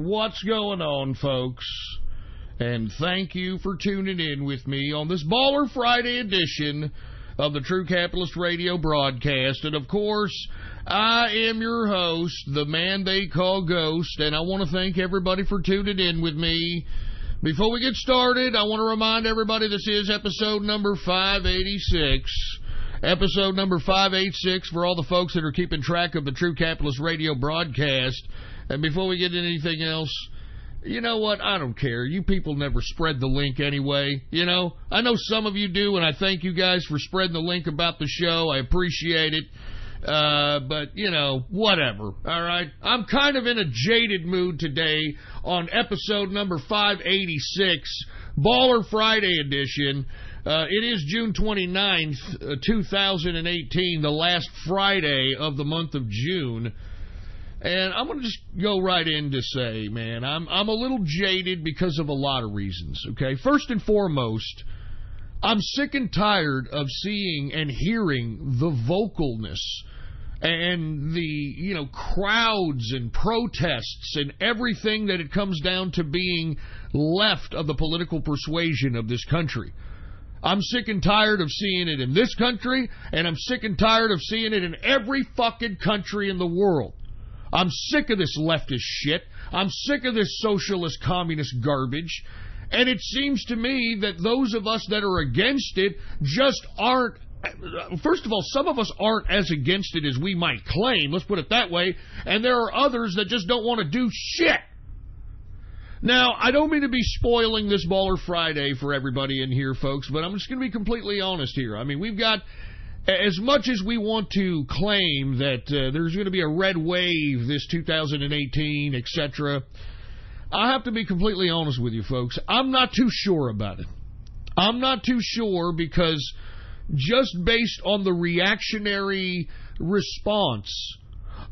What's going on, folks? And thank you for tuning in with me on this Baller Friday edition of the True Capitalist Radio broadcast. And, of course, I am your host, the man they call Ghost, and I want to thank everybody for tuning in with me. Before we get started, I want to remind everybody this is episode number 586. Episode number 586 for all the folks that are keeping track of the True Capitalist Radio broadcast. And before we get into anything else, you know what? I don't care. You people never spread the link anyway. You know, I know some of you do, and I thank you guys for spreading the link about the show. I appreciate it. But, you know, whatever. All right? I'm kind of in a jaded mood today on episode number 586, Baller Friday edition. It is June 29th, 2018, the last Friday of the month of June. And I'm going to just go right in to say, man, I'm a little jaded because of a lot of reasons, okay? First and foremost, I'm sick and tired of seeing and hearing the vocalness and the, you know, crowds and protests and everything that it comes down to being left of the political persuasion of this country. I'm sick and tired of seeing it in this country, and I'm sick and tired of seeing it in every fucking country in the world. I'm sick of this leftist shit. I'm sick of this socialist communist garbage. And it seems to me that those of us that are against it just aren't, first of all, some of us aren't as against it as we might claim, let's put it that way, and there are others that just don't want to do shit. Now, I don't mean to be spoiling this Baller Friday for everybody in here, folks, but I'm just going to be completely honest here. I mean, we've got, as much as we want to claim that there's going to be a red wave this 2018, etc., I have to be completely honest with you, folks. I'm not too sure about it. I'm not too sure because just based on the reactionary response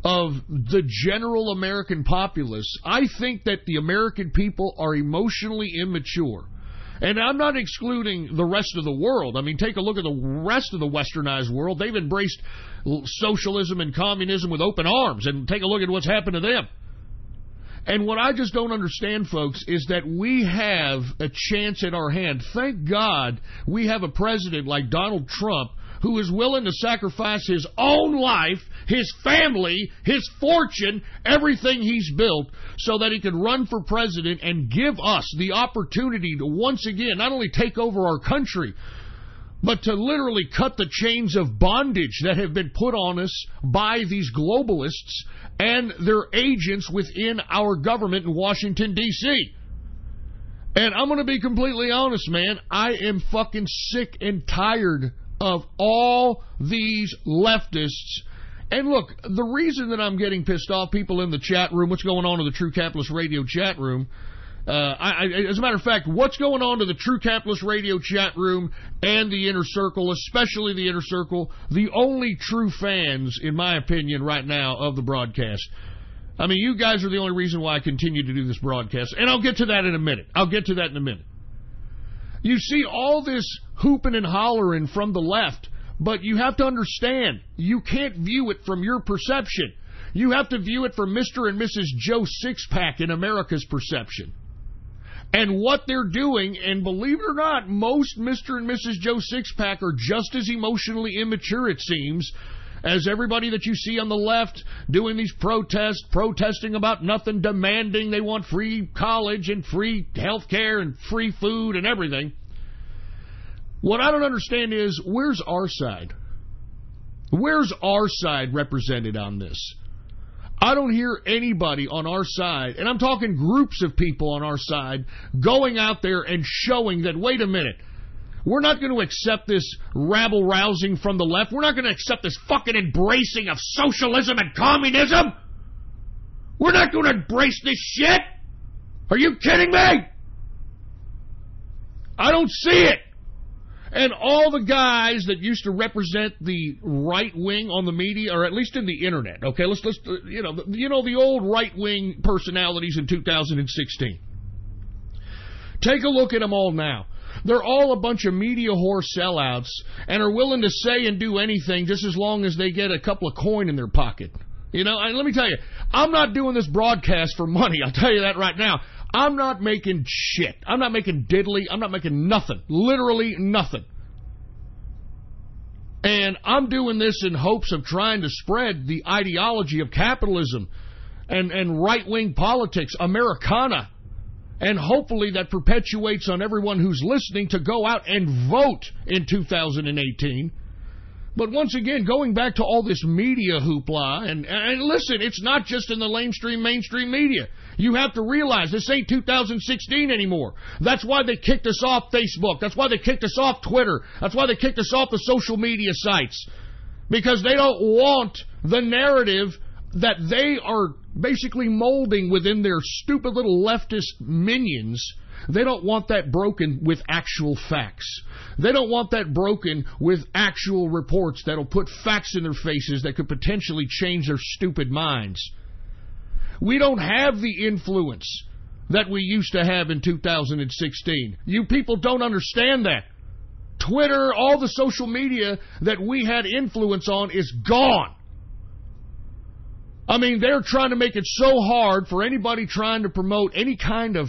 of the general American populace, I think that the American people are emotionally immature. And I'm not excluding the rest of the world. I mean, take a look at the rest of the westernized world. They've embraced socialism and communism with open arms, and take a look at what's happened to them. And what I just don't understand, folks, is that we have a chance in our hand. Thank God we have a president like Donald Trump who is willing to sacrifice his own life, his family, his fortune, everything he's built, so that he can run for president and give us the opportunity to once again not only take over our country, but to literally cut the chains of bondage that have been put on us by these globalists and their agents within our government in Washington, D.C. And I'm going to be completely honest, man. I am fucking sick and tired of all these leftists. And look, the reason that I'm getting pissed off, people in the chat room, what's going on in the True Capitalist Radio chat room, as a matter of fact, what's going on to the True Capitalist Radio chat room and the Inner Circle, especially the Inner Circle, the only true fans, in my opinion, right now of the broadcast. I mean, you guys are the only reason why I continue to do this broadcast, and I'll get to that in a minute. You see all this hooping and hollering from the left, but you have to understand, you can't view it from your perception. You have to view it from Mr. and Mrs. Joe Sixpack in America's perception. And what they're doing, and believe it or not, most Mr. and Mrs. Joe Sixpack are just as emotionally immature, it seems, as everybody that you see on the left doing these protests, protesting about nothing, demanding they want free college and free health care and free food and everything. What I don't understand is, where's our side? Where's our side represented on this? I don't hear anybody on our side, and I'm talking groups of people on our side, going out there and showing that, wait a minute, we're not going to accept this rabble-rousing from the left. We're not going to accept this fucking embracing of socialism and communism. We're not going to embrace this shit. Are you kidding me? I don't see it. And all the guys that used to represent the right wing on the media, or at least in the internet, okay, let's you know the old right wing personalities in 2016. Take a look at them all now. They're all a bunch of media whore sellouts and are willing to say and do anything just as long as they get a couple of coin in their pocket. You know, and let me tell you, I'm not doing this broadcast for money. I'll tell you that right now. I'm not making shit. I'm not making diddly. I'm not making nothing. Literally nothing. And I'm doing this in hopes of trying to spread the ideology of capitalism and right-wing politics, Americana. And hopefully that perpetuates on everyone who's listening to go out and vote in 2018. But once again, going back to all this media hoopla, and listen, it's not just in the mainstream media. You have to realize this ain't 2016 anymore. That's why they kicked us off Facebook. That's why they kicked us off Twitter. That's why they kicked us off the social media sites. Because they don't want the narrative that they are basically molding within their stupid little leftist minions. They don't want that broken with actual facts. They don't want that broken with actual reports that'll put facts in their faces that could potentially change their stupid minds. We don't have the influence that we used to have in 2016. You people don't understand that. Twitter, all the social media that we had influence on is gone. I mean, they're trying to make it so hard for anybody trying to promote any kind of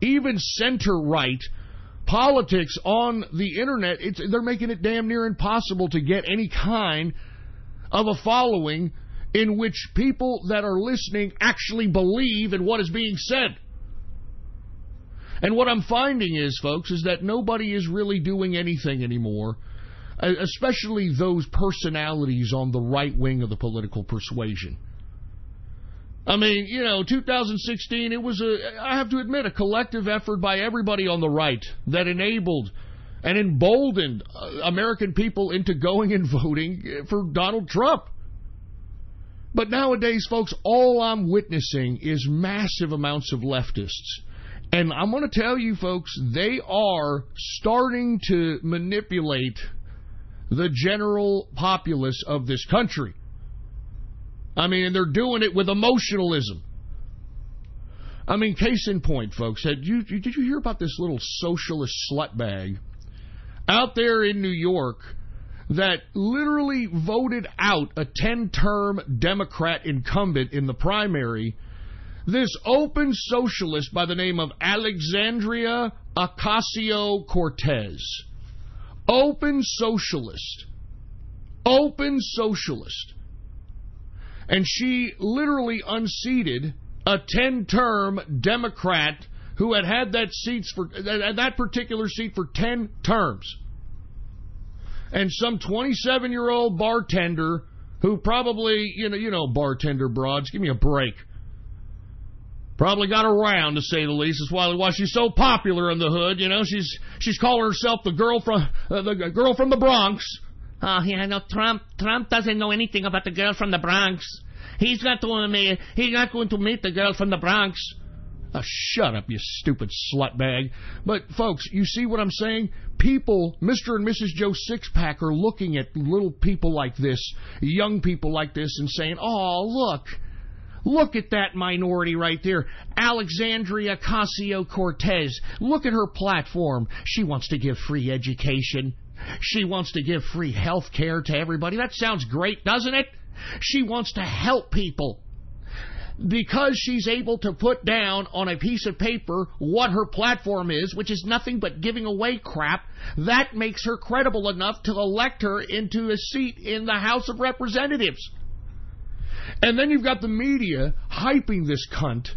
even center-right politics on the internet. They're making it damn near impossible to get any kind of a following in which people that are listening actually believe in what is being said. And what I'm finding is, folks, is that nobody is really doing anything anymore, especially those personalities on the right wing of the political persuasion. I mean, 2016, it was, I have to admit, a collective effort by everybody on the right that enabled and emboldened American people into going and voting for Donald Trump. But nowadays, folks, all I'm witnessing is massive amounts of leftists. And I'm going to tell you, folks, they are starting to manipulate the general populace of this country. I mean, they're doing it with emotionalism. I mean, case in point, folks, did you hear about this little socialist slutbag out there in New York that literally voted out a 10-term Democrat incumbent in the primary, this open socialist by the name of Alexandria Ocasio-Cortez. Open socialist. Open socialist. And she literally unseated a 10-term Democrat who had that particular seat for 10 terms. And some 27-year-old bartender who probably, bartender broads, give me a break. Probably got around, to say the least. That's why she's so popular in the hood. She's calling herself the girl from the Bronx. Oh, yeah, no, Trump doesn't know anything about the girl from the Bronx. He's not going to meet the girl from the Bronx. Oh, shut up, you stupid slutbag. But, folks, you see what I'm saying? People, Mr. and Mrs. Joe Sixpack, are looking at little people like this, young people like this, and saying, oh, look at that minority right there, Alexandria Ocasio-Cortez. Look at her platform. She wants to give free education. She wants to give free health care to everybody. That sounds great, doesn't it? She wants to help people. Because she's able to put down on a piece of paper what her platform is, which is nothing but giving away crap, that makes her credible enough to elect her into a seat in the House of Representatives. And then you've got the media hyping this cunt,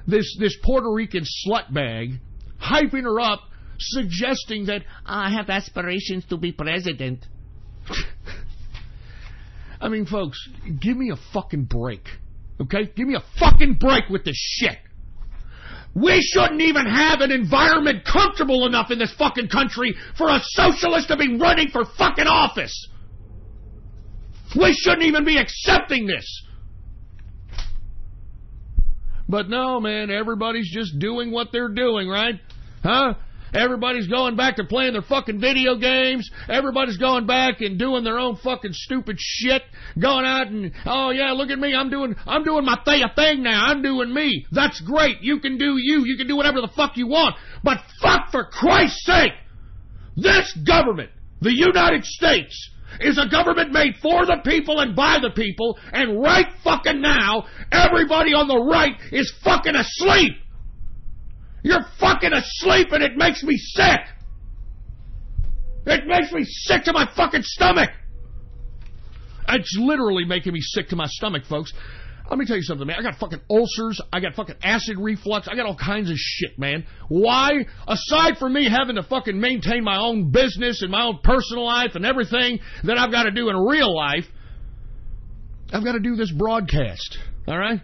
this Puerto Rican slutbag, hyping her up, suggesting that I have aspirations to be president. I mean, folks, give me a fucking break. Okay? Give me a fucking break with this shit. We shouldn't even have an environment comfortable enough in this fucking country for a socialist to be running for fucking office. We shouldn't even be accepting this. But no, man, everybody's just doing what they're doing, right? Huh? Everybody's going back to playing their fucking video games. Everybody's going back and doing their own fucking stupid shit. Going out and, oh yeah, look at me. I'm doing my thing now. I'm doing me. That's great. You can do you. You can do whatever the fuck you want. But fuck, for Christ's sake, this government, the United States, is a government made for the people and by the people, and right fucking now, everybody on the right is fucking asleep. You're fucking asleep, and it makes me sick. It makes me sick to my fucking stomach. It's literally making me sick to my stomach, folks. Let me tell you something, man. I got fucking ulcers. I got fucking acid reflux. I got all kinds of shit, man. Why? Aside from me having to fucking maintain my own business and my own personal life and everything that I've got to do in real life, I've got to do this broadcast, all right?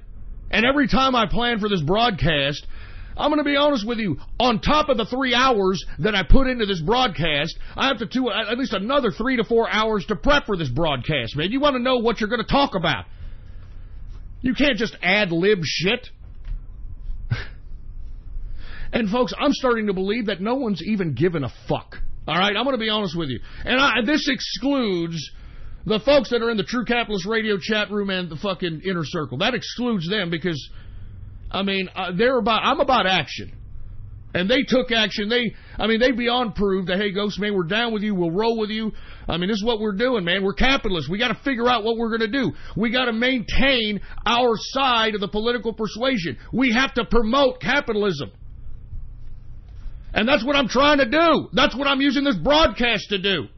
And every time I plan for this broadcast, I'm going to be honest with you, on top of the 3 hours that I put into this broadcast, I have to do at least another 3 to 4 hours to prep for this broadcast, man. You want to know what you're going to talk about. You can't just ad-lib shit. And folks, I'm starting to believe that no one's even given a fuck. All right? I'm going to be honest with you. And this excludes the folks that are in the True Capitalist Radio chat room and the fucking inner circle. That excludes them because, I mean, I'm about action. And they took action. They beyond proved that, hey, Ghost, man, we're down with you. We'll roll with you. I mean, this is what we're doing, man. We're capitalists. We got to figure out what we're going to do. We got to maintain our side of the political persuasion. We have to promote capitalism. And that's what I'm trying to do. That's what I'm using this broadcast to do.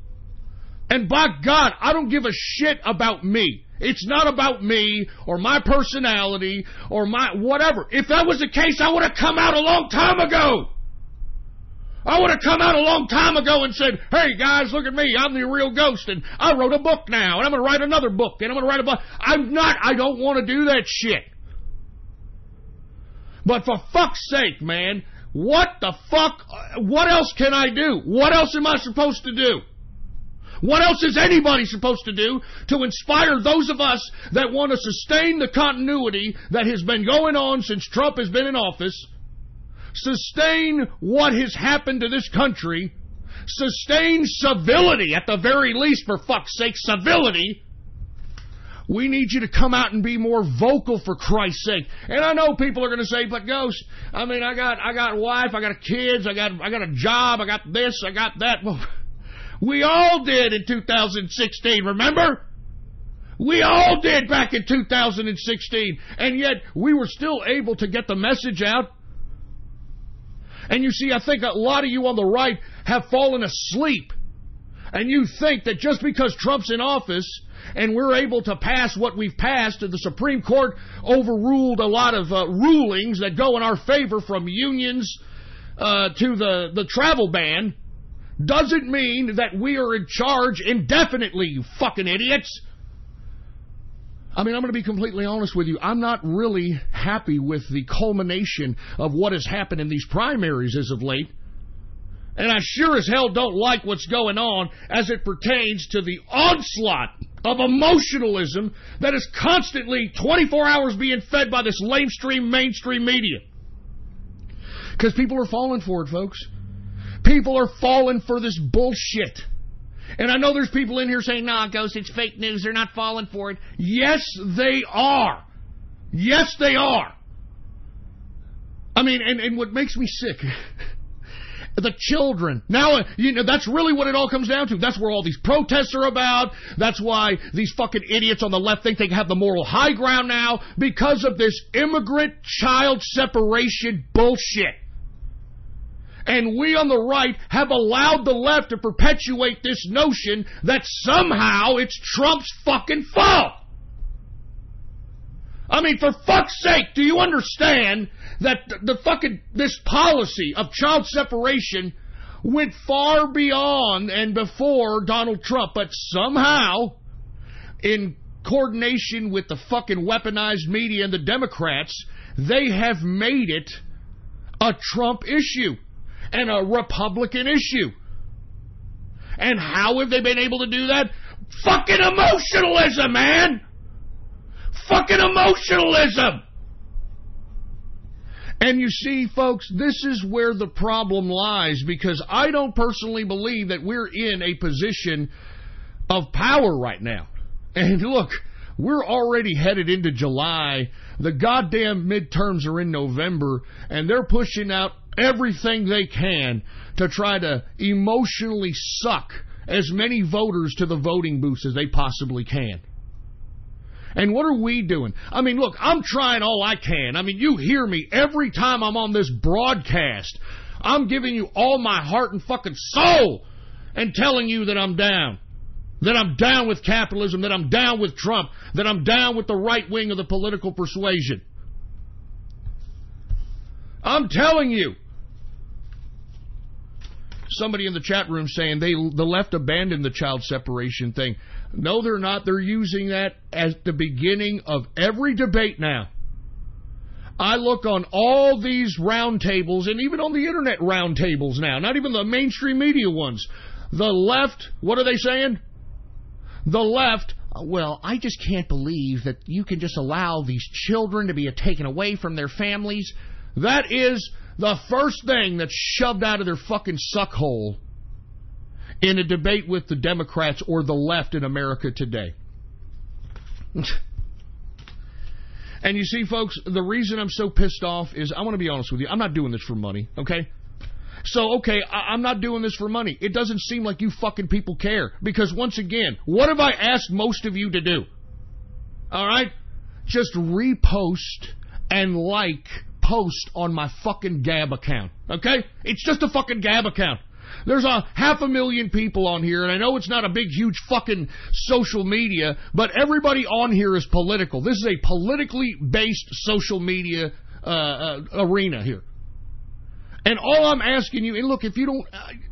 And by God, I don't give a shit about me. It's not about me or my personality or my whatever. If that was the case, I would have come out a long time ago. I would have come out a long time ago and said, hey guys, look at me. I'm the real Ghost and I wrote a book now and I'm going to write another book and I'm going to write a book. I don't want to do that shit. But for fuck's sake, man, what the fuck, what else can I do? What else am I supposed to do? What else is anybody supposed to do to inspire those of us that want to sustain the continuity that has been going on since Trump has been in office, sustain what has happened to this country, sustain civility, at the very least, for fuck's sake, civility? We need you to come out and be more vocal, for Christ's sake. And I know people are going to say, but Ghost, I mean, I got a wife, I got kids, I got a job, I got this, I got that. Well, we all did in 2016, remember? We all did back in 2016. And yet, we were still able to get the message out. And you see, I think a lot of you on the right have fallen asleep. And you think that just because Trump's in office and we're able to pass what we've passed, and the Supreme Court overruled a lot of rulings that go in our favor, from unions to the travel ban, doesn't mean that we are in charge indefinitely, you fucking idiots. I mean, I'm going to be completely honest with you. I'm not really happy with the culmination of what has happened in these primaries as of late. And I sure as hell don't like what's going on as it pertains to the onslaught of emotionalism that is constantly 24 hours being fed by this mainstream media. Because people are falling for it, folks. People are falling for this bullshit. And I know there's people in here saying, nah, Ghost, it's fake news. They're not falling for it. Yes, they are. Yes, they are. I mean, and what makes me sick, the children. Now, you know, that's really what it all comes down to. That's where all these protests are about. That's why these fucking idiots on the left think they have the moral high ground now, because of this immigrant child separation bullshit. And we on the right have allowed the left to perpetuate this notion that somehow it's Trump's fucking fault. I mean, for fuck's sake, do you understand that this policy of child separation went far beyond and before Donald Trump, but somehow, in coordination with the fucking weaponized media and the Democrats, they have made it a Trump issue and a Republican issue. And how have they been able to do that? Fucking emotionalism, man! Fucking emotionalism! And you see, folks, this is where the problem lies, because I don't personally believe that we're in a position of power right now. And look, we're already headed into July. The goddamn midterms are in November, and they're pushing out everything they can to try to emotionally suck as many voters to the voting booths as they possibly can. And what are we doing? I mean, look, I'm trying all I can. I mean, you hear me every time I'm on this broadcast. I'm giving you all my heart and fucking soul and telling you that I'm down. That I'm down with capitalism, that I'm down with Trump, that I'm down with the right wing of the political persuasion. I'm telling you. Somebody in the chat room saying the left abandoned the child separation thing. No, they're not. They're using that as the beginning of every debate now. I look on all these roundtables, and even on the internet roundtables now, not even the mainstream media ones. The left, what are they saying? The left, well, I just can't believe that you can just allow these children to be taken away from their families. That is the first thing that's shoved out of their fucking suckhole in a debate with the Democrats or the left in America today. And you see, folks, the reason I'm so pissed off is, I want to be honest with you, I'm not doing this for money, okay? So, okay, I'm not doing this for money. It doesn't seem like you fucking people care. Because, once again, what have I asked most of you to do? All right? Just repost and post on my fucking Gab account, okay? It's just a fucking Gab account. There's 500,000 people on here, and I know it's not a big, huge fucking social media, but everybody on here is political. This is a politically based social media arena here. And all I'm asking you, and look, if you don't,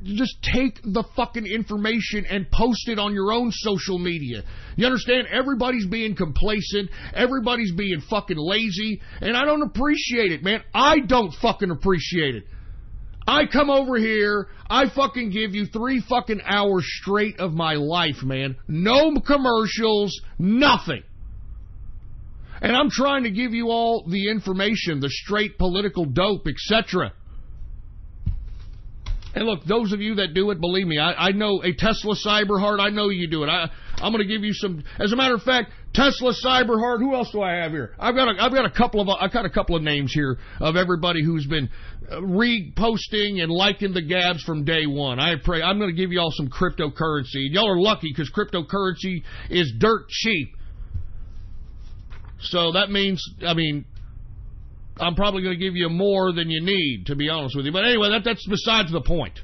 just take the fucking information and post it on your own social media. You understand? Everybody's being complacent. Everybody's being fucking lazy. And I don't appreciate it, man. I don't fucking appreciate it. I come over here, I fucking give you 3 fucking hours straight of my life, man. No commercials, nothing. And I'm trying to give you all the information, the straight political dope, etc. And look, those of you that do it, believe me, I know a Tesla Cyberheart, I know you do it. I'm going to give you some, as a matter of fact, Tesla Cyberheart, who else do I have here? I've got a couple of names here of everybody who's been reposting and liking the Gabs from day one. I'm going to give you all some cryptocurrency. Y'all are lucky because cryptocurrency is dirt cheap. So that means, I mean, I'm probably going to give you more than you need, to be honest with you. But anyway, that's besides the point.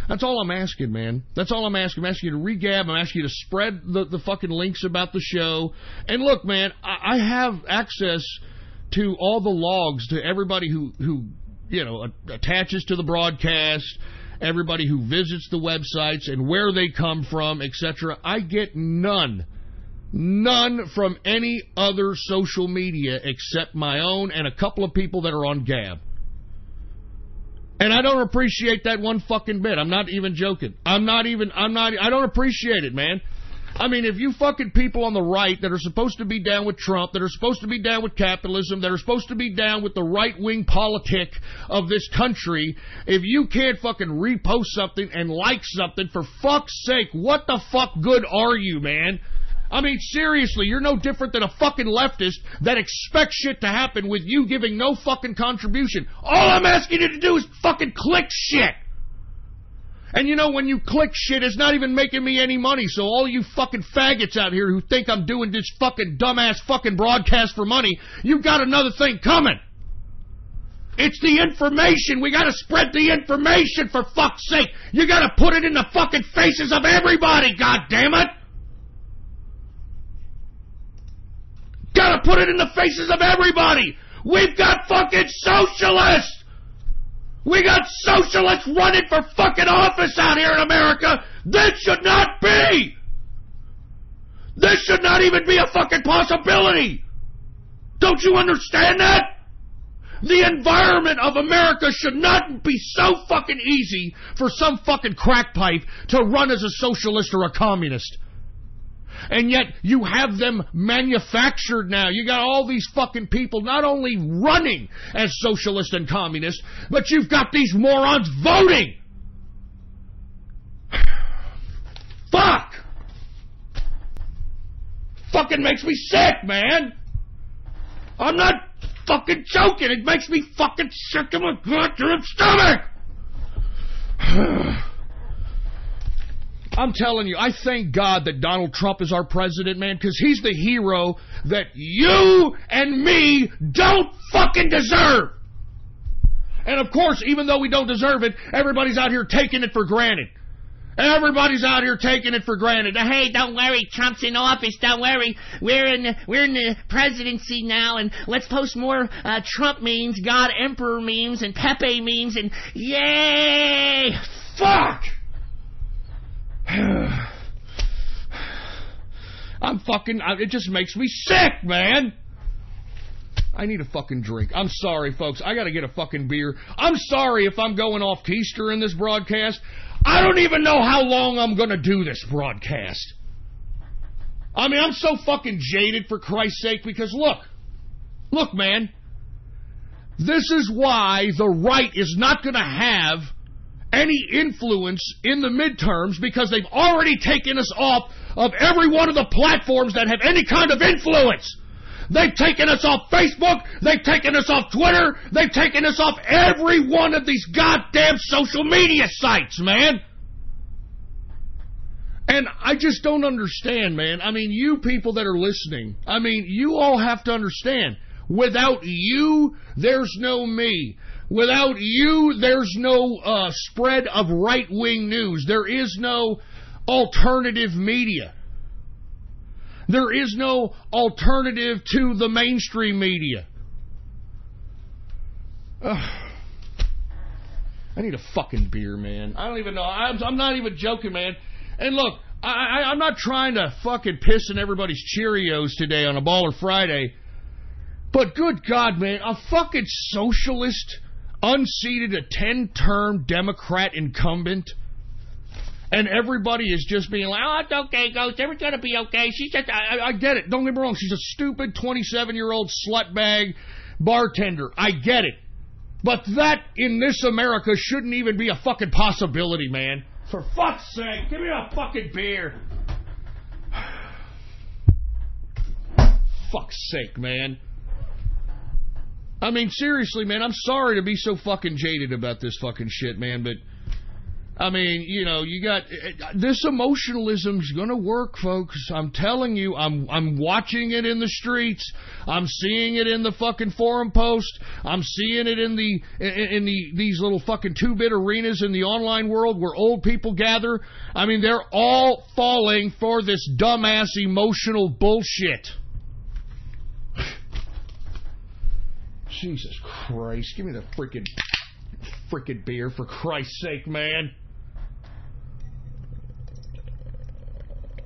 That's all I'm asking, man. That's all I'm asking. I'm asking you to re-gab. I'm asking you to spread the fucking links about the show. And look, man, I have access to all the logs to everybody who you know, attaches to the broadcast, everybody who visits the websites and where they come from, etc. I get none from any other social media except my own and a couple of people that are on Gab. And I don't appreciate that one fucking bit. I'm not even joking. I don't appreciate it, man. I mean, if you fucking people on the right that are supposed to be down with Trump, that are supposed to be down with capitalism, that are supposed to be down with the right-wing politic of this country, if you can't fucking repost something and like something, for fuck's sake, what the fuck good are you, man? I mean, seriously, you're no different than a fucking leftist that expects shit to happen with you giving no fucking contribution. All I'm asking you to do is fucking click shit. And you know, when you click shit, it's not even making me any money. So all you fucking faggots out here who think I'm doing this fucking dumbass fucking broadcast for money, you've got another thing coming. It's the information. We gotta spread the information, for fuck's sake. You gotta put it in the fucking faces of everybody, goddammit. Gotta put it in the faces of everybody. We've got fucking socialists. We got socialists running for fucking office out here in America. This should not be. This should not even be a fucking possibility. Don't you understand that? The environment of America should not be so fucking easy for some fucking crackpipe to run as a socialist or a communist. And yet you have them manufactured now. You got all these fucking people not only running as socialist and communist, but you've got these morons voting. Fuck! Fucking makes me sick, man. I'm not fucking joking. It makes me fucking sick to my goddamn stomach. I'm telling you, I thank God that Donald Trump is our president, man, because he's the hero that you and me don't fucking deserve. And of course, even though we don't deserve it, everybody's out here taking it for granted. Everybody's out here taking it for granted. Hey, don't worry, Trump's in office. Don't worry, we're in the presidency now, and let's post more Trump memes, God Emperor memes, and Pepe memes, and yay! Fuck! It just makes me sick, man. I need a fucking drink. I'm sorry, folks. I gotta get a fucking beer. I'm sorry if I'm going off keister in this broadcast. I don't even know how long I'm gonna do this broadcast. I mean, I'm so fucking jaded, for Christ's sake, because look, man. This is why the right is not gonna have any influence in the midterms, because they've already taken us off of every one of the platforms that have any kind of influence. They've taken us off Facebook, they've taken us off Twitter, they've taken us off every one of these goddamn social media sites, man. And I just don't understand, man. I mean, you people that are listening, I mean, you all have to understand, without you, there's no me. Without you, there's no spread of right-wing news. There is no alternative media. There is no alternative to the mainstream media. I need a fucking beer, man. I don't even know. I'm not even joking, man. And look, I'm not trying to fucking piss in everybody's Cheerios today on a Baller Friday. But good God, man, a fucking socialist unseated a 10-term Democrat incumbent, and everybody is just being like, oh, it's okay, Ghost, everything's gonna be okay. She's just, I get it, don't get me wrong, she's a stupid 27-year-old slutbag bartender. I get it. But that, in this America, shouldn't even be a fucking possibility, man. For fuck's sake, give me a fucking beer. Fuck's sake, man. I mean, seriously, man, I'm sorry to be so fucking jaded about this fucking shit, man, but, I mean, you know, you got, this emotionalism's gonna work, folks. I'm telling you, I'm watching it in the streets. I'm seeing it in the fucking forum post. I'm seeing it in these little fucking 2-bit arenas in the online world where old people gather. I mean, they're all falling for this dumbass emotional bullshit. Jesus Christ, give me the freaking beer, for Christ's sake, man.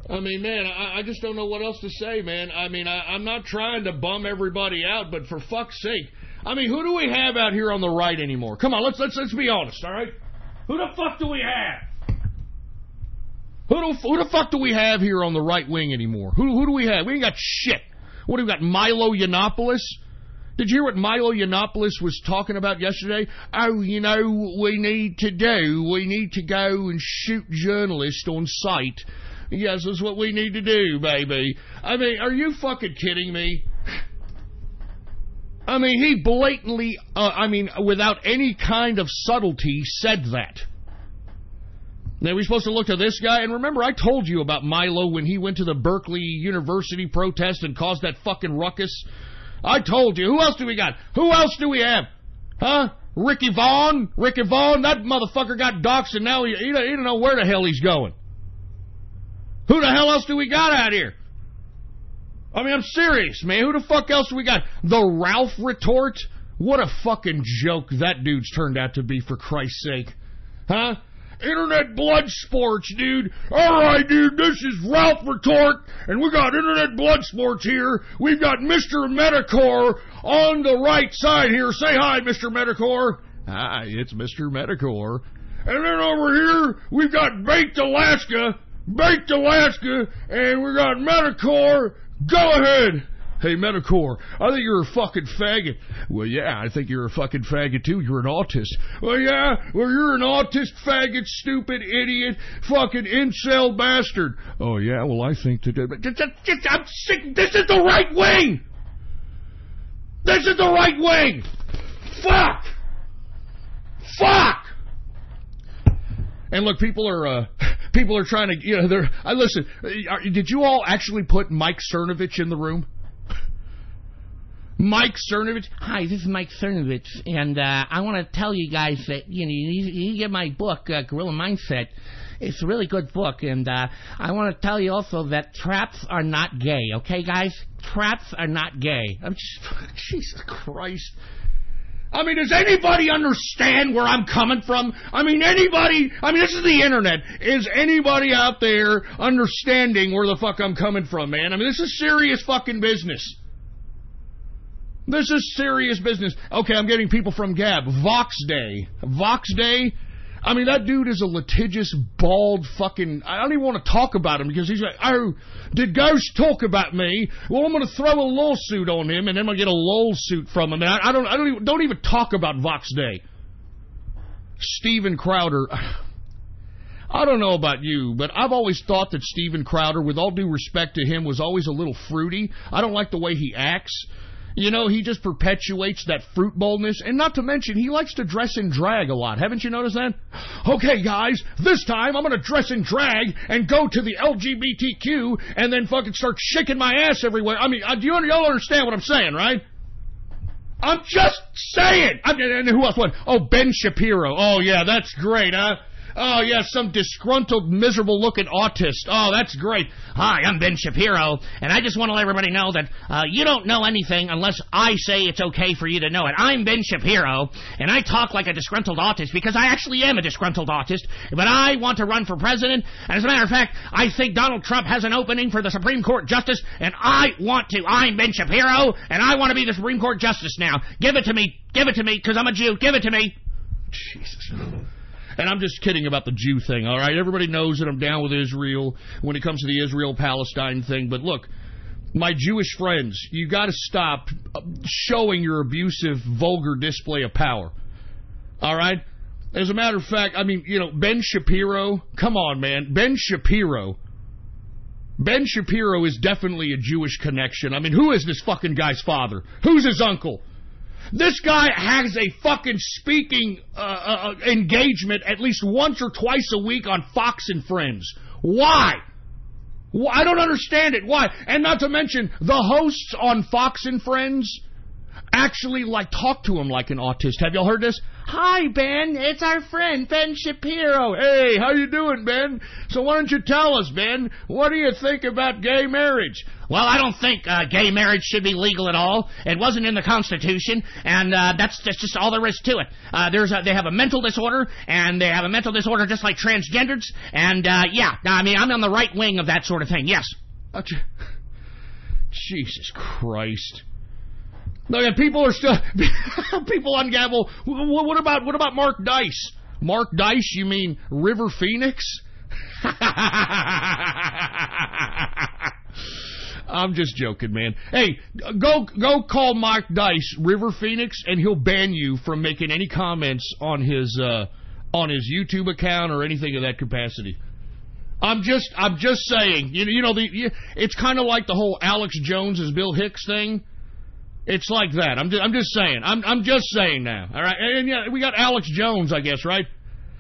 I mean, man, I just don't know what else to say, man. I mean, I'm not trying to bum everybody out, but for fuck's sake. I mean, who do we have out here on the right anymore? Come on, let's be honest, all right? Who the fuck do we have? Who the fuck do we have here on the right wing anymore? Who do we have? We ain't got shit. What do we got, Milo Yiannopoulos? Did you hear what Milo Yiannopoulos was talking about yesterday? Oh, you know what we need to do? We need to go and shoot journalists on sight. Yes, that's what we need to do, baby. I mean, are you fucking kidding me? I mean, he blatantly, without any kind of subtlety, said that. Now, we're supposed to look to this guy? And remember, I told you about Milo when he went to the Berkeley University protest and caused that fucking ruckus. I told you. Who else do we got? Who else do we have? Huh? Ricky Vaughn? Ricky Vaughn? That motherfucker got doxxed and now he don't know where the hell he's going. Who the hell else do we got out here? I mean, I'm serious, man. Who the fuck else do we got? The Ralph retort? What a fucking joke that dude's turned out to be, for Christ's sake. Huh? Internet blood sports, dude. All right, dude, this is Ralph Retort, and we got Internet blood sports here. We've got Mr. Metacore on the right side here. Say hi, Mr. Metacore. Hi, it's Mr. Metacore. And then over here, we've got Baked Alaska, and we got Metacore. Go ahead. Hey, Metacore, I think you're a fucking faggot. Well, yeah, I think you're a fucking faggot, too. You're an autist. Well, yeah, well, you're an autist, faggot, stupid, idiot, fucking incel bastard. Oh, yeah, well, I think today... I'm sick. This is the right wing! This is the right wing! Fuck! And look, people are People are trying to, listen, did you all actually put Mike Cernovich in the room? Mike Cernovich? Hi, this is Mike Cernovich, and I want to tell you guys that, you need to get my book, Gorilla Mindset. It's a really good book, and I want to tell you also that traps are not gay, okay, guys? Traps are not gay. Jesus Christ. I mean, does anybody understand where I'm coming from? This is the internet. Is anybody out there understanding where the fuck I'm coming from, man? I mean, this is serious fucking business. This is serious business. Okay, I'm getting people from Gab. Vox Day. I mean, that dude is a litigious, bald fucking... I don't even want to talk about him because he's like, oh, did Ghost talk about me? Well, I'm going to throw a lawsuit on him and then I'll get a lawsuit from him. And I don't even talk about Vox Day. Steven Crowder. I don't know about you, but I've always thought that Steven Crowder, with all due respect to him, was always a little fruity. I don't like the way he acts. He just perpetuates that fruit boldness, and not to mention, he likes to dress in drag a lot. Haven't you noticed that? Okay, guys, this time I'm going to dress in drag and go to the LGBTQ and then fucking start shaking my ass everywhere. I mean, do you all understand what I'm saying, right? I'm just saying. And who else won? Oh, Ben Shapiro. Oh, yeah, that's great, huh? Oh, yeah, some disgruntled, miserable-looking autist. Oh, that's great. Hi, I'm Ben Shapiro, and I just want to let everybody know that you don't know anything unless I say it's okay for you to know it. I'm Ben Shapiro, and I talk like a disgruntled autist because I actually am a disgruntled autist, but I want to run for president, and as a matter of fact, I think Donald Trump has an opening for the Supreme Court Justice, and I want to. I'm Ben Shapiro, and I want to be the Supreme Court Justice now. Give it to me, because I'm a Jew. Give it to me. Jesus. And I'm just kidding about the Jew thing, all right? Everybody knows that I'm down with Israel when it comes to the Israel-Palestine thing. But look, my Jewish friends, you got to stop showing your abusive, vulgar display of power, all right? As a matter of fact, Ben Shapiro, come on, man. Ben Shapiro is definitely a Jewish connection. I mean, who is this fucking guy's father? Who's his uncle? This guy has a fucking speaking engagement at least once or twice a week on Fox and Friends. Why? I don't understand it. Why? And not to mention, the hosts on Fox and Friends actually talk to him like an autist. Have y'all heard this? Hi, Ben. It's our friend, Ben Shapiro. Hey, how you doing, Ben? So why don't you tell us, Ben, what do you think about gay marriage? Well, I don't think gay marriage should be legal at all. It wasn't in the Constitution, and that's just all there is to it. They have a mental disorder, and they have a mental disorder just like transgenders, and I'm on the right wing of that sort of thing, yes. Jesus Christ. No, yeah, people are still people on Gavel. What about Mark Dice? Mark Dice? You mean River Phoenix? I'm just joking, man. Hey, go call Mark Dice River Phoenix, and he'll ban you from making any comments on his YouTube account or anything of that capacity. I'm just saying. It's kind of like the whole Alex Jones is Bill Hicks thing. It's like that. I'm just saying. I'm just saying now. All right. And yeah, we got Alex Jones, I guess, right?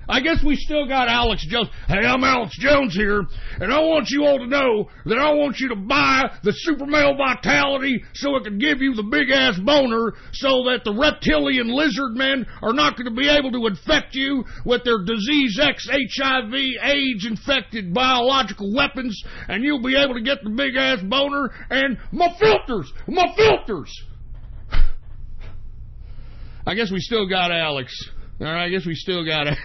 I guess we still got Alex Jones. Hey, I'm Alex Jones here, and I want you all to know that I want you to buy the Super Male Vitality so it can give you the big-ass boner so that the reptilian lizard men are not going to be able to infect you with their Disease X, HIV, AIDS-infected biological weapons, and you'll be able to get the big-ass boner and my filters. I guess we still got Alex. All right, I guess we still got it.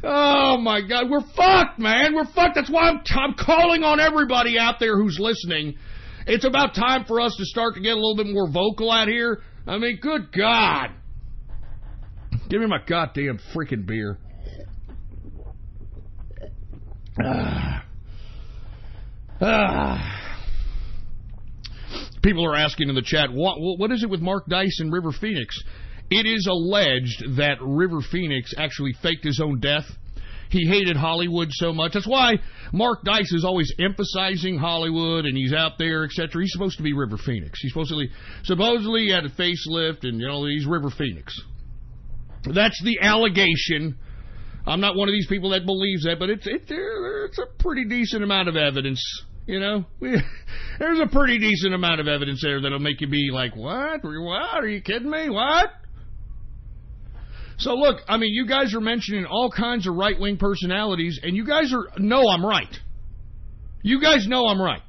Oh, my God. We're fucked, man. We're fucked. That's why I'm calling on everybody out there who's listening. It's about time for us to start to get a little bit more vocal out here. I mean, good God. Give me my goddamn freaking beer. People are asking in the chat, what is it with Mark Dice and River Phoenix? It is alleged that River Phoenix actually faked his own death. He hated Hollywood so much. That's why Mark Dice is always emphasizing Hollywood, and he's out there, etc. He's supposed to be River Phoenix. He's supposedly he had a facelift, and he's River Phoenix. That's the allegation I'm not one of these people that believes that, but it's a pretty decent amount of evidence, you know. There's a pretty decent amount of evidence there that'll make you be like, what? What? Are you kidding me? What? So look, I mean, you guys are mentioning all kinds of right-wing personalities, and you guys know I'm right. You guys know I'm right.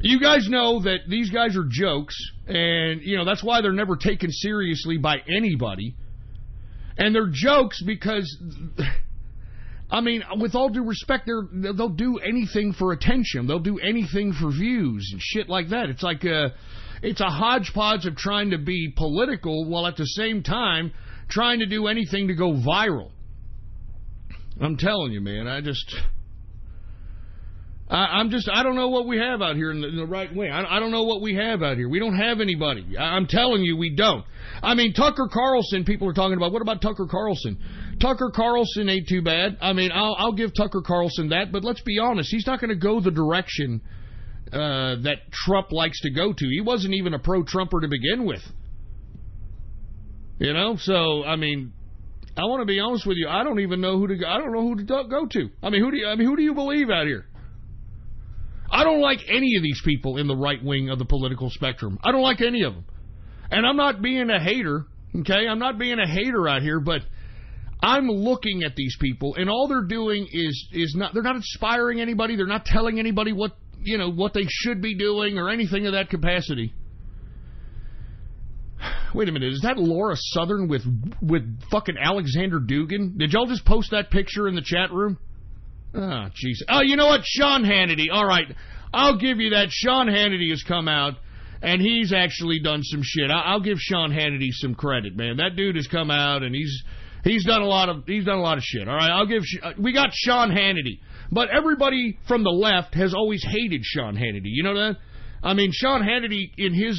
You guys know that these guys are jokes, and, you know, that's why they're never taken seriously by anybody. And they're jokes because, I mean, with all due respect, they'll do anything for attention. They'll do anything for views and shit like that. It's like it's a hodgepodge of trying to be political while at the same time trying to do anything to go viral. I'm telling you, man, I don't know what we have out here in the right wing. I don't know what we have out here. We don't have anybody. I'm telling you, we don't. I mean, Tucker Carlson, people are talking about, what about Tucker Carlson? Tucker Carlson ain't too bad. I mean, I'll give Tucker Carlson that, but let's be honest, he's not going to go the direction that Trump likes to go to. He wasn't even a pro-Trumper to begin with. You know, so, I mean, I want to be honest with you, I don't even know who to go. I don't know who to go to. I mean, who do you believe out here? I don't like any of these people in the right wing of the political spectrum. I don't like any of them. And I'm not being a hater, okay? I'm not being a hater out here, but I'm looking at these people, and all they're doing is not, they're not inspiring anybody. They're not telling anybody what they should be doing or anything of that capacity. Wait a minute, is that Laura Southern with fucking Alexander Dugin? Did y'all just post that picture in the chat room? Oh, jeez. Oh, you know what? Sean Hannity. All right. I'll give you that. Sean Hannity has come out, and he's actually done some shit. I'll give Sean Hannity some credit, man. That dude has come out, and he's done a lot of shit. All right. We got Sean Hannity. But everybody from the left has always hated Sean Hannity. You know that? I mean, Sean Hannity, in his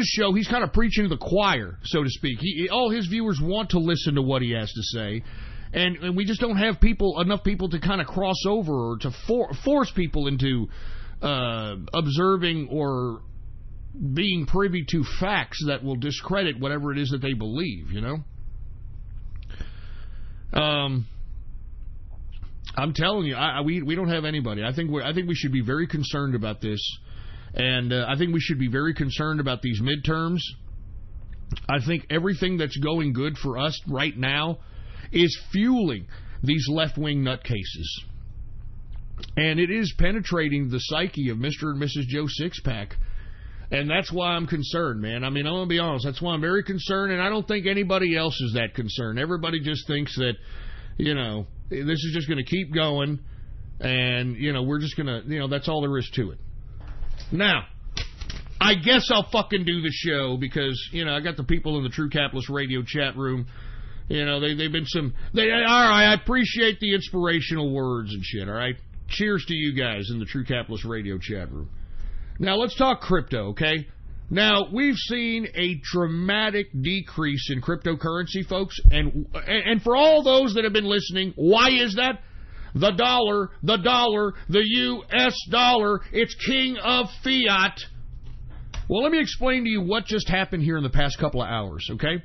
show, he's kind of preaching to the choir, so to speak. All his viewers want to listen to what he has to say. And we just don't have enough people to kind of cross over or to force people into observing or being privy to facts that will discredit whatever it is that they believe, you know? I'm telling you, we don't have anybody. I think we should be very concerned about this, and I think we should be very concerned about these midterms. I think everything that's going good for us right now is fueling these left-wing nutcases. And it is penetrating the psyche of Mr. and Mrs. Joe Sixpack. And that's why I'm concerned, man. I mean, I'm going to be honest. That's why I'm very concerned, and I don't think anybody else is that concerned. Everybody just thinks that, you know, this is just going to keep going, and, you know, we're just going to, you know, that's all there is to it. Now, I guess I'll fucking do the show because, you know, I got the people in the True Capitalist Radio chat room. You know, they've been all right, I appreciate the inspirational words and shit, all right? Cheers to you guys in the True Capitalist Radio chat room. Now, let's talk crypto, okay? Now, we've seen a dramatic decrease in cryptocurrency, folks, and for all those that have been listening, why is that? The dollar, the U.S. dollar, it's king of fiat. Well, let me explain to you what just happened here in the past couple of hours, okay?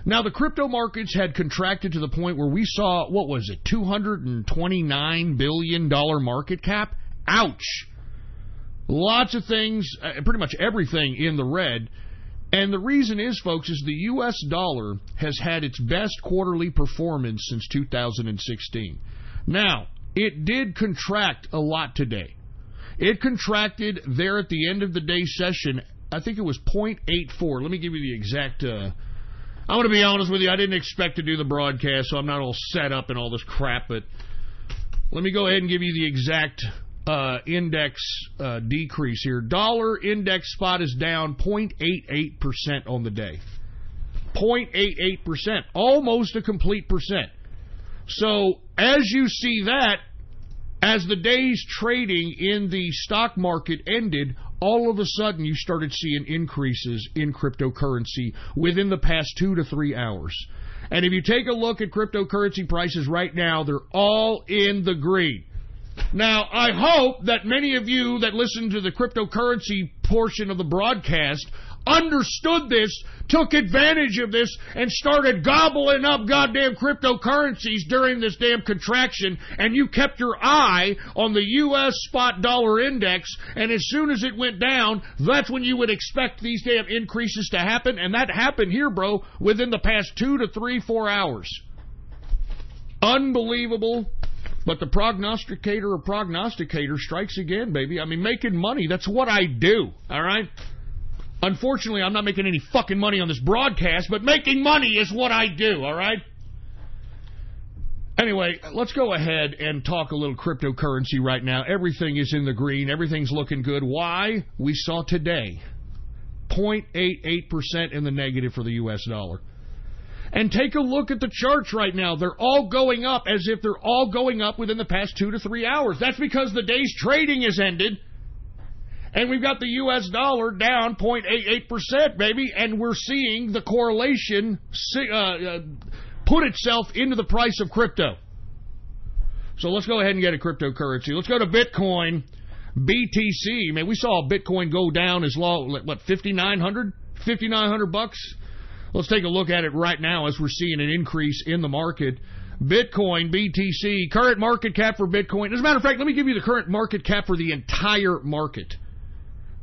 Now, the crypto markets had contracted to the point where we saw, what was it, $229 billion market cap? Ouch! Lots of things, pretty much everything in the red. And the reason is, folks, is the U.S. dollar has had its best quarterly performance since 2016. Now, it did contract a lot today. It contracted there at the end of the day session, I think it was 0.84. Let me give you the exact... I'm going to be honest with you, I didn't expect to do the broadcast, so I'm not all set up and all this crap, but let me go ahead and give you the exact index decrease here. Dollar index spot is down 0.88% on the day. 0.88%, almost a complete percent. So, as you see that, as the day's trading in the stock market ended, all of a sudden you started seeing increases in cryptocurrency within the past 2 to 3 hours. And if you take a look at cryptocurrency prices right now, they're all in the green. Now, I hope that many of you that listen to the cryptocurrency portion of the broadcast understood this, took advantage of this, and started gobbling up goddamn cryptocurrencies during this damn contraction, and you kept your eye on the U.S. spot dollar index, and as soon as it went down, that's when you would expect these damn increases to happen, and that happened here, bro, within the past 2 to 3, 4 hours. Unbelievable. But the prognosticator strikes again, baby. I mean, making money, that's what I do, all right? Unfortunately, I'm not making any fucking money on this broadcast, but making money is what I do, all right? Anyway, let's go ahead and talk a little cryptocurrency right now. Everything is in the green. Everything's looking good. Why? We saw today 0.88% in the negative for the U.S. dollar. And take a look at the charts right now. They're all going up as if they're all going up within the past 2 to 3 hours. That's because the day's trading has ended. And we've got the U.S. dollar down 0.88%, baby. And we're seeing the correlation put itself into the price of crypto. So let's go ahead and get a cryptocurrency. Let's go to Bitcoin. BTC. Man, we saw Bitcoin go down as low, what, $5,900 bucks? Let's take a look at it right now as we're seeing an increase in the market. Bitcoin, BTC, current market cap for Bitcoin. As a matter of fact, let me give you the current market cap for the entire market.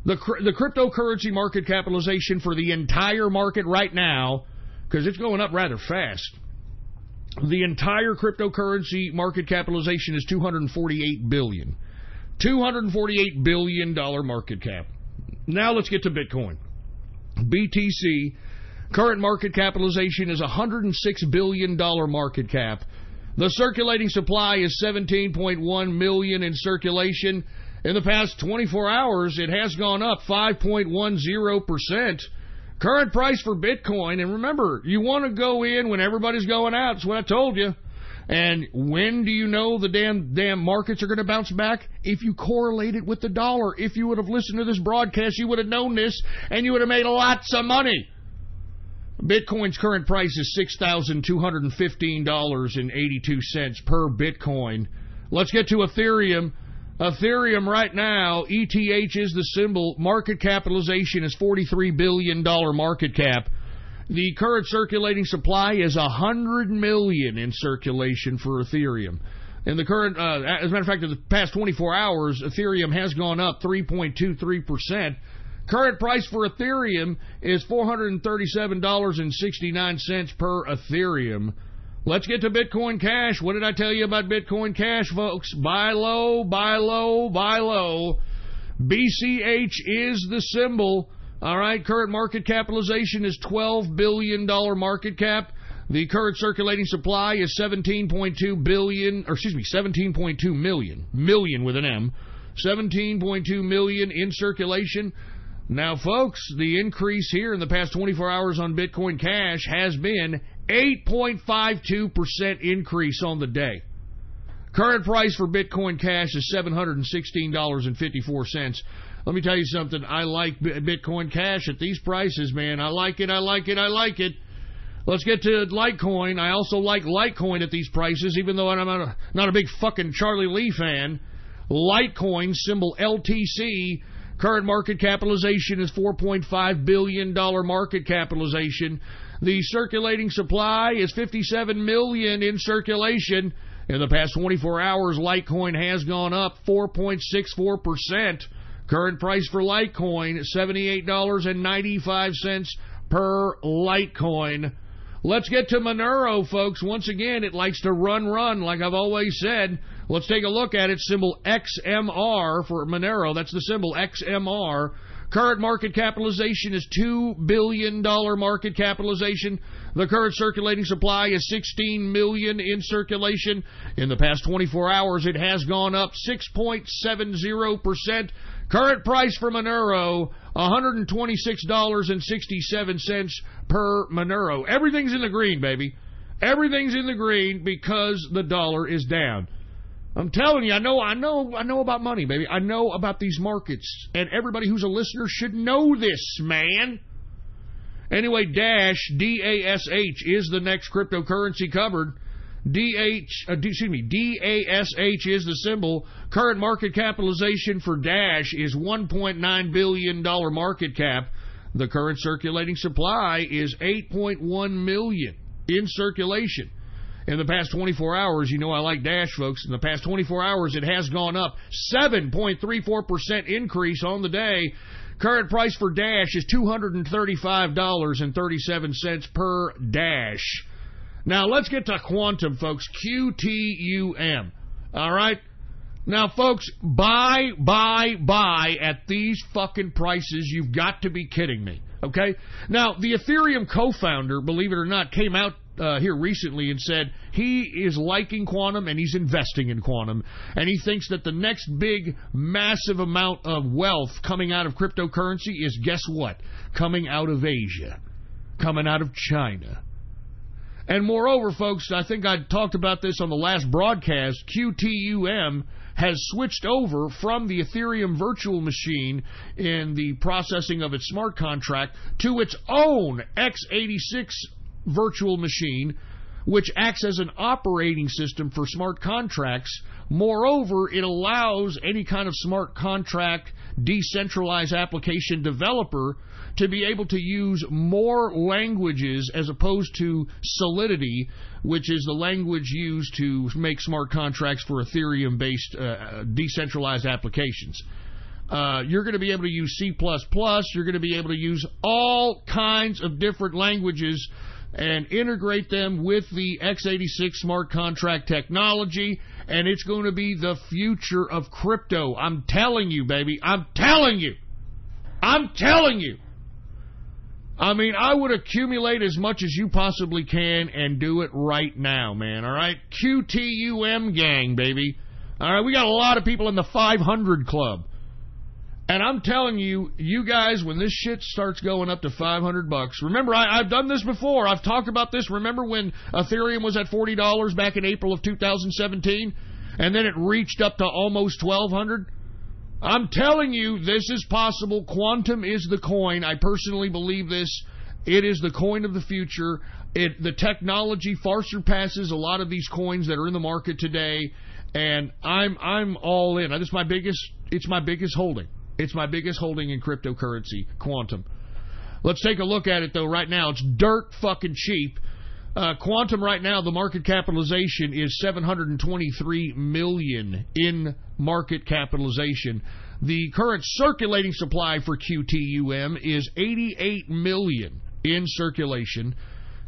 The cryptocurrency market capitalization for the entire market right now, because it's going up rather fast. The entire cryptocurrency market capitalization is $248 billion. $248 billion market cap. Now let's get to Bitcoin. BTC. Current market capitalization is $106 billion market cap. The circulating supply is 17.1 million in circulation. In the past 24 hours, it has gone up 5.10%. Current price for Bitcoin, and remember, you want to go in when everybody's going out. That's what I told you. And when do you know the damn markets are going to bounce back? If you correlate it with the dollar. If you would have listened to this broadcast, you would have known this, and you would have made lots of money. Bitcoin's current price is $6,215.82 per Bitcoin. Let's get to Ethereum. Ethereum right now, ETH is the symbol. Market capitalization is $43 billion market cap. The current circulating supply is 100 million in circulation for Ethereum. In the current, as a matter of fact, in the past 24 hours, Ethereum has gone up 3.23%. Current price for Ethereum is $437.69 per Ethereum. Let's get to Bitcoin Cash. What did I tell you about Bitcoin Cash, folks? Buy low, buy low, buy low. BCH is the symbol. All right, current market capitalization is $12 billion market cap. The current circulating supply is 17.2 million. Million with an M. 17.2 million in circulation. Now, folks, the increase here in the past 24 hours on Bitcoin Cash has been 8.52% increase on the day. Current price for Bitcoin Cash is $716.54. Let me tell you something. I like Bitcoin Cash at these prices, man. I like it, I like it, I like it. Let's get to Litecoin. I also like Litecoin at these prices, even though I'm not a big fucking Charlie Lee fan. Litecoin, symbol LTC. Current market capitalization is $4.5 billion market capitalization. The circulating supply is 57 million in circulation. In the past 24 hours, Litecoin has gone up 4.64%. Current price for Litecoin is $78.95 per Litecoin. Let's get to Monero, folks. Once again, it likes to run like I've always said. Let's take a look at it. Symbol XMR for Monero. That's the symbol XMR. Current market capitalization is $2 billion market capitalization. The current circulating supply is 16 million in circulation. In the past 24 hours, it has gone up 6.70%. Current price for Monero, $126.67 per Monero. Everything's in the green, baby. Everything's in the green because the dollar is down. I'm telling you, I know about money, baby. I know about these markets, and everybody who's a listener should know this, man. Anyway, Dash, D-A-S-H, is the next cryptocurrency covered. DASH is the symbol. Current market capitalization for Dash is $1.9 billion market cap. The current circulating supply is 8.1 million in circulation. In the past 24 hours, you know I like Dash, folks. In the past 24 hours, it has gone up 7.34% increase on the day. Current price for Dash is $235.37 per Dash. Now, let's get to Quantum, folks. QTUM. All right? Now, folks, buy at these fucking prices. You've got to be kidding me. Okay? Now, the Ethereum co-founder, believe it or not, came out here recently and said he is liking Quantum and he's investing in Quantum, and he thinks that the next big massive amount of wealth coming out of cryptocurrency is, guess what, coming out of Asia, coming out of China. And moreover, folks, I think I talked about this on the last broadcast, QTUM has switched over from the Ethereum virtual machine in the processing of its smart contract to its own x86 virtual machine, which acts as an operating system for smart contracts. Moreover, it allows any kind of smart contract decentralized application developer to be able to use more languages as opposed to Solidity, which is the language used to make smart contracts for Ethereum-based decentralized applications. You're going to be able to use C++, you're going to be able to use all kinds of different languages and integrate them with the x86 smart contract technology, and it's going to be the future of crypto. I'm telling you, baby. I'm telling you. I mean, I would accumulate as much as you possibly can and do it right now, man, all right? QTUM gang, baby. All right, we got a lot of people in the 500 club. And I'm telling you, you guys, when this shit starts going up to $500, remember, I've done this before. I've talked about this. Remember when Ethereum was at $40 back in April of 2017? And then it reached up to almost $1,200? I'm telling you, this is possible. Quantum is the coin. I personally believe this. It is the coin of the future. The technology far surpasses a lot of these coins that are in the market today. And I'm all in. It's my biggest holding. It's my biggest holding in cryptocurrency, Quantum. Let's take a look at it, though, right now. It's dirt fucking cheap. Quantum right now, the market capitalization is $723 million in market capitalization. The current circulating supply for QTUM is $88 million in circulation.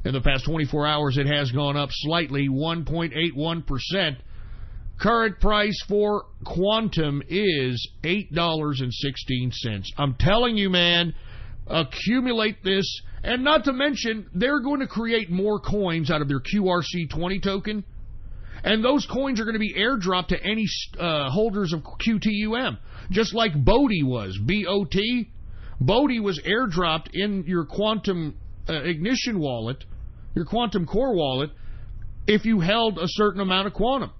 In the past 24 hours, it has gone up slightly, 1.81%. Current price for Quantum is $8.16. I'm telling you, man, accumulate this. And not to mention, they're going to create more coins out of their QRC20 token. And those coins are going to be airdropped to any holders of QTUM. Just like Bodhi was, B-O-T. Bodhi was airdropped in your Quantum Ignition wallet, your Quantum Core wallet, if you held a certain amount of Quantum.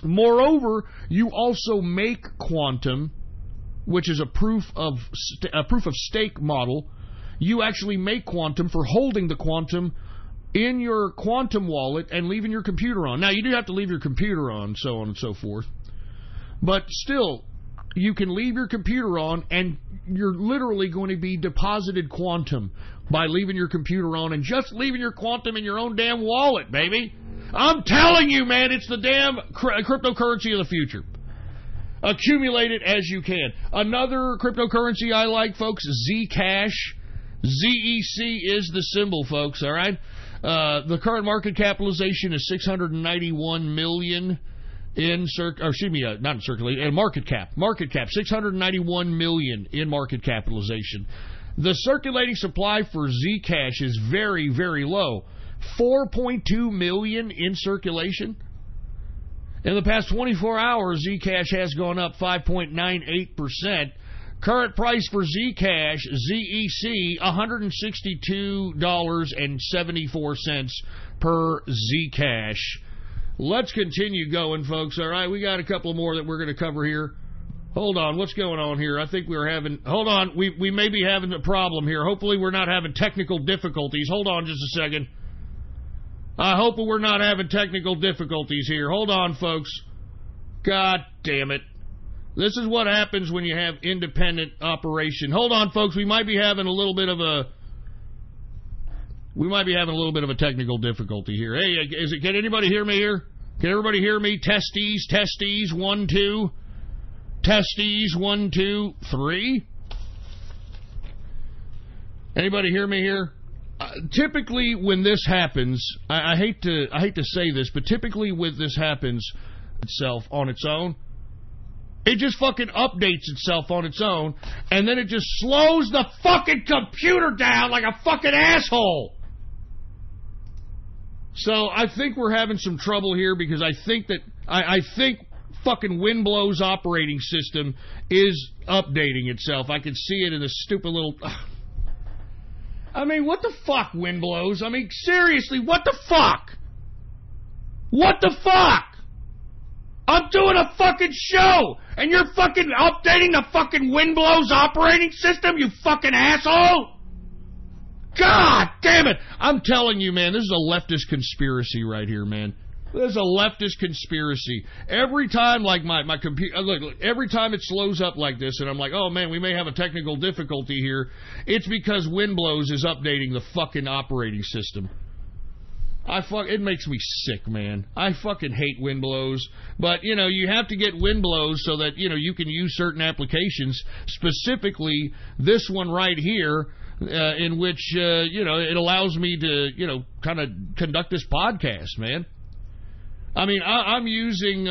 Moreover, you also make Quantum, which is a proof of stake model. You actually make Quantum for holding the Quantum in your Quantum wallet and leaving your computer on. Now, you do have to leave your computer on, so on and so forth. But still, you can leave your computer on, and you're literally going to be deposited Quantum by leaving your computer on and just leaving your Quantum in your own damn wallet, baby. I'm telling you, man, it's the damn cryptocurrency of the future. Accumulate it as you can. Another cryptocurrency I like, folks, Zcash. ZEC is the symbol, folks, all right? The current market capitalization is $691 million market cap. Market cap, $691 million in market capitalization. The circulating supply for Zcash is very, very low. 4.2 million in circulation. In the past 24 hours, Zcash has gone up 5.98%. Current price for Zcash, ZEC, $162.74 per Zcash. Let's continue going, folks. All right, we got a couple more that we're going to cover here. Hold on, what's going on here? I think we're having... Hold on, we may be having a problem here. Hopefully we're not having technical difficulties. Hold on just a second. I hope we're not having technical difficulties here. Hold on, folks. God damn it. This is what happens when you have independent operation. Hold on, folks. We might be having a little bit of a technical difficulty here. Hey, can anybody hear me here? Can everybody hear me? Testes, 1, 2. Testes, 1, 2, 3. Anybody hear me here? Typically, when this happens, I hate to say this, but typically when this happens itself on its own, it just fucking updates itself on its own, and then it just slows the fucking computer down like a fucking asshole. So I think we're having some trouble here because I think fucking Windblow's operating system is updating itself. I can see it in this stupid little... I mean, what the fuck, Windblow's? I mean, seriously, what the fuck? What the fuck? I'm doing a fucking show, and you're fucking updating the fucking Windblow's operating system, you fucking asshole? God damn it! I'm telling you, man, this is a leftist conspiracy right here, man. This is a leftist conspiracy. Every time, like, my computer, look, every time it slows up like this, and I'm like, oh, man, we may have a technical difficulty here, it's because Windblow's is updating the fucking operating system. It makes me sick, man. I fucking hate Windblow's. But, you know, you have to get Windblow's so that, you know, you can use certain applications, specifically this one right here, in which, you know, it allows me to, you know, kind of conduct this podcast, man. I mean, I'm using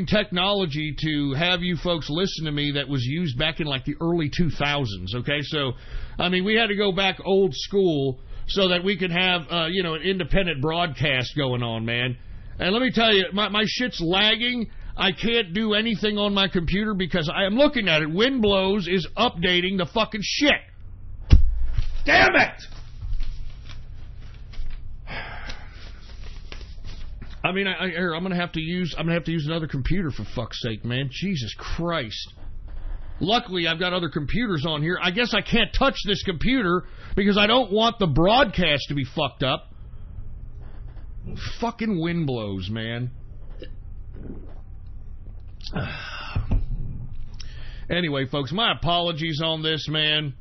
technology to have you folks listen to me that was used back in, like, the early 2000s, okay? So, I mean, we had to go back old school so that we could have, you know, an independent broadcast going on, man. And let me tell you, my shit's lagging. I can't do anything on my computer because I am looking at it. Windblow's is updating the fucking shit. Damn it! I mean, I'm gonna have to use another computer for fuck's sake, man. Jesus Christ. Luckily, I've got other computers on here. I guess I can't touch this computer because I don't want the broadcast to be fucked up. Fucking Windblow's, man. Anyway, folks, my apologies on this, man.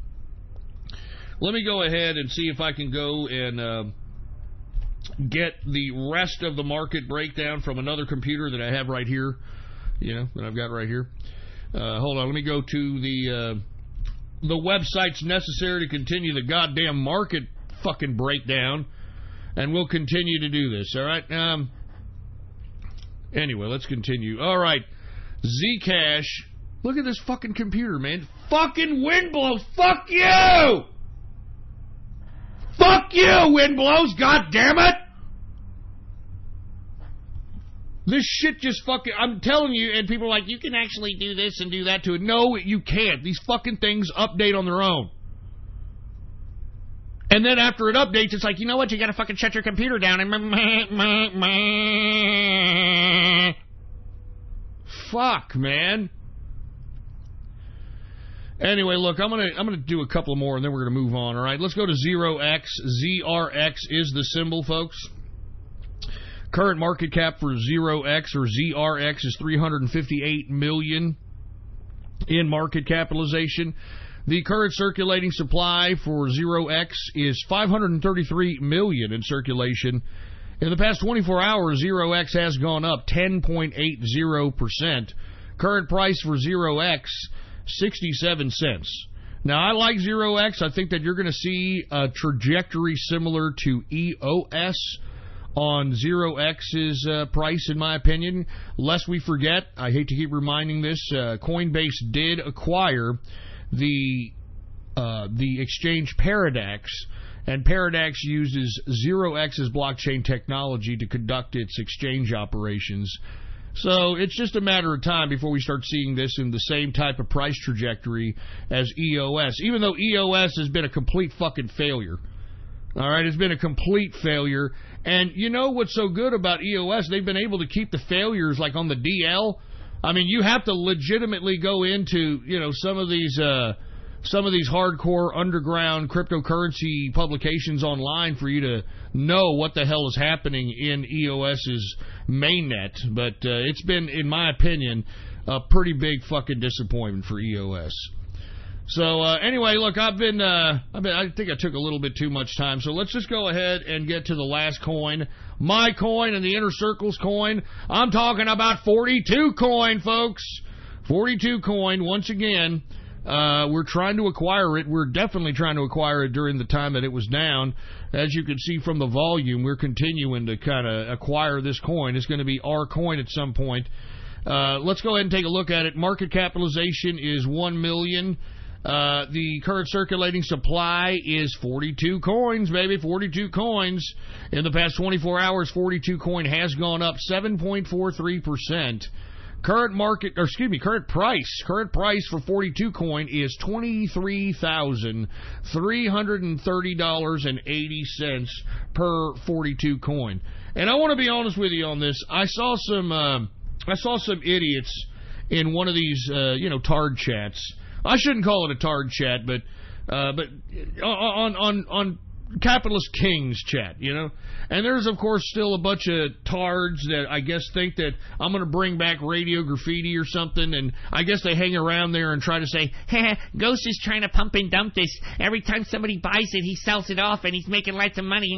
Let me go ahead and see if I can go and get the rest of the market breakdown from another computer that I have right here. You know, that I've got right here. Hold on, let me go to the websites necessary to continue the goddamn market fucking breakdown, and we'll continue to do this, all right? Anyway, let's continue. All right, Zcash. Look at this fucking computer, man. Fucking Windblow's. Fuck you! Fuck you, Windblow's, goddammit! This shit just fucking... I'm telling you, and people are like, you can actually do this and do that to it. No, you can't. These fucking things update on their own. And then after it updates, it's like, you know what? You gotta fucking shut your computer down and... Fuck, man. Anyway, look, I'm gonna do a couple more and then we're gonna move on, all right? Let's go to 0x. ZRX is the symbol, folks. Current market cap for 0x or ZRX is $358 million in market capitalization. The current circulating supply for 0x is $533 million in circulation. In the past 24 hours, 0x has gone up 10.80%. Current price for 0x, 67 cents. Now, I like 0x. I think that you're going to see a trajectory similar to EOS on 0x's price, in my opinion. Lest we forget, I hate to keep reminding this, Coinbase did acquire the exchange Paradox, and Paradox uses 0x's blockchain technology to conduct its exchange operations. So it's just a matter of time before we start seeing this in the same type of price trajectory as EOS, even though EOS has been a complete fucking failure. All right, it's been a complete failure. And you know what's so good about EOS? They've been able to keep the failures like on the DL. I mean, you have to legitimately go into, you know, some of these hardcore underground cryptocurrency publications online for you to know what the hell is happening in EOS's mainnet. But it's been, in my opinion, a pretty big fucking disappointment for EOS. So anyway, look, I think I took a little bit too much time, so let's just go ahead and get to the last coin, my coin and the Inner Circle's coin. I'm talking about 42 coin, folks. 42 coin, once again. We're trying to acquire it. We're definitely trying to acquire it during the time that it was down. As you can see from the volume, we're continuing to kind of acquire this coin. It's going to be our coin at some point. Let's go ahead and take a look at it. Market capitalization is $1 million. The current circulating supply is 42 coins, baby, 42 coins. In the past 24 hours, 42 coin has gone up 7.43%. Current price for 42 coin is $23,330.80 per 42 coin. And I want to be honest with you on this. I saw some idiots in one of these, tard chats. I shouldn't call it a tard chat, but on Capitalist Kings chat, And there's, of course, still a bunch of tards that I guess think that I'm going to bring back Radio Graffiti or something, and I guess they hang around there and try to say, Ghost is trying to pump and dump this. Every time somebody buys it, he sells it off, and he's making lots of money.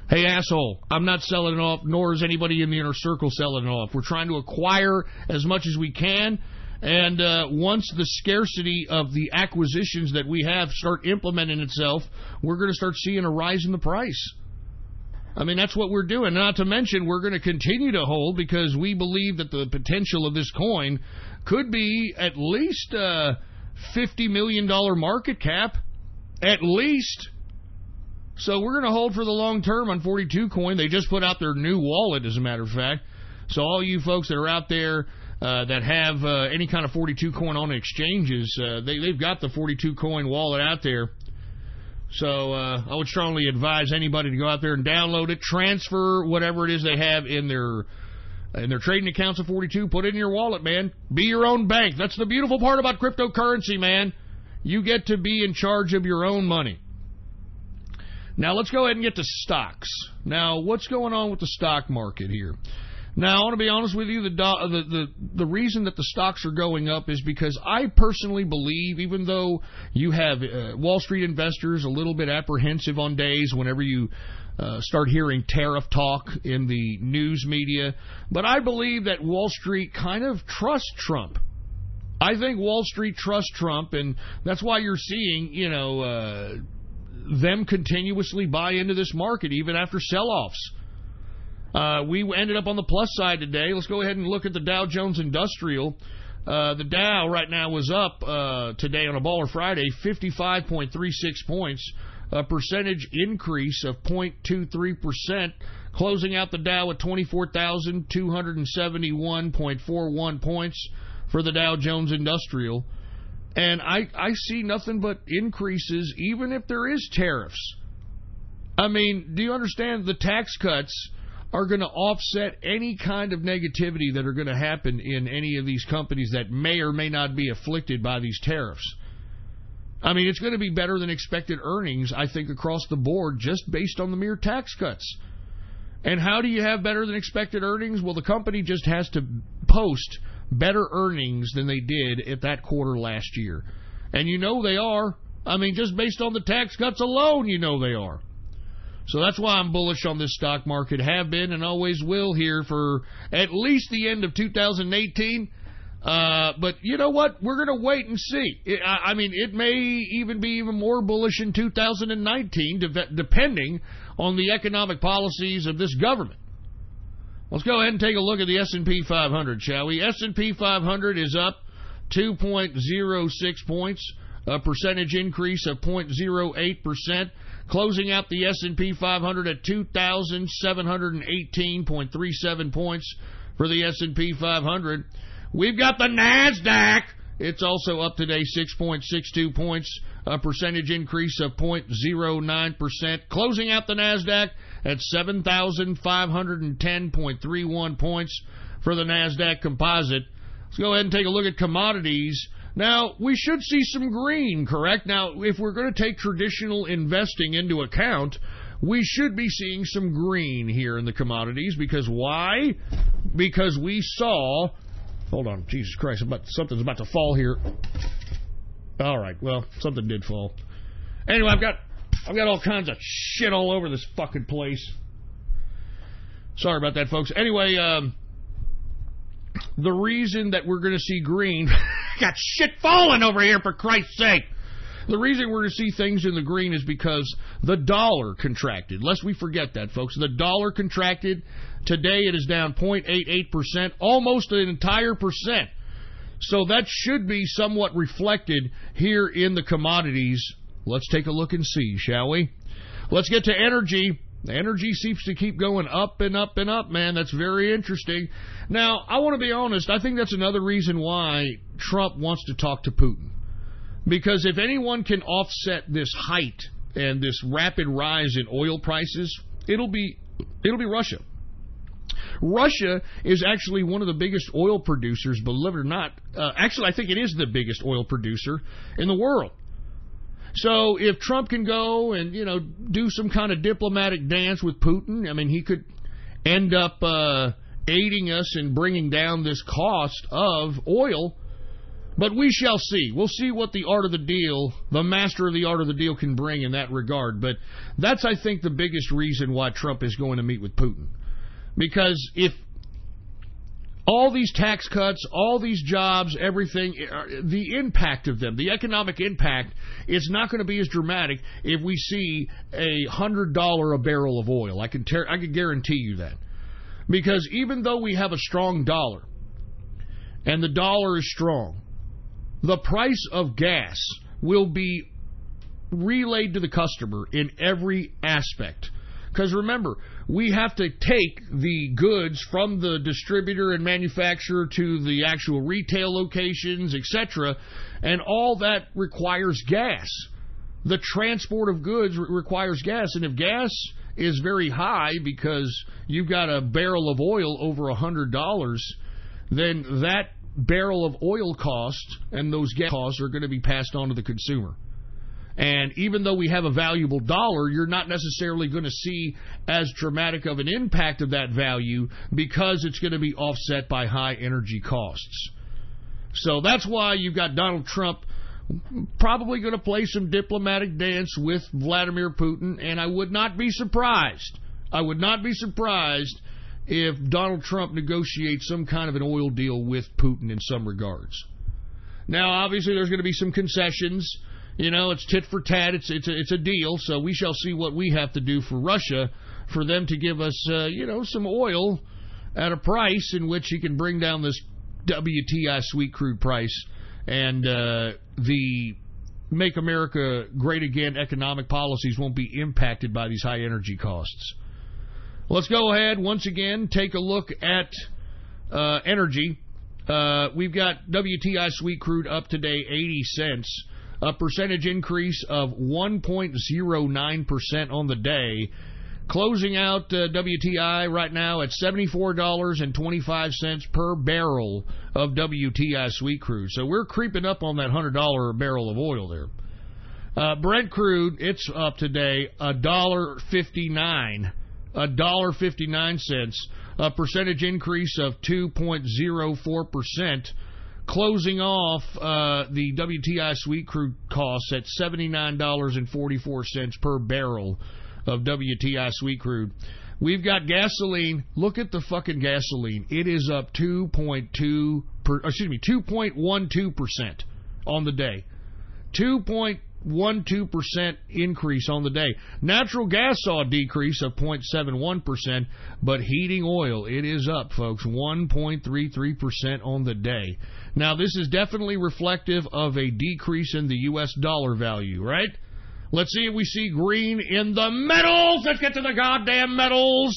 Hey, asshole, I'm not selling it off, nor is anybody in the Inner Circle selling it off. We're trying to acquire as much as we can, and once the scarcity of the acquisitions that we have start implementing itself, we're going to start seeing a rise in the price. I mean, that's what we're doing. Not to mention, we're going to continue to hold because we believe that the potential of this coin could be at least $50 million market cap, at least. So we're going to hold for the long term on 42 coin. They just put out their new wallet, as a matter of fact. So all you folks that are out there that have any kind of 42 coin on exchanges, they've got the 42 coin wallet out there. So I would strongly advise anybody to go out there and download it, transfer whatever it is they have in their trading accounts of 42, put it in your wallet, man. Be your own bank. That's the beautiful part about cryptocurrency, man. You get to be in charge of your own money. Now, let's go ahead and get to stocks. Now, what's going on with the stock market here? Now, I want to be honest with you, the reason that the stocks are going up is because I personally believe, even though you have Wall Street investors a little bit apprehensive on days whenever you start hearing tariff talk in the news media, but I believe that Wall Street kind of trusts Trump. I think Wall Street trusts Trump, and that's why you're seeing, them continuously buy into this market even after sell-offs. We ended up on the plus side today. Let's go ahead and look at the Dow Jones Industrial. The Dow right now was up today on a Baller Friday, 55.36 points, a percentage increase of 0.23%, closing out the Dow at 24,271.41 points for the Dow Jones Industrial. And I see nothing but increases, even if there is tariffs. I mean, do you understand the tax cuts are going to offset any kind of negativity that are going to happen in any of these companies that may or may not be afflicted by these tariffs? I mean, it's going to be better than expected earnings, I think, across the board, just based on the mere tax cuts. And how do you have better than expected earnings? Well, the company just has to post better earnings than they did at that quarter last year. And they are. I mean, just based on the tax cuts alone, they are. So that's why I'm bullish on this stock market, have been and always will here for at least the end of 2018. But you know what? We're going to wait and see. I mean, it may even be even more bullish in 2019, depending on the economic policies of this government. Let's go ahead and take a look at the S&P 500, shall we? S&P 500 is up 2.06 points, a percentage increase of 0.08%, closing out the S&P 500 at 2,718.37 points for the S&P 500. We've got the NASDAQ. It's also up today, 6.62 points, a percentage increase of 0.09%, closing out the NASDAQ at 7,510.31 points for the NASDAQ composite. Let's go ahead and take a look at commodities. Now, we should see some green, correct? Now, if we're going to take traditional investing into account, we should be seeing some green here in the commodities, because why? because we saw... Hold on, Jesus Christ, something's about to fall here. All right, well, something did fall. Anyway, I've got all kinds of shit all over this fucking place. Sorry about that, folks. Anyway, the reason that we're going to see green... got shit falling over here, for Christ's sake! The reason we're going to see things in the green is because the dollar contracted. Lest we forget that, folks. The dollar contracted. Today it is down 0.88%, almost an entire percent. So that should be somewhat reflected here in the commodities. Let's take a look and see, shall we? Let's get to energy. Energy seems to keep going up and up and up, man. That's very interesting. Now, I want to be honest. I think that's another reason why Trump wants to talk to Putin. Because if anyone can offset this height and this rapid rise in oil prices, it'll be Russia. Russia is actually one of the biggest oil producers, believe it or not. Actually, I think it is the biggest oil producer in the world. So if Trump can go and, do some kind of diplomatic dance with Putin, I mean, he could end up aiding us in bringing down this cost of oil. But we shall see. We'll see what the art of the deal, the master of the art of the deal, can bring in that regard. But that's, I think, the biggest reason why Trump is going to meet with Putin. Because if all these tax cuts, all these jobs, everything, the impact of them, the economic impact, is not going to be as dramatic if we see $100 a barrel of oil. I can guarantee you that. Because even though we have a strong dollar, and the dollar is strong, the price of gas will be relayed to the customer in every aspect. Because remember, we have to take the goods from the distributor and manufacturer to the actual retail locations, etc., and all that requires gas. The transport of goods requires gas, and if gas is very high because you've got a barrel of oil over $100, then that barrel of oil cost and those gas costs are going to be passed on to the consumer. And even though we have a valuable dollar, you're not necessarily going to see as dramatic of an impact of that value because it's going to be offset by high energy costs. So that's why you've got Donald Trump probably going to play some diplomatic dance with Vladimir Putin, and I would not be surprised. I would not be surprised if Donald Trump negotiates some kind of an oil deal with Putin in some regards. Now, obviously, there's going to be some concessions. It's tit for tat. It's a deal, so we shall see what we have to do for Russia for them to give us, some oil at a price in which he can bring down this WTI sweet crude price and the Make America Great Again economic policies won't be impacted by these high energy costs. Let's go ahead, once again, take a look at energy. We've got WTI sweet crude up today 80 cents, a percentage increase of 1.09% on the day. Closing out WTI right now at $74.25 per barrel of WTI sweet crude. So we're creeping up on that $100 barrel of oil there. Brent crude, it's up today $1.59. $1.59, a percentage increase of 2.04%, closing off the WTI sweet crude costs at $79.44 per barrel of WTI sweet crude. We've got gasoline. Look at the fucking gasoline. It is up 2.12% on the day. 2.12% increase on the day. Natural gas saw a decrease of 0.71%, but heating oil, it is up, folks, 1.33% on the day. Now, this is definitely reflective of a decrease in the U.S. dollar value, right? Let's see if we see green in the metals. Let's get to the goddamn metals.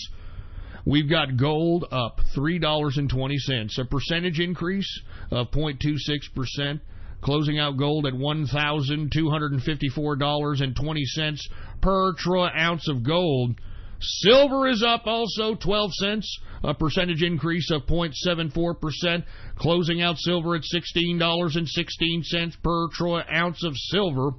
We've got gold up $3.20, a percentage increase of 0.26%. Closing out gold at $1,254.20 per troy ounce of gold. Silver is up also 12 cents, a percentage increase of 0.74%. Closing out silver at $16.16 per troy ounce of silver.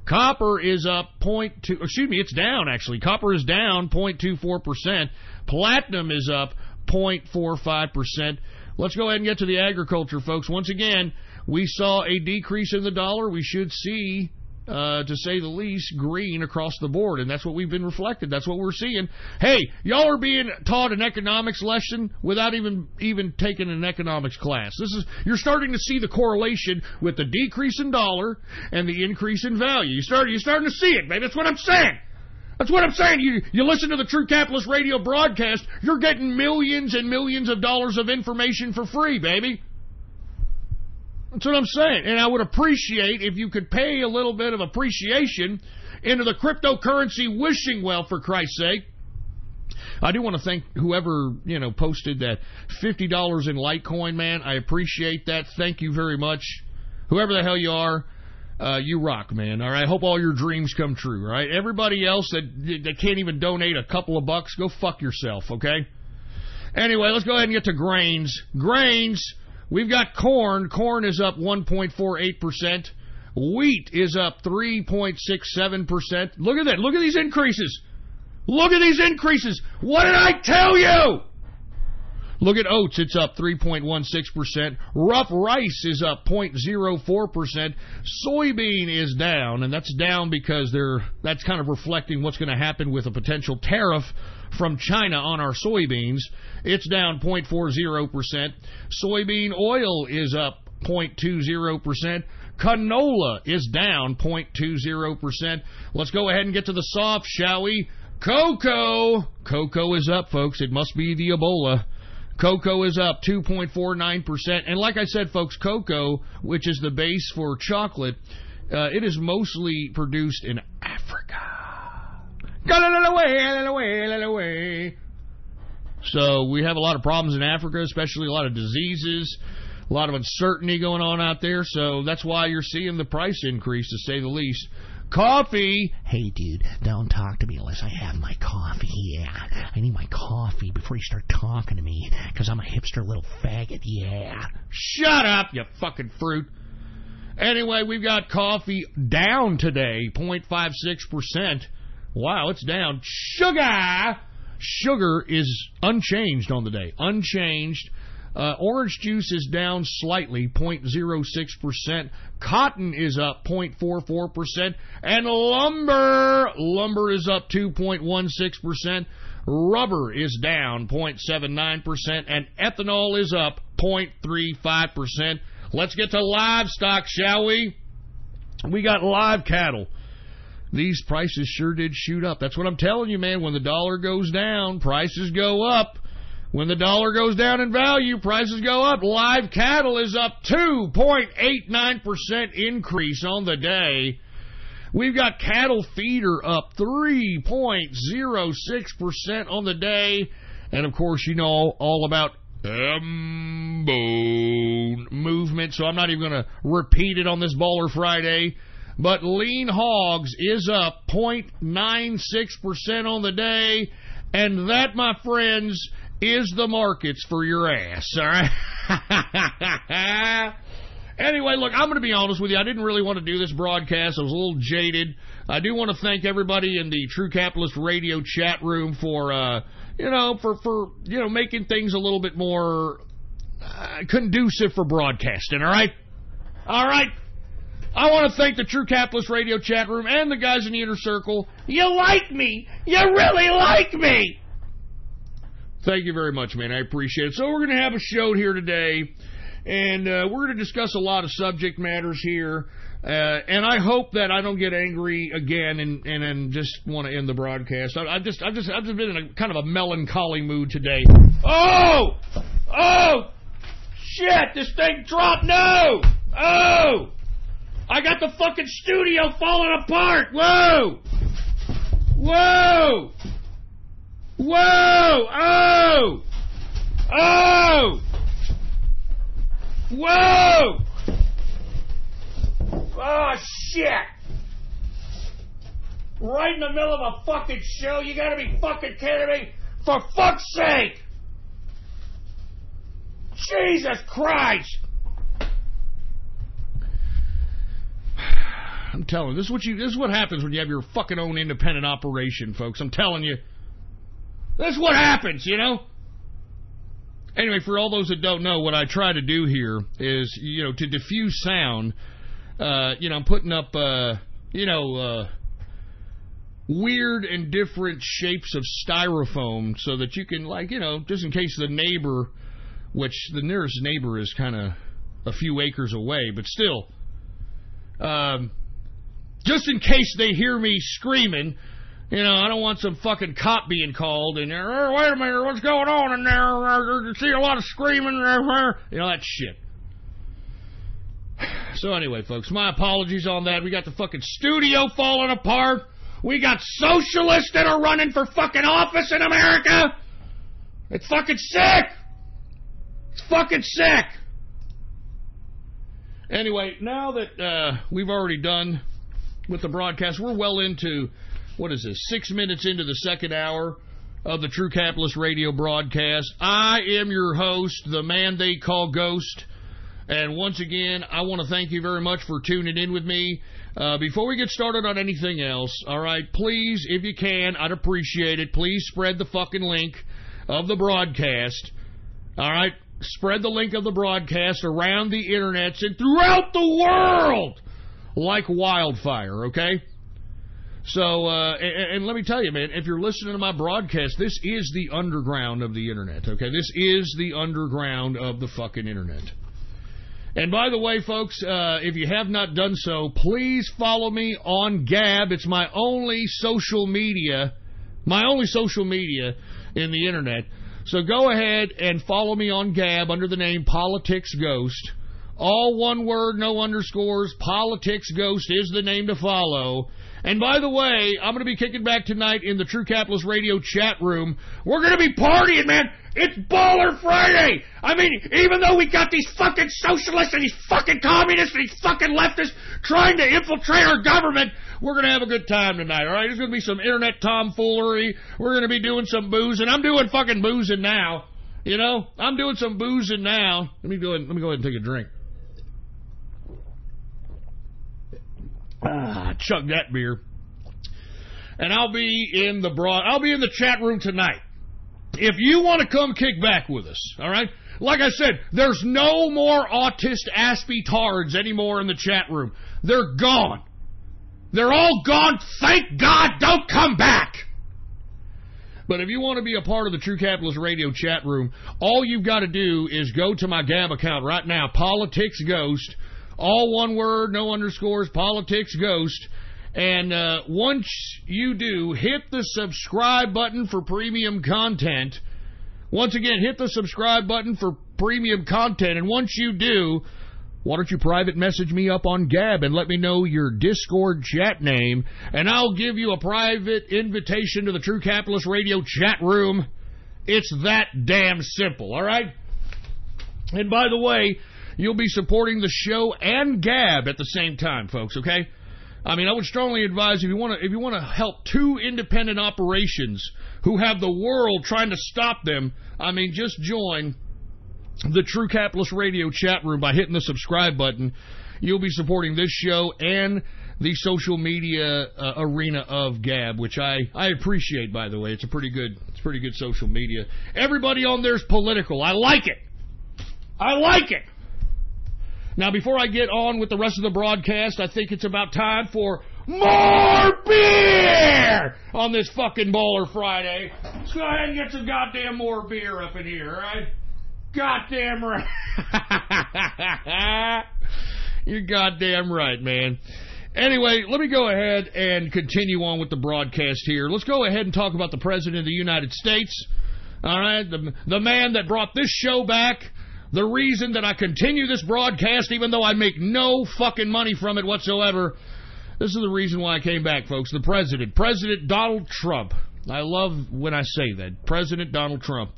Copper is up it's down actually. Copper is down 0.24%. Platinum is up 0.45%. Let's go ahead and get to the agriculture, folks. Once again, we saw a decrease in the dollar. We should see, to say the least, green across the board, and that's what we've been reflected. That's what we're seeing. Hey, y'all are being taught an economics lesson without even taking an economics class. You're starting to see the correlation with the decrease in dollar and the increase in value. You're starting to see it, baby. That's what I'm saying. That's what I'm saying. You listen to the True Capitalist Radio broadcast, you're getting millions and millions of dollars of information for free, baby. That's what I'm saying. And I would appreciate if you could pay a little bit of appreciation into the cryptocurrency wishing well, for Christ's sake. I do want to thank whoever, posted that $50 in Litecoin, man. I appreciate that. Thank you very much. Whoever the hell you are. You rock, man. All right, hope all your dreams come true. All right, everybody else that can't even donate a couple of bucks, go fuck yourself. Okay. Anyway, let's go ahead and get to grains. We've got corn. Corn is up 1.48%. Wheat is up 3.67%. Look at that. Look at these increases. What did I tell you? Look at oats, it's up 3.16%. Rough rice is up 0.04%. Soybean is down, and that's down because that's kind of reflecting what's going to happen with a potential tariff from China on our soybeans. It's down 0.40%. Soybean oil is up 0.20%. Canola is down 0.20%. Let's go ahead and get to the soft, shall we? Cocoa is up, folks. It must be the Ebola. Cocoa is up 2.49%. And like I said, folks, cocoa, which is the base for chocolate, it is mostly produced in Africa. So we have a lot of problems in Africa, especially a lot of diseases, a lot of uncertainty going on out there. So that's why you're seeing the price increase, to say the least. Coffee. Hey, dude, don't talk to me unless I have my coffee. Yeah, I need my coffee before you start talking to me, because I'm a hipster little faggot. Yeah. Shut up, you fucking fruit. Anyway, we've got coffee down today, 0.56%. Wow, it's down. Sugar is unchanged on the day. Unchanged. Orange juice is down slightly, 0.06%. Cotton is up 0.44%. And lumber is up 2.16%. Rubber is down 0.79%. And ethanol is up 0.35%. Let's get to livestock, shall we? We got live cattle. These prices sure did shoot up. That's what I'm telling you, man. When the dollar goes down, prices go up. When the dollar goes down in value, prices go up. Live cattle is up 2.89% increase on the day. We've got cattle feeder up 3.06% on the day. And, of course, you know all about bone movement, so I'm not even going to repeat it on this Baller Friday. But lean hogs is up 0.96% on the day. And that, my friends, is the markets for your ass, all right? Anyway, look, I'm going to be honest with you. I didn't really want to do this broadcast. I was a little jaded. I do want to thank everybody in the True Capitalist Radio chat room for, making things a little bit more conducive for broadcasting, all right? All right? I want to thank the True Capitalist Radio chat room and the guys in the Inner Circle. You like me. You really like me. Thank you very much, man. I appreciate it. So we're going to have a show here today, and we're going to discuss a lot of subject matters here. And I hope that I don't get angry again and just want to end the broadcast. I've just been in a kind of a melancholy mood today. Oh, shit! This thing dropped. No. Oh, I got the fucking studio falling apart. Whoa. Oh! Whoa! Oh, shit! Right in the middle of a fucking show? You gotta be fucking kidding me! For fuck's sake! Jesus Christ! I'm telling you, this is what happens when you have your fucking own independent operation, folks. I'm telling you. This is what happens, you know? Anyway, for all those that don't know, what I try to do here is, to diffuse sound, I'm putting up, weird and different shapes of styrofoam so that you can, just in case the neighbor, which the nearest neighbor is kind of a few acres away, but still, just in case they hear me screaming, I don't want some fucking cop being called in there. Oh, wait a minute, what's going on in there? You see a lot of screaming. That shit. So anyway, folks, my apologies on that. We got the fucking studio falling apart. We got socialists that are running for fucking office in America. It's fucking sick. It's fucking sick. Anyway, now that we've already done with the broadcast, we're well into... What is this? 6 minutes into the second hour of the True Capitalist Radio broadcast. I am your host, the man they call Ghost. And once again, I want to thank you very much for tuning in with me. Before we get started on anything else, all right, please, if you can, I'd appreciate it. Please spread the fucking link of the broadcast. All right? Spread the link of the broadcast around the internets and throughout the world like wildfire, okay? So, and let me tell you, man, if you're listening to my broadcast, this is the underground of the internet, okay? This is the underground of the fucking internet. And by the way, folks, if you have not done so, please follow me on Gab. It's my only social media in the internet. So go ahead and follow me on Gab under the name Politics Ghost. All one word, no underscores. Politics Ghost is the name to follow. And by the way, I'm going to be kicking back tonight in the True Capitalist Radio chat room. We're going to be partying, man. It's Baller Friday. I mean, even though we got these fucking socialists and these fucking communists and these fucking leftists trying to infiltrate our government, we're going to have a good time tonight, all right? There's going to be some internet tomfoolery. We're going to be doing some boozing. I'm doing fucking boozing now. I'm doing some boozing now. Let me go ahead and take a drink. Chug that beer. And I'll be in the chat room tonight. If you want to come kick back with us, all right? Like I said, there's no more autist aspie-tards anymore in the chat room. They're gone. They're all gone. Thank God. Don't come back. But if you want to be a part of the True Capitalist Radio chat room, all you've got to do is go to my Gab account right now, Politics Ghost. All one word, no underscores, Politics Ghost. And once you do, hit the subscribe button for premium content. Once again, hit the subscribe button for premium content. And once you do, why don't you private message me up on Gab and let me know your Discord chat name. And I'll give you a private invitation to the True Capitalist Radio chat room. It's that damn simple, all right? And by the way, you'll be supporting the show and Gab at the same time, folks, okay? I mean, I would strongly advise if you want to help two independent operations who have the world trying to stop them, I mean, just join the True Capitalist Radio chat room by hitting the subscribe button. You'll be supporting this show and the social media arena of Gab, which I appreciate, by the way. It's pretty good social media. Everybody on there is political. I like it. Now, before I get on with the rest of the broadcast, I think it's about time for more beer on this fucking Baller Friday. Let's go ahead and get some goddamn more beer up in here, all right? Goddamn right. You're goddamn right, man. Anyway, let me go ahead and continue on with the broadcast here. Let's go ahead and talk about the President of the United States, all right? The man that brought this show back. The reason that I continue this broadcast, even though I make no fucking money from it whatsoever, this is the reason why I came back, folks. The President Donald Trump. I love when I say that. President Donald Trump.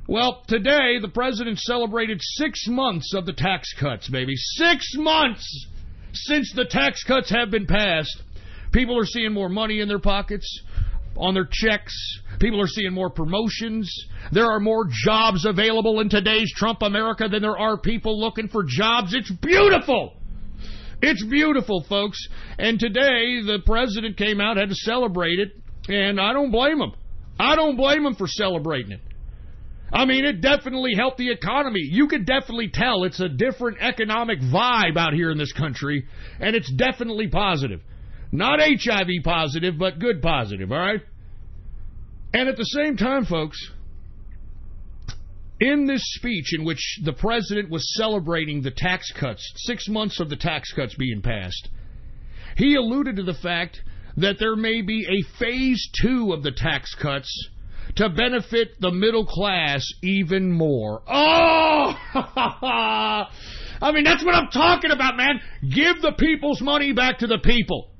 Well, today, the President celebrated 6 months of the tax cuts, baby. 6 months since the tax cuts have been passed. People are seeing more money in their pockets, on their checks. People are seeing more promotions. There are more jobs available in today's Trump America than there are people looking for jobs. It's beautiful. It's beautiful, folks. And today, the president came out, had to celebrate it, and I don't blame him. I don't blame him for celebrating it. I mean, it definitely helped the economy. You could definitely tell it's a different economic vibe out here in this country, and it's definitely positive. Not HIV positive, but good positive, all right? And at the same time, folks, in this speech in which the president was celebrating the tax cuts, 6 months of the tax cuts being passed, he alluded to the fact that there may be a phase 2 of the tax cuts to benefit the middle class even more. Oh! I mean, that's what I'm talking about, man. Give the people's money back to the people.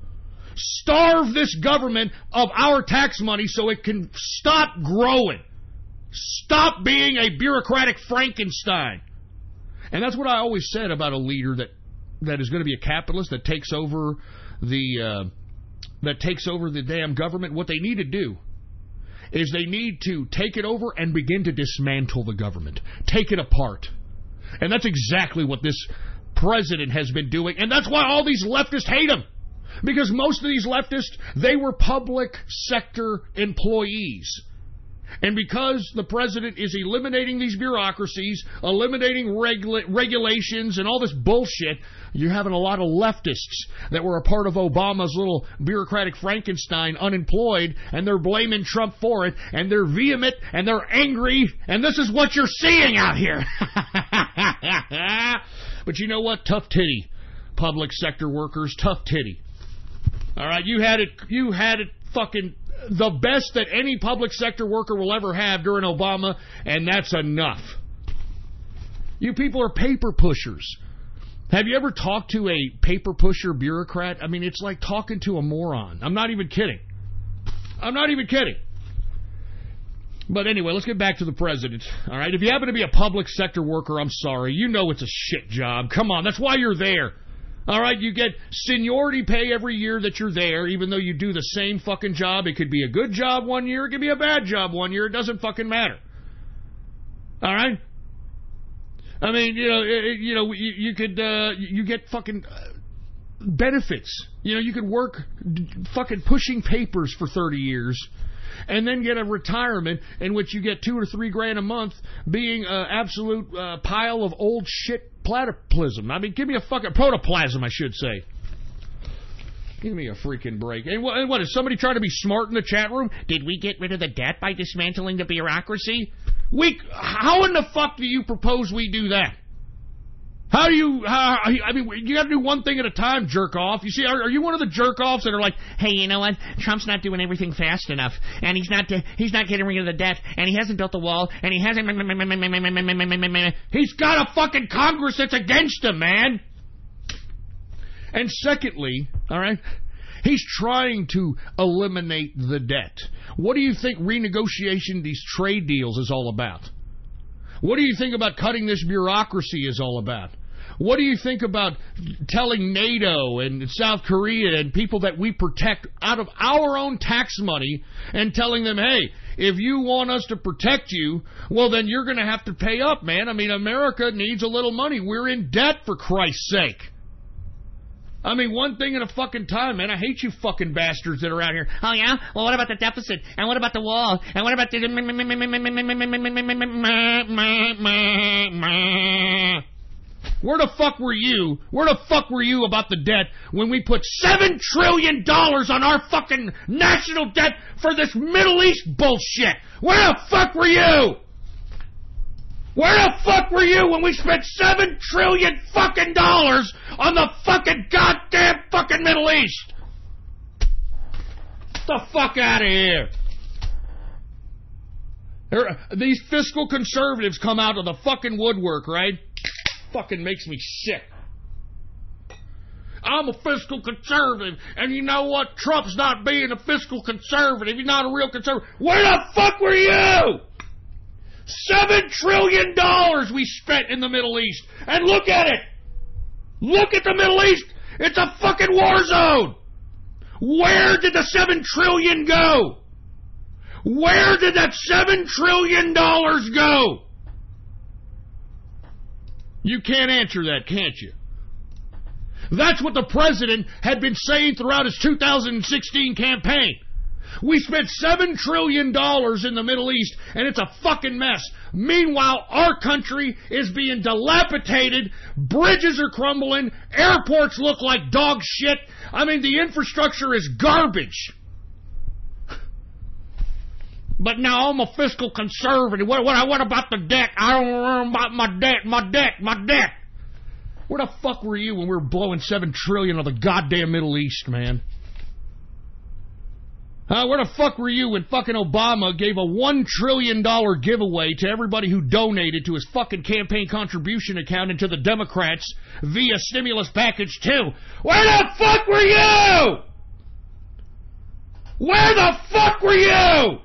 Starve this government of our tax money so it can stop growing. Stop being a bureaucratic Frankenstein. And that's what I always said about a leader that is going to be a capitalist, that takes over the damn government. What they need to do is they need to take it over and begin to dismantle the government. Take it apart. And that's exactly what this president has been doing. And that's why all these leftists hate him. Because most of these leftists, they were public sector employees. And because the president is eliminating these bureaucracies, eliminating regulations and all this bullshit, you're having a lot of leftists that were a part of Obama's little bureaucratic Frankenstein unemployed, and they're blaming Trump for it, and they're vehement, and they're angry, and this is what you're seeing out here. But you know what? Tough titty, public sector workers, tough titty. All right, you had it fucking the best that any public sector worker will ever have during Obama, and that's enough. You people are paper pushers. Have you ever talked to a paper pusher bureaucrat? I mean, it's like talking to a moron. I'm not even kidding. But anyway, let's get back to the president. All right, if you happen to be a public sector worker, I'm sorry. You know it's a shit job. Come on, that's why you're there. All right, you get seniority pay every year that you're there, even though you do the same fucking job. It could be a good job one year, it could be a bad job one year. It doesn't fucking matter. All right? I mean, you get fucking benefits. You know, you could work fucking pushing papers for 30 years and then get a retirement in which you get $2 or $3 grand a month being an absolute pile of old shit protoplasm. I mean, give me a fucking protoplasm, I should say. Give me a freaking break. And what is somebody trying to be smart in the chat room? Did we get rid of the debt by dismantling the bureaucracy? How in the fuck do you propose we do that? I mean, you got to do one thing at a time, jerk off. You see, are you one of the jerk offs that are like, hey, you know what? Trump's not doing everything fast enough, and he's not getting rid of the debt, and he hasn't built the wall, and he hasn't. He's got a fucking Congress that's against him, man. And secondly, all right, he's trying to eliminate the debt. What do you think renegotiation these trade deals is all about? What do you think about cutting this bureaucracy is all about? What do you think about telling NATO and South Korea and people that we protect out of our own tax money and telling them, hey, if you want us to protect you, well, then you're going to have to pay up, man. I mean, America needs a little money. We're in debt, for Christ's sake. I mean, one thing at a fucking time, man. I hate you fucking bastards that are out here. Oh, yeah? Well, what about the deficit? And what about the wall? And what about the... Where the fuck were you? Where the fuck were you about the debt when we put $7 trillion on our fucking national debt for this Middle East bullshit? Where the fuck were you? Where the fuck were you when we spent $7 trillion fucking dollars on the fucking goddamn fucking Middle East? Get the fuck out of here. These fiscal conservatives come out of the fucking woodwork, right? Fucking makes me sick. I'm a fiscal conservative, and you know what? Trump's not being a fiscal conservative. He's not a real conservative. Where the fuck were you? $7 trillion we spent in the Middle East. And look at it. Look at the Middle East. It's a fucking war zone. Where did the $7 trillion go? Where did that $7 trillion go? You can't answer that, can't you? That's what the president had been saying throughout his 2016 campaign. We spent $7 trillion in the Middle East, and it's a fucking mess. Meanwhile, our country is being dilapidated. Bridges are crumbling. Airports look like dog shit. I mean, the infrastructure is garbage. But now I'm a fiscal conservative. What about the debt? I don't know about my debt. Where the fuck were you when we were blowing $7 trillion on the goddamn Middle East, man? Where the fuck were you when fucking Obama gave a $1 trillion giveaway to everybody who donated to his fucking campaign contribution account and to the Democrats via stimulus package 2? Where the fuck were you? Where the fuck were you?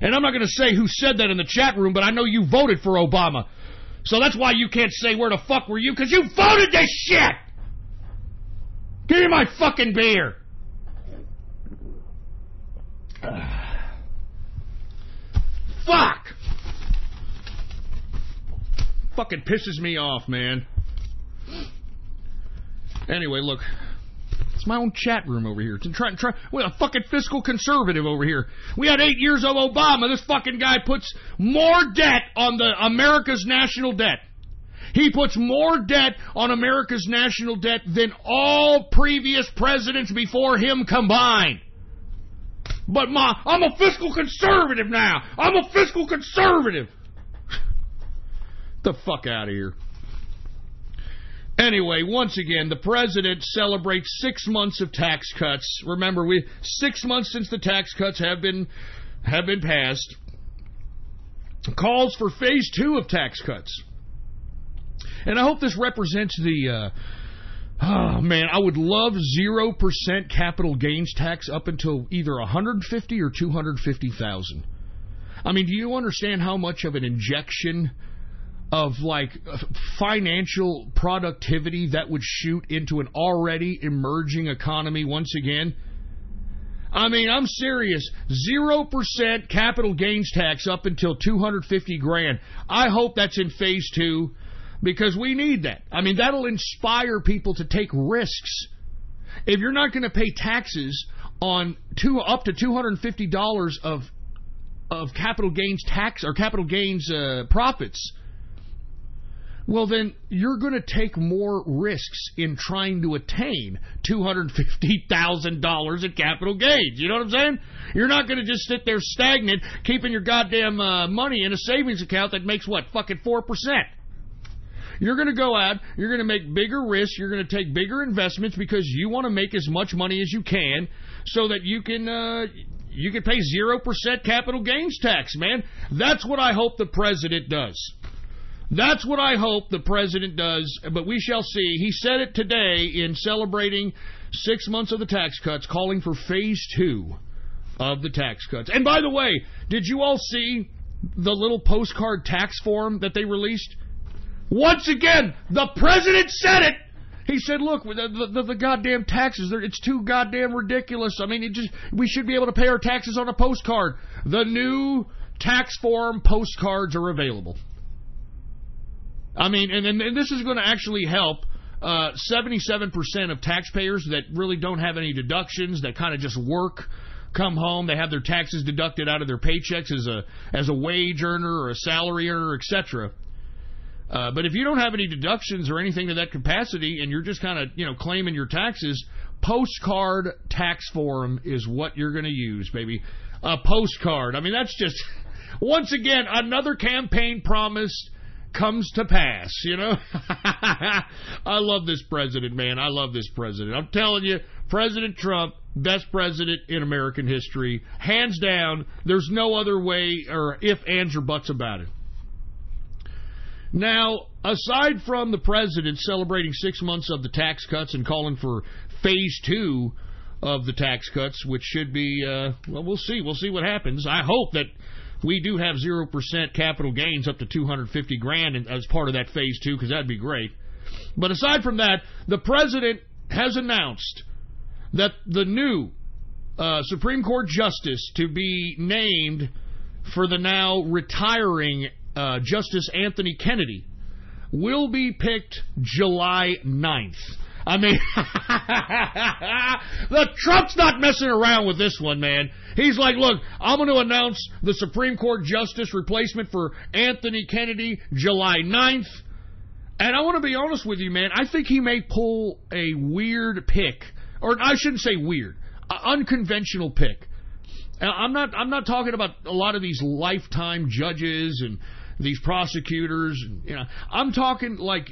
And I'm not going to say who said that in the chat room, but I know you voted for Obama. So that's why you can't say where the fuck were you, because you voted this shit! Give me my fucking beer! Fuck! Fucking pisses me off, man. Anyway, look. It's my own chat room over here. We're a fucking fiscal conservative over here. We had 8 years of Obama. This fucking guy puts more debt on America's national debt. He puts more debt on America's national debt than all previous presidents before him combined. But I'm a fiscal conservative now. I'm a fiscal conservative. The fuck out of here. Anyway, once again, the president celebrates 6 months of tax cuts. Remember, 6 months since the tax cuts have been passed. Calls for phase 2 of tax cuts. And I hope this represents the... oh, man, I would love 0% capital gains tax up until either $150,000 or $250,000. I mean, do you understand how much of an injection of like financial productivity that would shoot into an already emerging economy once again? I mean, I'm serious. 0% capital gains tax up until $250,000. I hope that's in phase 2 because we need that. I mean, that'll inspire people to take risks. If you're not going to pay taxes on up to $250 of capital gains tax or capital gains profits, well, then you're going to take more risks in trying to attain $250,000 in capital gains. You know what I'm saying? You're not going to just sit there stagnant, keeping your goddamn money in a savings account that makes, what, fucking 4%. You're going to go out, you're going to make bigger risks, you're going to take bigger investments because you want to make as much money as you can so that you can pay 0% capital gains tax, man. That's what I hope the president does. That's what I hope the president does, but we shall see. He said it today in celebrating 6 months of the tax cuts, calling for phase 2 of the tax cuts. And by the way, did you all see the little postcard tax form that they released? Once again, the president said it. He said, look, the goddamn taxes, it's too goddamn ridiculous. I mean, we should be able to pay our taxes on a postcard. The new tax form postcards are available. I mean, and this is going to actually help 77% of taxpayers that really don't have any deductions, that kind of just work, come home, they have their taxes deducted out of their paychecks as a wage earner or a salary earner, etc. But if you don't have any deductions or anything to that capacity, and you're just kind of claiming your taxes, postcard tax form is what you're going to use, baby. A postcard. I mean, that's just once again another campaign promise comes to pass, I love this president, man. I love this president. I'm telling you, President Trump, best president in American history. Hands down, there's no other way or if, ands, or buts about it. Now, aside from the president celebrating 6 months of the tax cuts and calling for phase 2 of the tax cuts, which should be, well, we'll see. We'll see what happens. I hope that we do have 0% capital gains up to $250,000 as part of that phase 2, because that'd be great. But aside from that, the president has announced that the new Supreme Court justice to be named for the now retiring Justice Anthony Kennedy will be picked July 9th. I mean, the Trump's not messing around with this one, man. He's like, look, I'm going to announce the Supreme Court Justice replacement for Anthony Kennedy July 9th. And I want to be honest with you, man. I think he may pull a weird pick. Or I shouldn't say weird. Unconventional pick. I'm not talking about a lot of these lifetime judges and these prosecutors. You know, I'm talking like,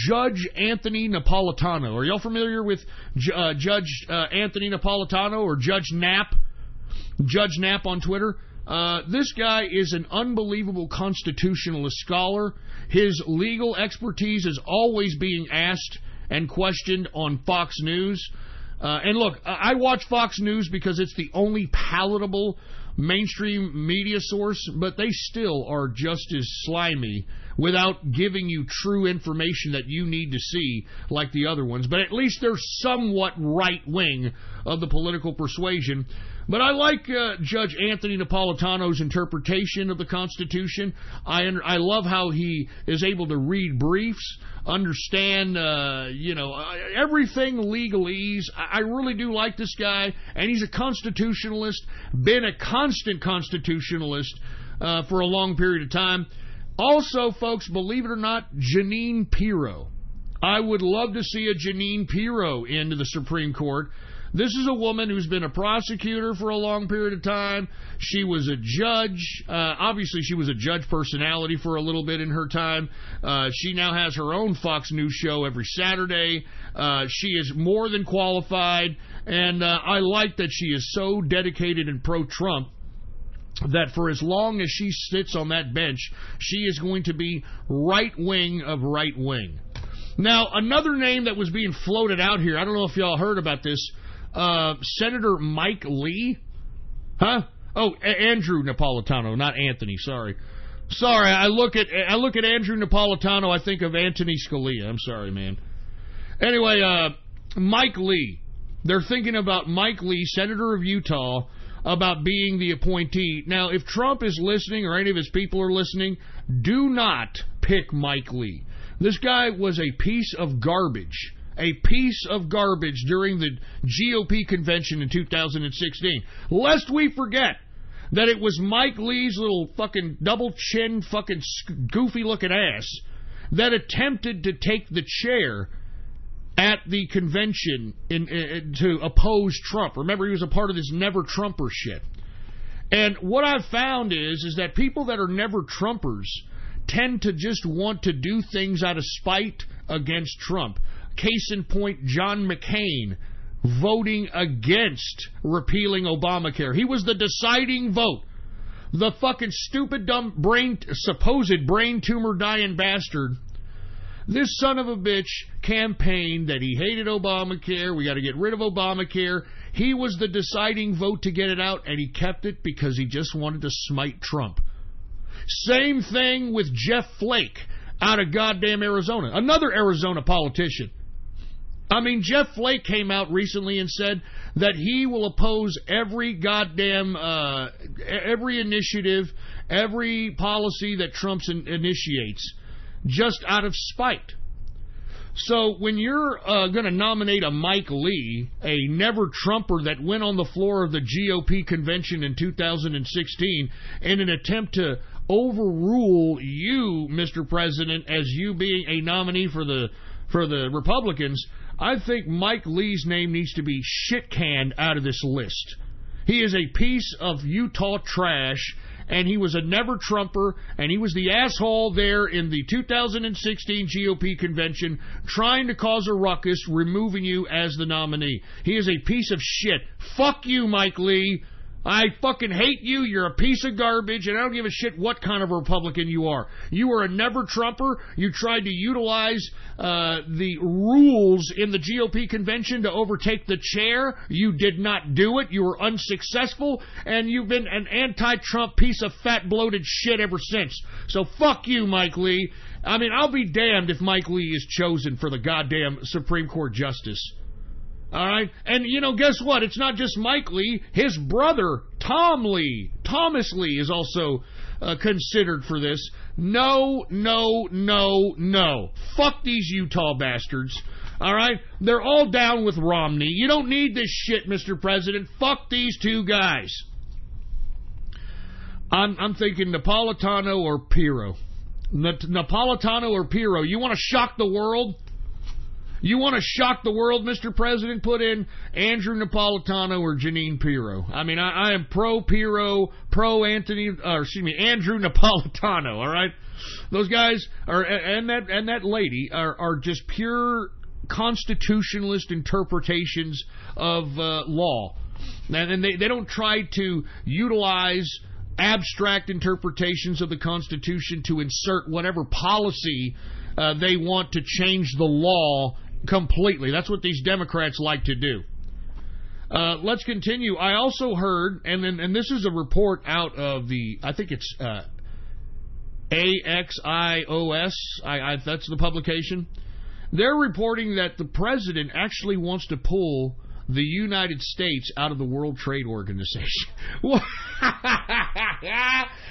Judge Anthony Napolitano. Are y'all familiar with Judge Anthony Napolitano or Judge Knapp? Judge Knapp on Twitter. This guy is an unbelievable constitutionalist scholar. His legal expertise is always being asked and questioned on Fox News. And look, I watch Fox News because it's the only palatable mainstream media source, but they still are just as slimy without giving you true information that you need to see like the other ones. But at least they're somewhat right-wing of the political persuasion. But I like Judge Anthony Napolitano's interpretation of the Constitution. I love how he is able to read briefs, understand, everything legalese. I really do like this guy, and he's a constitutionalist, been a constant constitutionalist for a long period of time. Also, folks, believe it or not, Jeanine Pirro. I would love to see a Jeanine Pirro into the Supreme Court. This is a woman who's been a prosecutor for a long period of time. She was a judge. Obviously, she was a judge personality for a little bit in her time. She now has her own Fox News show every Saturday. She is more than qualified, and I like that she is so dedicated and pro-Trump that for as long as she sits on that bench, she is going to be right-wing of right-wing. Now, another name that was being floated out here, I don't know if y'all heard about this, Senator Mike Lee? Huh? Oh, Andrew Napolitano, not Anthony, sorry. I look at Andrew Napolitano, I think of Anthony Scalia. I'm sorry, man. Anyway, Mike Lee. They're thinking about Mike Lee, Senator of Utah, about being the appointee. Now, if Trump is listening or any of his people are listening, do not pick Mike Lee. This guy was a piece of garbage. A piece of garbage during the GOP convention in 2016. Lest we forget that it was Mike Lee's little fucking double-chin, fucking goofy-looking ass that attempted to take the chair at the convention to oppose Trump. Remember, he was a part of this Never Trumper shit. And what I've found is that people that are Never Trumpers tend to just want to do things out of spite against Trump. Case in point, John McCain voting against repealing Obamacare. He was the deciding vote. The fucking stupid, dumb, supposed brain tumor dying bastard. This son of a bitch campaigned that he hated Obamacare. We got to get rid of Obamacare. He was the deciding vote to get it out, and he kept it because he just wanted to smite Trump. Same thing with Jeff Flake out of goddamn Arizona. Another Arizona politician. I mean, Jeff Flake came out recently and said that he will oppose every goddamn, every initiative, every policy that Trump initiates, just out of spite. So when you're going to nominate a Mike Lee, a never-Trumper that went on the floor of the GOP convention in 2016 in an attempt to overrule you, Mr. President, as you being a nominee for the Republicans, I think Mike Lee's name needs to be shit-canned out of this list. He is a piece of Utah trash, and he was a never-Trumper, and he was the asshole there in the 2016 GOP convention trying to cause a ruckus, removing you as the nominee. He is a piece of shit. Fuck you, Mike Lee. I fucking hate you. You're a piece of garbage, and I don't give a shit what kind of a Republican you are. You are a never-Trumper. You tried to utilize the rules in the GOP convention to overtake the chair. You did not do it. You were unsuccessful, and you've been an anti-Trump piece of fat, bloated shit ever since. So fuck you, Mike Lee. I mean, I'll be damned if Mike Lee is chosen for the goddamn Supreme Court justice. All right? And, guess what? It's not just Mike Lee. His brother, Thomas Lee, is also considered for this. No. Fuck these Utah bastards. All right? They're all down with Romney. You don't need this shit, Mr. President. Fuck these two guys. I'm thinking Napolitano or Pirro. Napolitano or Pirro. You want to shock the world? You want to shock the world, Mr. President? Put in Andrew Napolitano or Jeanine Pirro. I mean, I am pro Pirro, pro Andrew Napolitano. All right, those guys are, and that lady are just pure constitutionalist interpretations of law, and they don't try to utilize abstract interpretations of the Constitution to insert whatever policy they want to change the law completely. That's what these Democrats like to do. Let's continue. I also heard, and this is a report out of the, I think it's AXIOS, that's the publication. They're reporting that the president actually wants to pull the United States out of the World Trade Organization.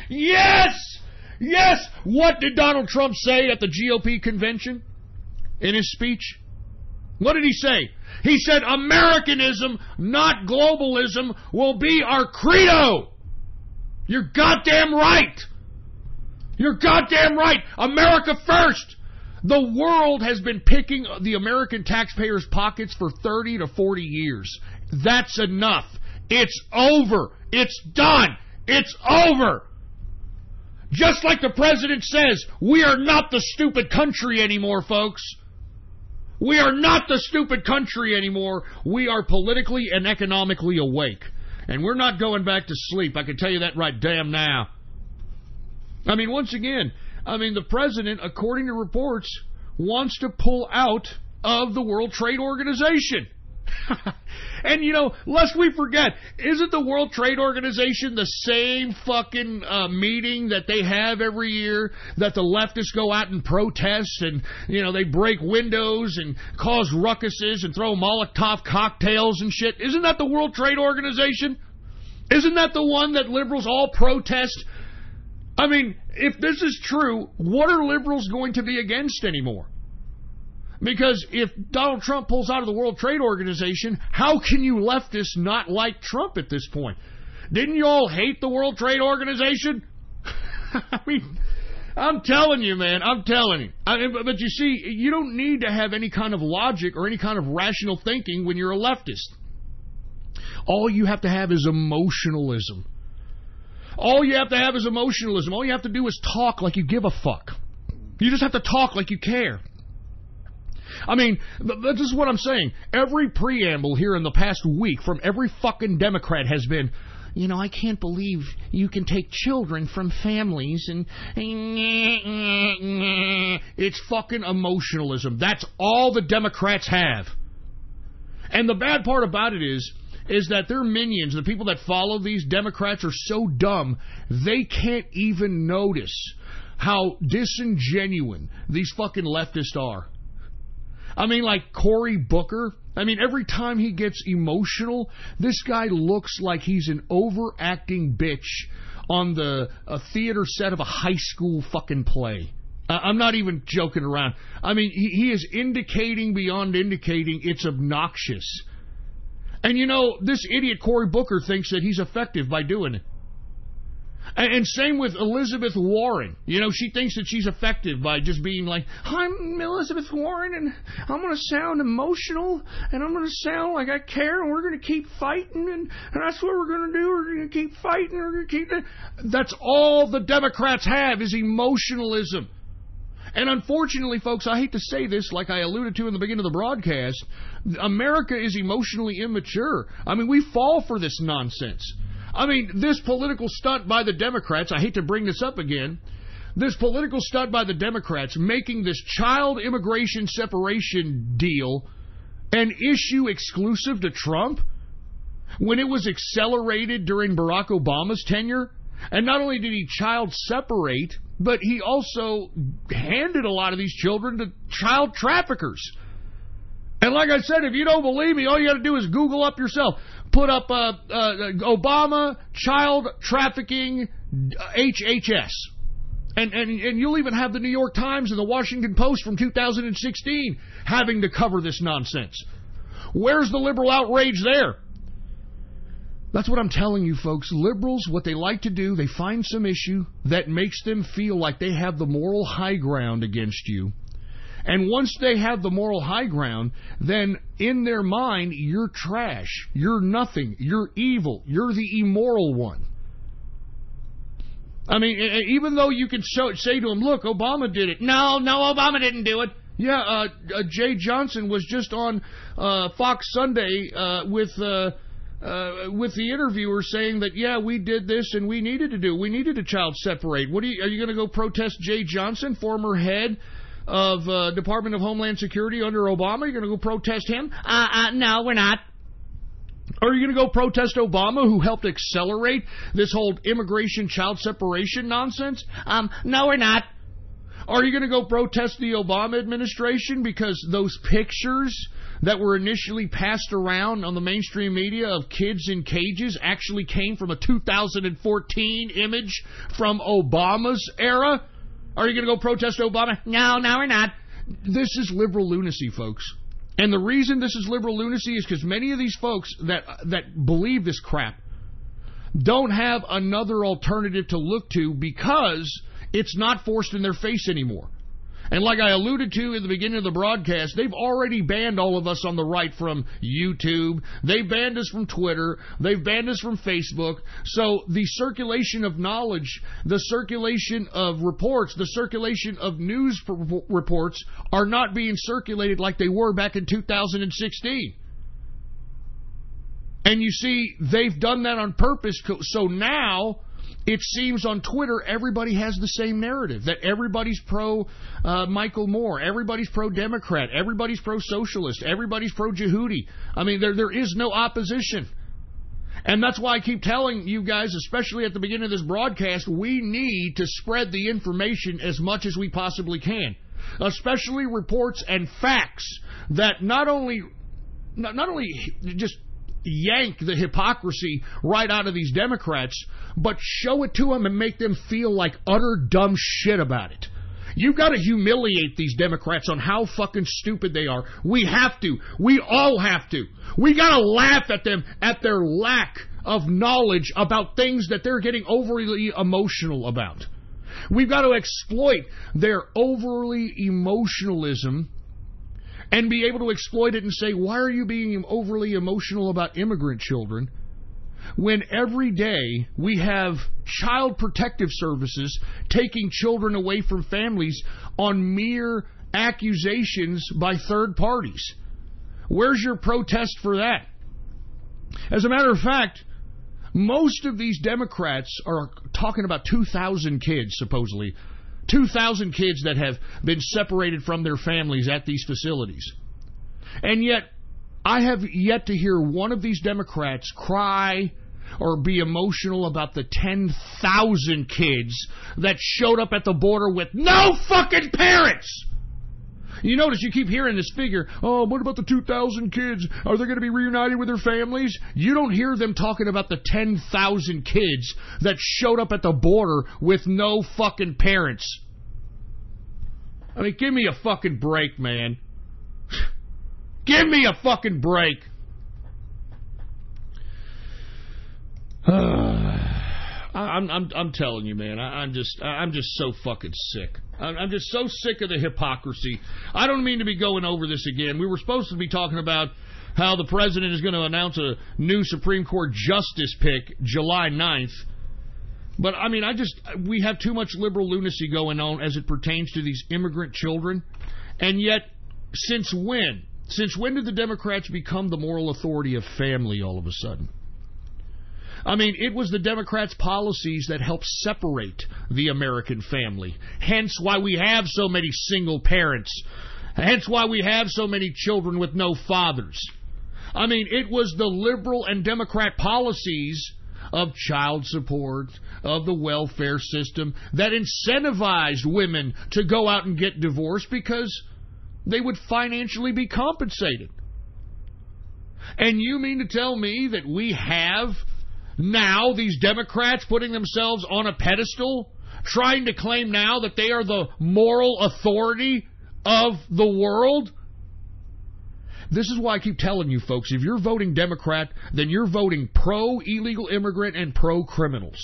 Yes! Yes! What did Donald Trump say at the GOP convention in his speech? What did he say? He said, Americanism, not globalism, will be our credo. You're goddamn right. You're goddamn right. America first. The world has been picking the American taxpayers' pockets for 30 to 40 years. That's enough. It's over. It's done. It's over. Just like the president says, we are not the stupid country anymore, folks. We are not the stupid country anymore. We are politically and economically awake. And we're not going back to sleep. I can tell you that right damn now. I mean, once again, the president, according to reports, wants to pull out of the World Trade Organization. And, lest we forget, isn't the World Trade Organization the same fucking meeting that they have every year that the leftists go out and protest and, they break windows and cause ruckuses and throw Molotov cocktails and shit? Isn't that the World Trade Organization? Isn't that the one that liberals all protest? I mean, if this is true, what are liberals going to be against anymore? Because if Donald Trump pulls out of the World Trade Organization, how can you leftists not like Trump at this point? Didn't you all hate the World Trade Organization? I mean, I'm telling you, man, I'm telling you. But you see, you don't need to have any kind of logic or any kind of rational thinking when you're a leftist. All you have to have is emotionalism. All you have to have is emotionalism. All you have to do is talk like you give a fuck. You just have to talk like you care. I mean, this is what I'm saying. Every preamble here in the past week from every fucking Democrat has been, I can't believe you can take children from families and it's fucking emotionalism. That's all the Democrats have. And the bad part about it is that their minions, the people that follow these Democrats, are so dumb, they can't even notice how disingenuous these fucking leftists are. I mean, like Cory Booker. I mean, every time he gets emotional, this guy looks like he's an overacting bitch on a theater set of a high school fucking play. I'm not even joking around. I mean, he is indicating beyond indicating it's obnoxious. And this idiot Cory Booker thinks that he's effective by doing it. And same with Elizabeth Warren. She thinks that she's effective by just being like, I'm Elizabeth Warren, and I'm going to sound emotional, and I'm going to sound like I care, and we're going to keep fighting, and that's what we're going to do. We're going to keep fighting. We're going to keep... That's all the Democrats have is emotionalism. And unfortunately, folks, I hate to say this, like I alluded to in the beginning of the broadcast, America is emotionally immature. I mean, we fall for this nonsense. I mean, this political stunt by the Democrats, I hate to bring this up again, this political stunt by the Democrats making this child immigration separation deal an issue exclusive to Trump when it was accelerated during Barack Obama's tenure. And not only did he child separate, but he also handed a lot of these children to child traffickers. And like I said, if you don't believe me, all you got to do is Google up yourself. Put up Obama child trafficking HHS. And you'll even have the New York Times and the Washington Post from 2016 having to cover this nonsense. Where's the liberal outrage there? That's what I'm telling you, folks. Liberals, what they like to do, they find some issue that makes them feel like they have the moral high ground against you. And once they have the moral high ground, then in their mind, you're trash. You're nothing. You're evil. You're the immoral one. I mean, even though you can say to them, look, Obama did it. No, Obama didn't do it. Yeah, Jay Johnson was just on Fox Sunday with the interviewer saying that, yeah, we did this and we needed to child separate. Are you going to go protest Jay Johnson, former head of Department of Homeland Security under Obama? Are you going to go protest him? No, we're not. Are you going to go protest Obama, who helped accelerate this whole immigration child separation nonsense? No, we're not. Are you going to go protest the Obama administration because those pictures that were initially passed around on the mainstream media of kids in cages actually came from a 2014 image from Obama's era? Are you going to go protest Obama? No, we're not. This is liberal lunacy, folks. And the reason this is liberal lunacy is because many of these folks that believe this crap don't have another alternative to look to because it's not forced in their face anymore. And like I alluded to in the beginning of the broadcast, they've already banned all of us on the right from YouTube. They've banned us from Twitter. They've banned us from Facebook. So the circulation of knowledge, the circulation of reports, the circulation of news reports are not being circulated like they were back in 2016. And you see, they've done that on purpose. So now it seems on Twitter everybody has the same narrative, that everybody's pro Michael Moore, everybody's pro-Democrat, everybody's pro-socialist, everybody's pro-Jehudi. I mean, there is no opposition. And that's why I keep telling you guys, especially at the beginning of this broadcast, we need to spread the information as much as we possibly can, especially reports and facts that not only just yank the hypocrisy right out of these Democrats, but show it to them and make them feel like utter dumb shit about it. You've got to humiliate these Democrats on how fucking stupid they are. We have to. We all have to. We got to laugh at them at their lack of knowledge about things that they're getting overly emotional about. We've got to exploit their overly emotionalism and be able to exploit it and say, why are you being overly emotional about immigrant children when every day we have child protective services taking children away from families on mere accusations by third parties? Where's your protest for that? As a matter of fact, most of these Democrats are talking about 2,000 kids, supposedly. 2,000 kids that have been separated from their families at these facilities. And yet, I have yet to hear one of these Democrats cry or be emotional about the 10,000 kids that showed up at the border with no fucking parents. You notice you keep hearing this figure, oh, what about the 2,000 kids? Are they going to be reunited with their families? You don't hear them talking about the 10,000 kids that showed up at the border with no fucking parents. I mean, give me a fucking break, man. Give me a fucking break. I'm telling you, man. I'm just so fucking sick. I'm just so sick of the hypocrisy. I don't mean to be going over this again. We were supposed to be talking about how the president is going to announce a new Supreme Court justice pick July 9th. But, I mean, we have too much liberal lunacy going on as it pertains to these immigrant children. And yet, since when? Since when did the Democrats become the moral authority of family all of a sudden? I mean, it was the Democrats' policies that helped separate the American family. Hence why we have so many single parents. Hence why we have so many children with no fathers. I mean, it was the liberal and Democrat policies of child support, of the welfare system, that incentivized women to go out and get divorced because they would financially be compensated. And you mean to tell me that we have now these Democrats putting themselves on a pedestal trying to claim now that they are the moral authority of the world. This is why I keep telling you folks, if you're voting Democrat, then you're voting pro-illegal immigrant and pro-criminals.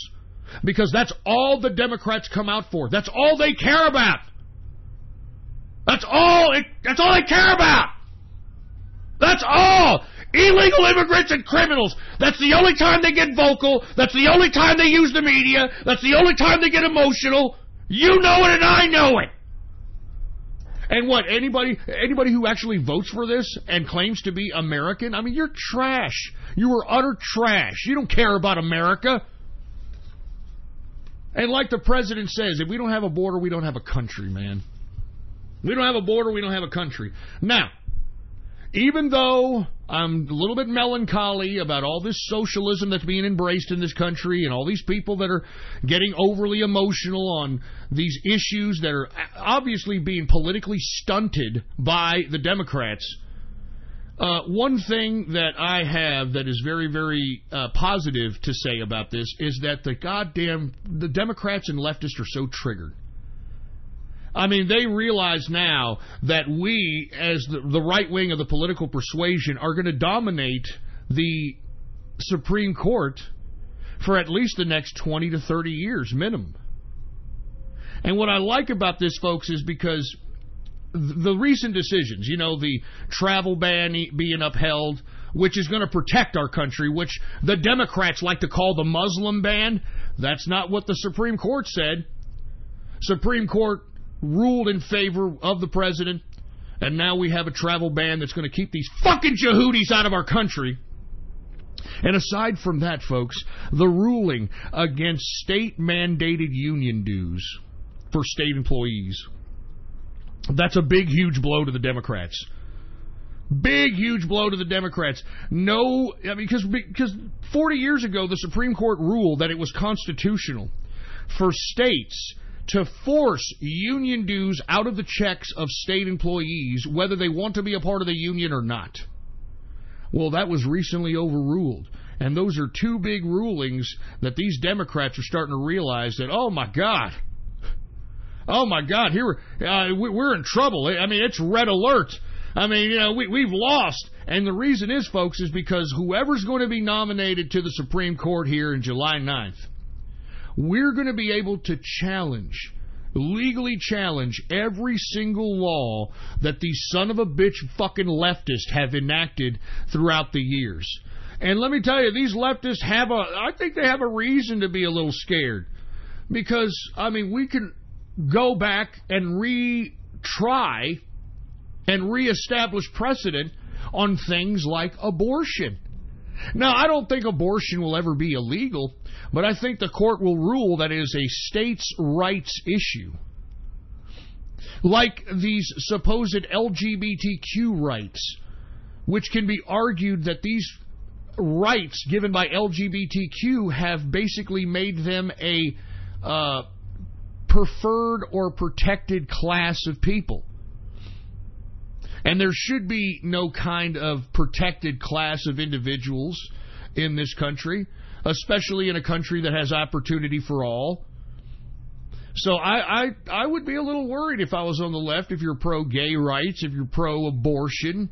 Because that's all the Democrats come out for. That's all they care about. That's all they care about. That's all. Illegal immigrants and criminals. That's the only time they get vocal. That's the only time they use the media. That's the only time they get emotional. You know it and I know it. And what, anybody who actually votes for this and claims to be American, I mean, you're trash. You are utter trash. You don't care about America. And like the president says, if we don't have a border, we don't have a country, man. We don't have a border, we don't have a country. Now, even though I'm a little bit melancholy about all this socialism that's being embraced in this country and all these people that are getting overly emotional on these issues that are obviously being politically stunted by the Democrats, one thing that I have that is very, very positive to say about this is that the Democrats and leftists are so triggered. I mean, they realize now that we, as the right wing of the political persuasion, are going to dominate the Supreme Court for at least the next 20 to 30 years minimum. And what I like about this, folks, is because the recent decisions, you know, the travel ban being upheld, which is going to protect our country, which the Democrats like to call the Muslim ban, that's not what the Supreme Court said. Supreme Court ruled in favor of the president, and now we have a travel ban that's going to keep these fucking Yehudis out of our country. And aside from that, folks, the ruling against state-mandated union dues for state employees, that's a big, huge blow to the Democrats. Big, huge blow to the Democrats. No, I mean, because 40 years ago, the Supreme Court ruled that it was constitutional for states to force union dues out of the checks of state employees, whether they want to be a part of the union or not. Well, that was recently overruled. And those are two big rulings that these Democrats are starting to realize that, oh my God, here we're in trouble. I mean, it's red alert. I mean, you know, we've lost. And the reason is, folks, is because whoever's going to be nominated to the Supreme Court here in July 9th, we're going to be able to legally challenge every single law that these son of a bitch fucking leftists have enacted throughout the years. And let me tell you, these leftists I think they have a reason to be a little scared. Because, I mean, we can go back and retry and reestablish precedent on things like abortion. Now, I don't think abortion will ever be illegal, but I think the court will rule that it is a states' rights issue. Like these supposed LGBTQ rights, which can be argued that these rights given by LGBTQ have basically made them a preferred or protected class of people. And there should be no kind of protected class of individuals in this country, especially in a country that has opportunity for all. So I would be a little worried if I was on the left, if you're pro-gay rights, if you're pro-abortion,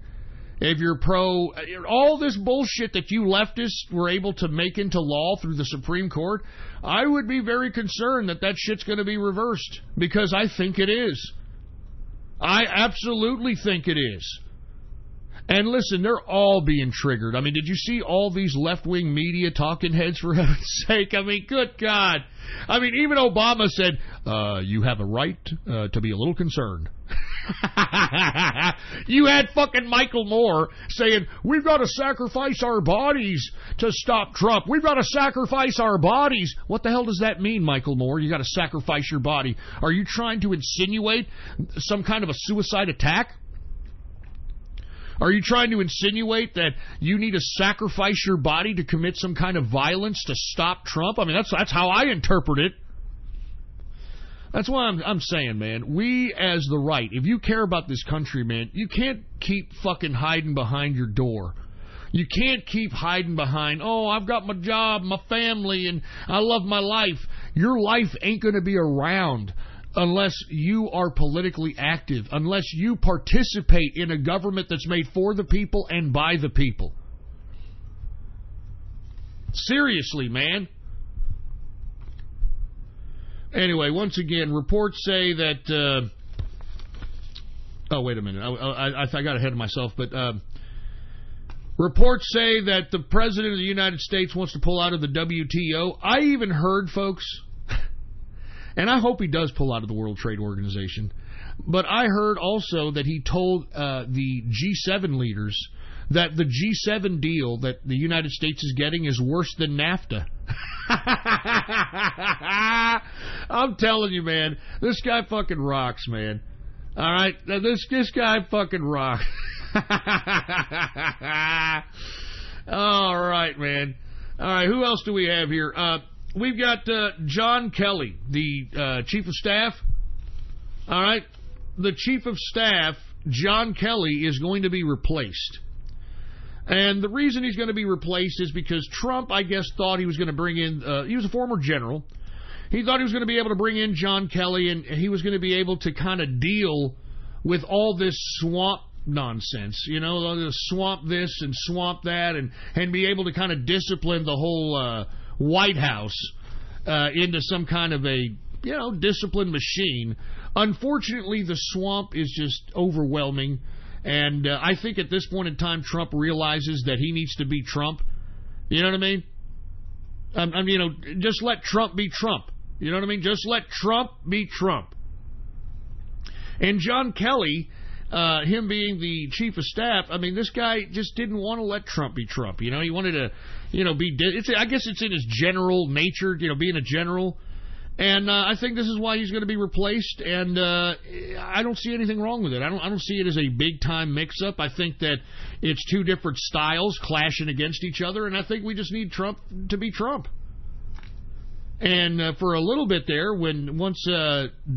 if you're pro all this bullshit that you leftists were able to make into law through the Supreme Court. I would be very concerned that shit's going to be reversed, because I think it is. I absolutely think it is. And listen, they're all being triggered. I mean, did you see all these left-wing media talking heads, for heaven's sake? I mean, good God. I mean, even Obama said, you have a right to be a little concerned. You had fucking Michael Moore saying, we've got to sacrifice our bodies to stop Trump. We've got to sacrifice our bodies. What the hell does that mean, Michael Moore? You got to sacrifice your body. Are you trying to insinuate some kind of a suicide attack? Are you trying to insinuate that you need to sacrifice your body to commit some kind of violence to stop Trump? I mean, that's how I interpret it. That's why I'm saying, man, we as the right, if you care about this country, man, you can't keep fucking hiding behind your door. You can't keep hiding behind, oh, I've got my job, my family, and I love my life. Your life ain't going to be around unless you are politically active, unless you participate in a government that's made for the people and by the people. Seriously, man. Anyway, once again, reports say that... oh, wait a minute. I got ahead of myself, but... reports say that the President of the United States wants to pull out of the WTO. I even heard, folks, and I hope he does pull out of the World Trade Organization, but I heard also that he told the G7 leaders that the G7 deal that the United States is getting is worse than NAFTA. I'm telling you, man, this guy fucking rocks, man. All right, this guy fucking rocks. All right, man. All right, who else do we have here? We've got John Kelly, the Chief of Staff. All right, the Chief of Staff, John Kelly, is going to be replaced. And the reason he's going to be replaced is because Trump, I guess, thought he was going to bring in, he was a former general. He thought he was going to be able to bring in John Kelly, and he was going to be able to kind of deal with all this swamp nonsense, you know, swamp this and swamp that, and be able to kind of discipline the whole White House into some kind of a, you know, disciplined machine. Unfortunately, the swamp is just overwhelming, and I think at this point in time, Trump realizes that he needs to be Trump. You know what I mean? You know, just let Trump be Trump. You know what I mean? Just let Trump be Trump. And John Kelly, him being the Chief of Staff, I mean, this guy just didn't want to let Trump be Trump. You know, he wanted to, you know, I guess it's in his general nature, you know, being a general. And I think this is why he's going to be replaced. And I don't see anything wrong with it. I don't see it as a big-time mix-up. I think that it's two different styles clashing against each other. And I think we just need Trump to be Trump. And for a little bit there, once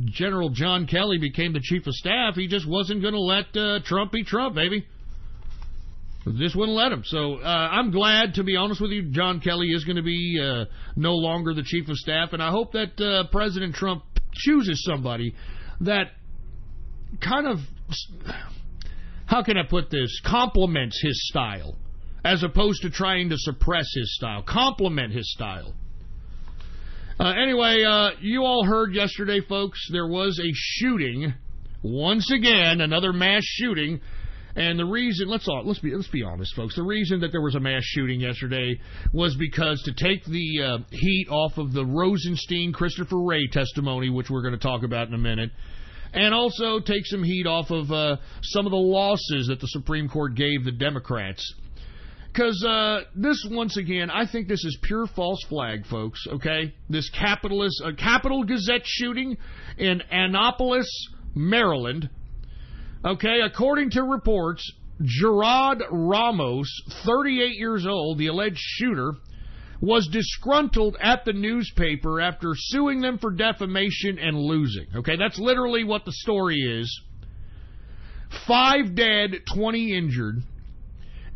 General John Kelly became the Chief of Staff, he just wasn't going to let Trump be Trump, baby. Just wouldn't let him. So I'm glad, to be honest with you, John Kelly is going to be no longer the Chief of Staff, and I hope that President Trump chooses somebody that kind of, how can I put this, complements his style, as opposed to trying to suppress his style. Complement his style. Anyway, you all heard yesterday, folks, there was a shooting, once again, another mass shooting, and the reason, let's be honest, folks, the reason that there was a mass shooting yesterday was because to take the heat off of the Rosenstein Christopher Wray testimony, which we're going to talk about in a minute, and also take some heat off of some of the losses that the Supreme Court gave the Democrats. Because this, once again, I think this is pure false flag, folks, okay? This Capitol Gazette shooting in Annapolis, Maryland. Okay, according to reports, Gerard Ramos, 38 years old, the alleged shooter, was disgruntled at the newspaper after suing them for defamation and losing. Okay, that's literally what the story is. 5 dead, 20 injured.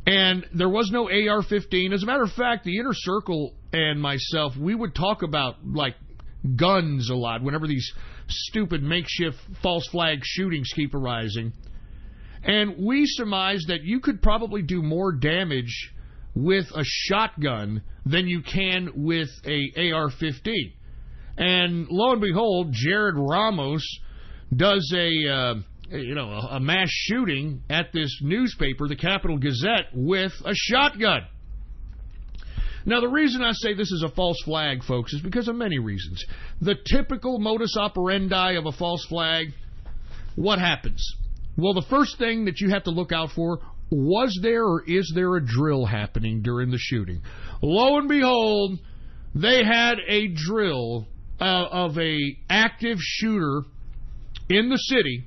And there was no AR-15. As a matter of fact, the Inner Circle and myself, we would talk about, like, guns a lot whenever these stupid makeshift false flag shootings keep arising. And we surmised that you could probably do more damage with a shotgun than you can with a AR-15. And lo and behold, Jared Ramos does a mass shooting at this newspaper, the Capitol Gazette, with a shotgun. Now, the reason I say this is a false flag, folks, is because of many reasons. The typical modus operandi of a false flag, what happens? Well, the first thing that you have to look out for, was there or is there a drill happening during the shooting? Lo and behold, they had a drill of a active shooter in the city,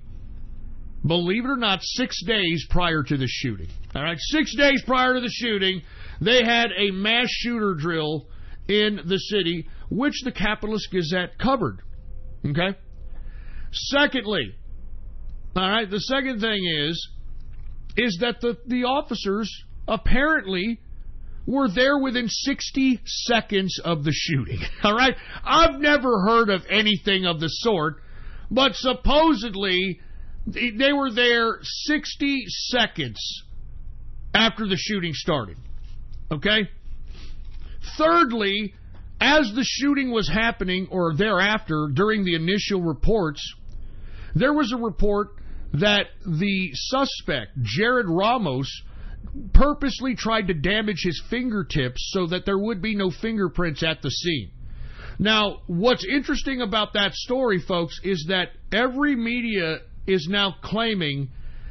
believe it or not, 6 days prior to the shooting. All right, 6 days prior to the shooting, they had a mass shooter drill in the city, which the Capitalist Gazette covered. Okay? Secondly, all right, the second thing is that the officers apparently were there within 60 seconds of the shooting. All right? I've never heard of anything of the sort, but supposedly they were there 60 seconds after the shooting started. Okay? Thirdly, as the shooting was happening, or thereafter, during the initial reports, there was a report that the suspect, Jared Ramos, purposely tried to damage his fingertips so that there would be no fingerprints at the scene. Now, what's interesting about that story, folks, is that every media is now claiming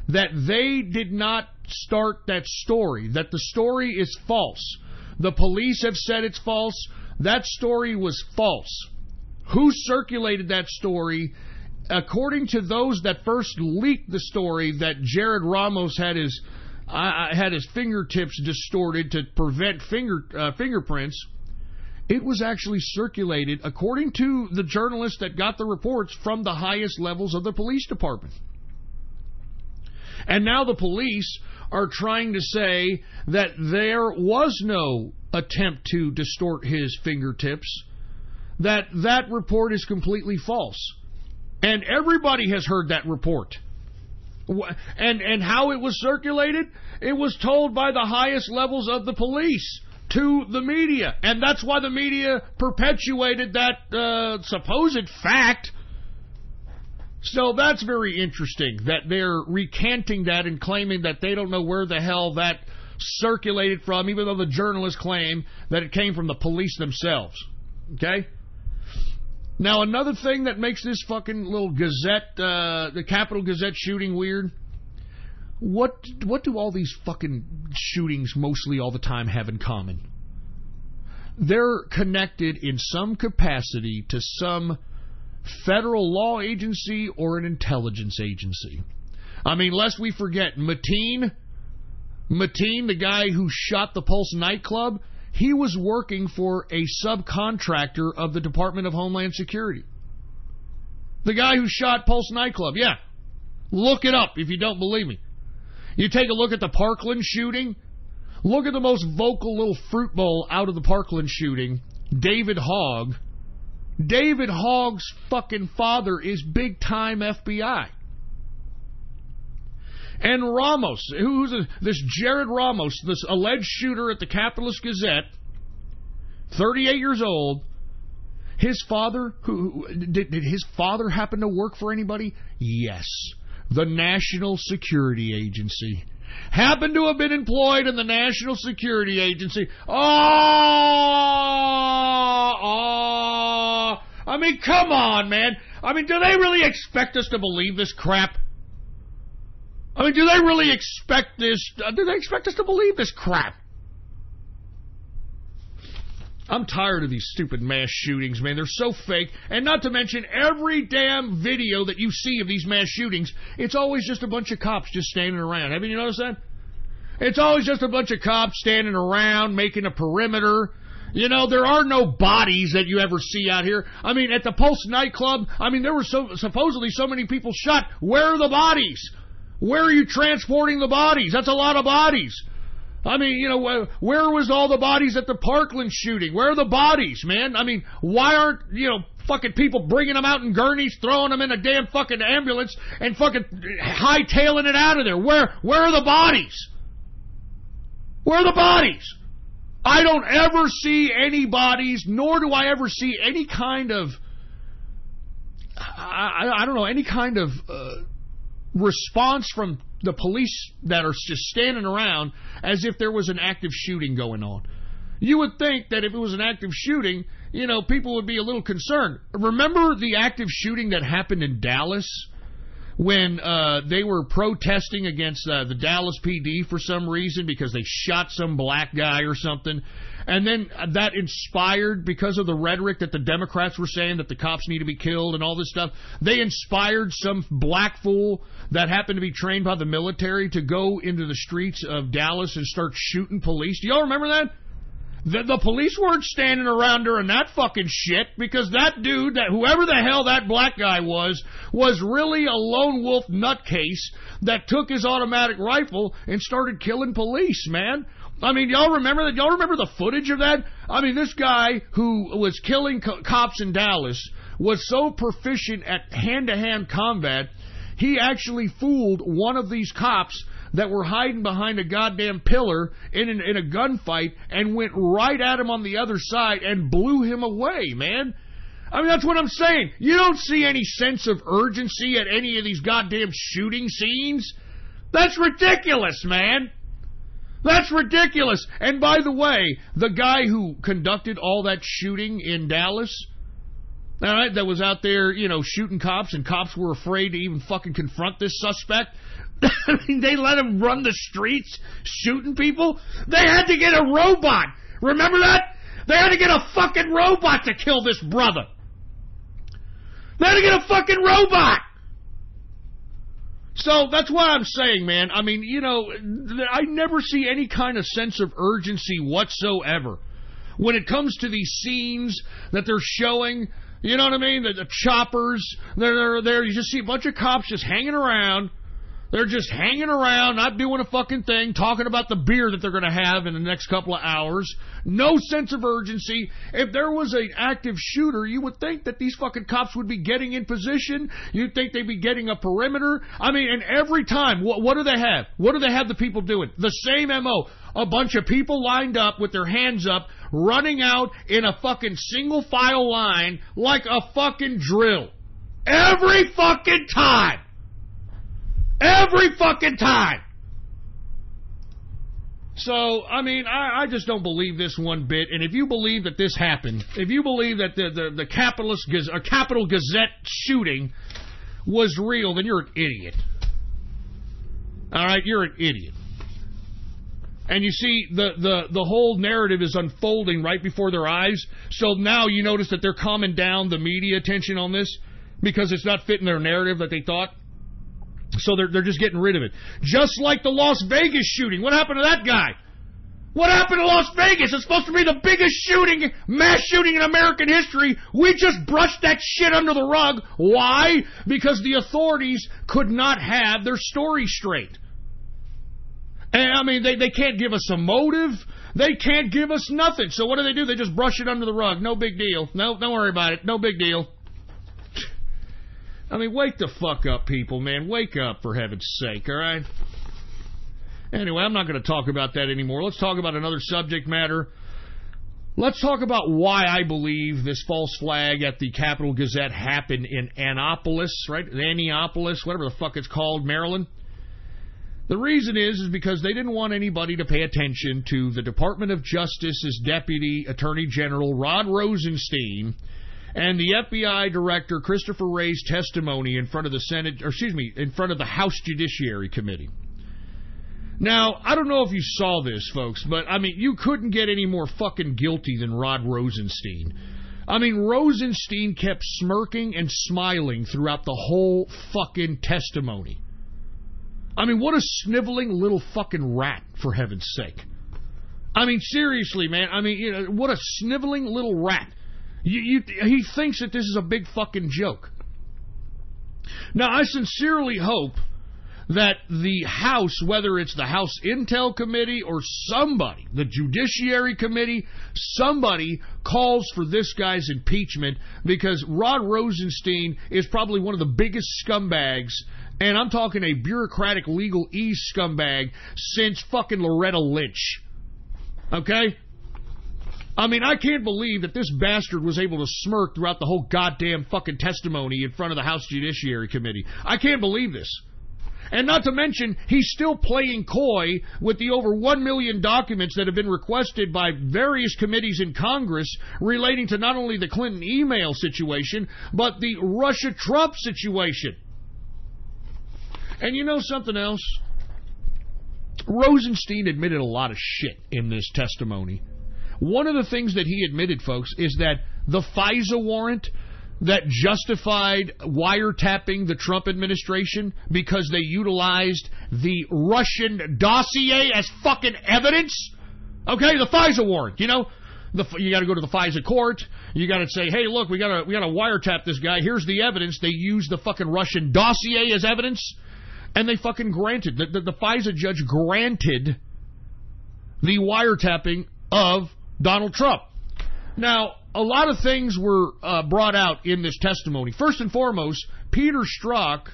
that they did not start that story, that the story is false. The police have said it's false. That story was false. Who circulated that story? According to those that first leaked the story that Jared Ramos had his fingertips distorted to prevent fingerprints, it was actually circulated, according to the journalists that got the reports, from the highest levels of the police department. And now the police are trying to say that there was no attempt to distort his fingertips, that report is completely false. And everybody has heard that report. And how it was circulated? It was told by the highest levels of the police to the media. And that's why the media perpetuated that supposed fact. So that's very interesting that they're recanting that and claiming that they don't know where the hell that circulated from, even though the journalists claim that it came from the police themselves. Okay? Now, another thing that makes this fucking little Gazette, the Capitol Gazette shooting weird, what do all these fucking shootings mostly all the time have in common? They're connected in some capacity to some federal law agency or an intelligence agency. I mean, lest we forget, Mateen, the guy who shot the Pulse nightclub, he was working for a subcontractor of the Department of Homeland Security. The guy who shot Pulse nightclub, yeah. Look it up if you don't believe me. You take a look at the Parkland shooting. Look at the most vocal little fruit bowl out of the Parkland shooting, David Hogg. David Hogg's fucking father is big-time FBI. And Ramos, this Jared Ramos, this alleged shooter at the Capitalist Gazette, 38 years old, his father, did his father happen to work for anybody? Yes. The National Security Agency. Happened to have been employed in the National Security Agency. I mean, come on, man. I mean, do they really expect us to believe this crap? I mean, do they really expect this? Do they expect us to believe this crap? I'm tired of these stupid mass shootings, man. They're so fake. And not to mention, every damn video that you see of these mass shootings, it's always just a bunch of cops just standing around. Haven't you noticed that? It's always just a bunch of cops standing around, making a perimeter. You know, there are no bodies that you ever see out here. I mean, at the Pulse nightclub, I mean, there were supposedly so many people shot. Where are the bodies? Where are you transporting the bodies? That's a lot of bodies. I mean, you know, where was all the bodies at the Parkland shooting? Where are the bodies, man? I mean, why aren't, you know, fucking people bringing them out in gurneys, throwing them in a damn fucking ambulance, and fucking hightailing it out of there? Where are the bodies? Where are the bodies? I don't ever see any bodies, nor do I ever see any kind of, I don't know, any kind of response from the police that are just standing around as if there was an active shooting going on. You would think that if it was an active shooting, you know, people would be a little concerned. Remember the active shooting that happened in Dallas when they were protesting against the Dallas PD for some reason because they shot some black guy or something? And then that inspired, because of the rhetoric that the Democrats were saying that the cops need to be killed and all this stuff, they inspired some black fool that happened to be trained by the military to go into the streets of Dallas and start shooting police. Do y'all remember that? The police weren't standing around during that fucking shit because that dude, that whoever the hell that black guy was really a lone wolf nutcase that took his automatic rifle and started killing police, man. I mean, y'all remember that? Y'all remember the footage of that? I mean, this guy who was killing cops in Dallas was so proficient at hand-to-hand combat, he actually fooled one of these cops that were hiding behind a goddamn pillar in a gunfight and went right at him on the other side and blew him away, man. I mean, that's what I'm saying. You don't see any sense of urgency at any of these goddamn shooting scenes. That's ridiculous, man. That's ridiculous. And by the way, the guy who conducted all that shooting in Dallas, all right, that was out there, you know, shooting cops, and cops were afraid to even fucking confront this suspect. I mean, they let him run the streets shooting people. They had to get a robot. Remember that? They had to get a fucking robot to kill this brother. They had to get a fucking robot. So that's why I'm saying, man, I mean, you know, I never see any kind of sense of urgency whatsoever when it comes to these scenes that they're showing. You know what I mean? The choppers, they're there. You just see a bunch of cops just hanging around. They're just hanging around, not doing a fucking thing, talking about the beer that they're going to have in the next couple of hours. No sense of urgency. If there was an active shooter, you would think that these fucking cops would be getting in position. You'd think they'd be getting a perimeter. I mean, and every time, what do they have? What do they have the people doing? The same MO. A bunch of people lined up with their hands up, running out in a fucking single file line like a fucking drill. Every fucking time. Every fucking time. So, I mean, I just don't believe this one bit. And if you believe that this happened, if you believe that the Capital Gazette shooting was real, then you're an idiot. All right, you're an idiot. And you see, the whole narrative is unfolding right before their eyes. So now you notice that they're calming down the media attention on this because it's not fitting their narrative that they thought. So they're just getting rid of it. Just like the Las Vegas shooting. What happened to that guy? What happened to Las Vegas? It's supposed to be the biggest shooting, mass shooting in American history. We just brushed that shit under the rug. Why? Because the authorities could not have their story straight. And, I mean, they can't give us a motive. They can't give us nothing. So what do? They just brush it under the rug. No big deal. No, don't worry about it. No big deal. I mean, wake the fuck up, people, man. Wake up, for heaven's sake, all right? Anyway, I'm not going to talk about that anymore. Let's talk about another subject matter. Let's talk about why I believe this false flag at the Capital Gazette happened in Annapolis, right? Annapolis, whatever the fuck it's called, Maryland. The reason is because they didn't want anybody to pay attention to the Department of Justice's Deputy Attorney General, Rod Rosenstein, and the FBI Director Christopher Wray's testimony in front of in front of the House Judiciary Committee. Now, I don't know if you saw this, folks, but, I mean, you couldn't get any more fucking guilty than Rod Rosenstein. I mean, Rosenstein kept smirking and smiling throughout the whole fucking testimony. I mean, what a sniveling little fucking rat, for heaven's sake. I mean, seriously, man, I mean, you know, what a sniveling little rat. He thinks that this is a big fucking joke. Now, I sincerely hope that the House, whether it's the House Intel Committee or somebody, the Judiciary Committee, somebody calls for this guy's impeachment, because Rod Rosenstein is probably one of the biggest scumbags, and I'm talking a bureaucratic legal ease scumbag, since fucking Loretta Lynch. Okay? I mean, I can't believe that this bastard was able to smirk throughout the whole goddamn fucking testimony in front of the House Judiciary Committee. I can't believe this. And not to mention, he's still playing coy with the over 1 million documents that have been requested by various committees in Congress relating to not only the Clinton email situation, but the Russia-Trump situation. And you know something else? Rosenstein admitted a lot of shit in this testimony. One of the things that he admitted, folks, is that the FISA warrant that justified wiretapping the Trump administration because they utilized the Russian dossier as fucking evidence. Okay, the FISA warrant, you know, you got to go to the FISA court. You got to say, hey, look, we got to wiretap this guy. Here's the evidence. They used the fucking Russian dossier as evidence, and they fucking granted. The FISA judge granted the wiretapping of Donald Trump. Now, a lot of things were brought out in this testimony. First and foremost, Peter Strzok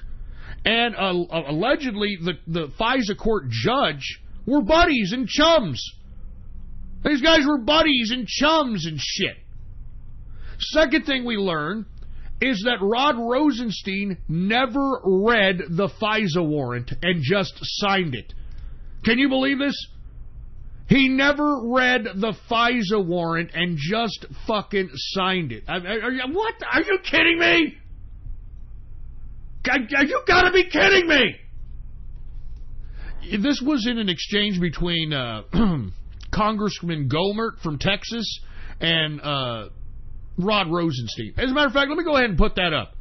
and allegedly the FISA court judge were buddies and chums. These guys were buddies and chums and shit. Second thing we learned is that Rod Rosenstein never read the FISA warrant and just signed it. Can you believe this? He never read the FISA warrant and just fucking signed it. What? Are you kidding me? You gotta be kidding me! This was in an exchange between Congressman Gohmert from Texas and Rod Rosenstein. As a matter of fact, let me go ahead and put that up.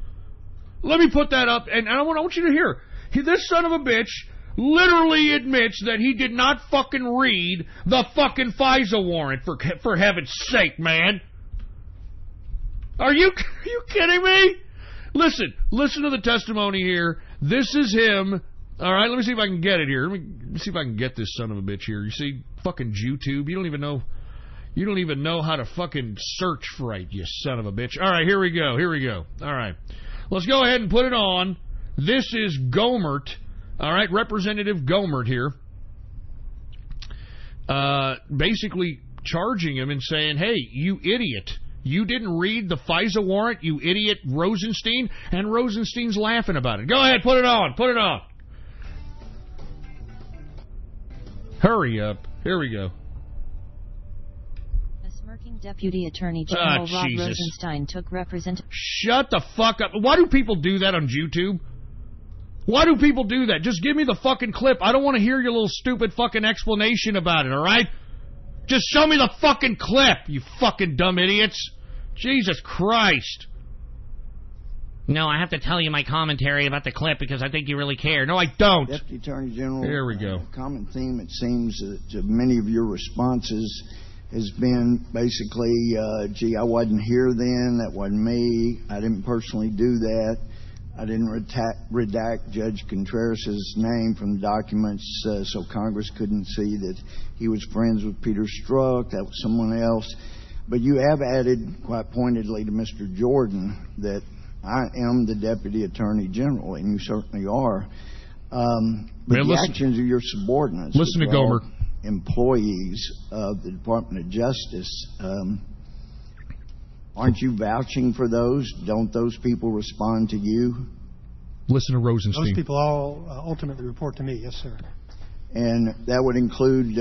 Let me put that up, and I want you to hear. This son of a bitch literally admits that he did not fucking read the fucking FISA warrant, for heaven's sake, man. Are you kidding me? Listen to the testimony here. This is him. All right, let me see if I can get it here. Let me see if I can get this son of a bitch here. You see, fucking YouTube. You don't even know how to fucking search for it, you son of a bitch. All right, here we go. All right, let's go ahead and put it on. This is Gohmert. All right, Representative Gohmert here. Basically charging him and saying, hey, you idiot. You didn't read the FISA warrant, you idiot, Rosenstein? And Rosenstein's laughing about it. Go ahead, put it on. Hurry up. Here we go. A smirking Deputy Attorney General Rod Rosenstein took representation. Shut the fuck up. Why do people do that on YouTube? Why do people do that? Just give me the fucking clip. I don't want to hear your little stupid fucking explanation about it, all right? Just show me the fucking clip, you fucking dumb idiots. Jesus Christ. No, I have to tell you my commentary about the clip because I think you really care. No, I don't. Deputy Attorney General, here we go. A common theme, it seems, to many of your responses has been basically, gee, I wasn't here then, that wasn't me, I didn't personally do that. I didn't redact Judge Contreras' name from the documents so Congress couldn't see that he was friends with Peter Strzok. That was someone else. But you have added quite pointedly to Mr. Jordan that I am the Deputy Attorney General, and you certainly are. But the actions of your subordinates, listen to Gohmert, employees of the Department of Justice, aren't you vouching for those? Don't those people respond to you? Listen to Rosenstein. Those people all ultimately report to me, yes, sir. And that would include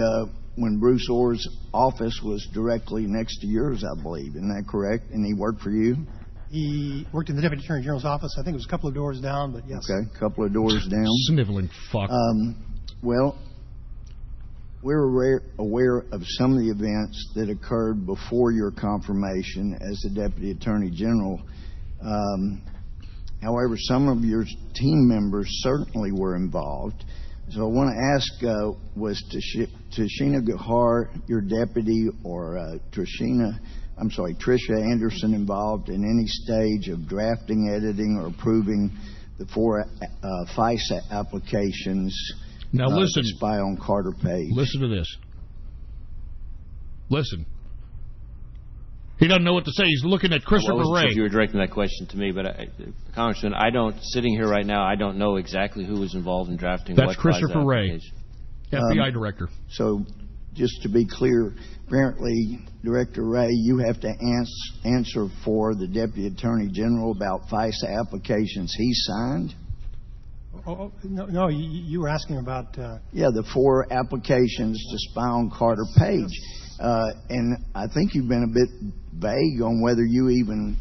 when Bruce Orr's office was directly next to yours, I believe. Isn't that correct? And he worked for you? He worked in the Deputy Attorney General's office. I think it was a couple of doors down, but yes. Okay, a couple of doors down. Sniveling fuck. Well, we're aware of some of the events that occurred before your confirmation as the Deputy Attorney General. However, some of your team members certainly were involved. So I want to ask, was Tashina Gahar, your deputy, or Tricia Anderson involved in any stage of drafting, editing, or approving the 4 FISA applications? Now listen. Spy on Carter Page. Listen to this. Listen. He doesn't know what to say. He's looking at Christopher Wray. If you were directing that question to me, but Congressman, sitting here right now, I don't know exactly who was involved in drafting. That's Christopher Wray, FBI director. So, just to be clear, apparently, Director Wray, you have to answer for the Deputy Attorney General about FISA applications he signed. No, you were asking about... Yeah, the 4 applications to spy on Carter Page. And I think you've been a bit vague on whether you even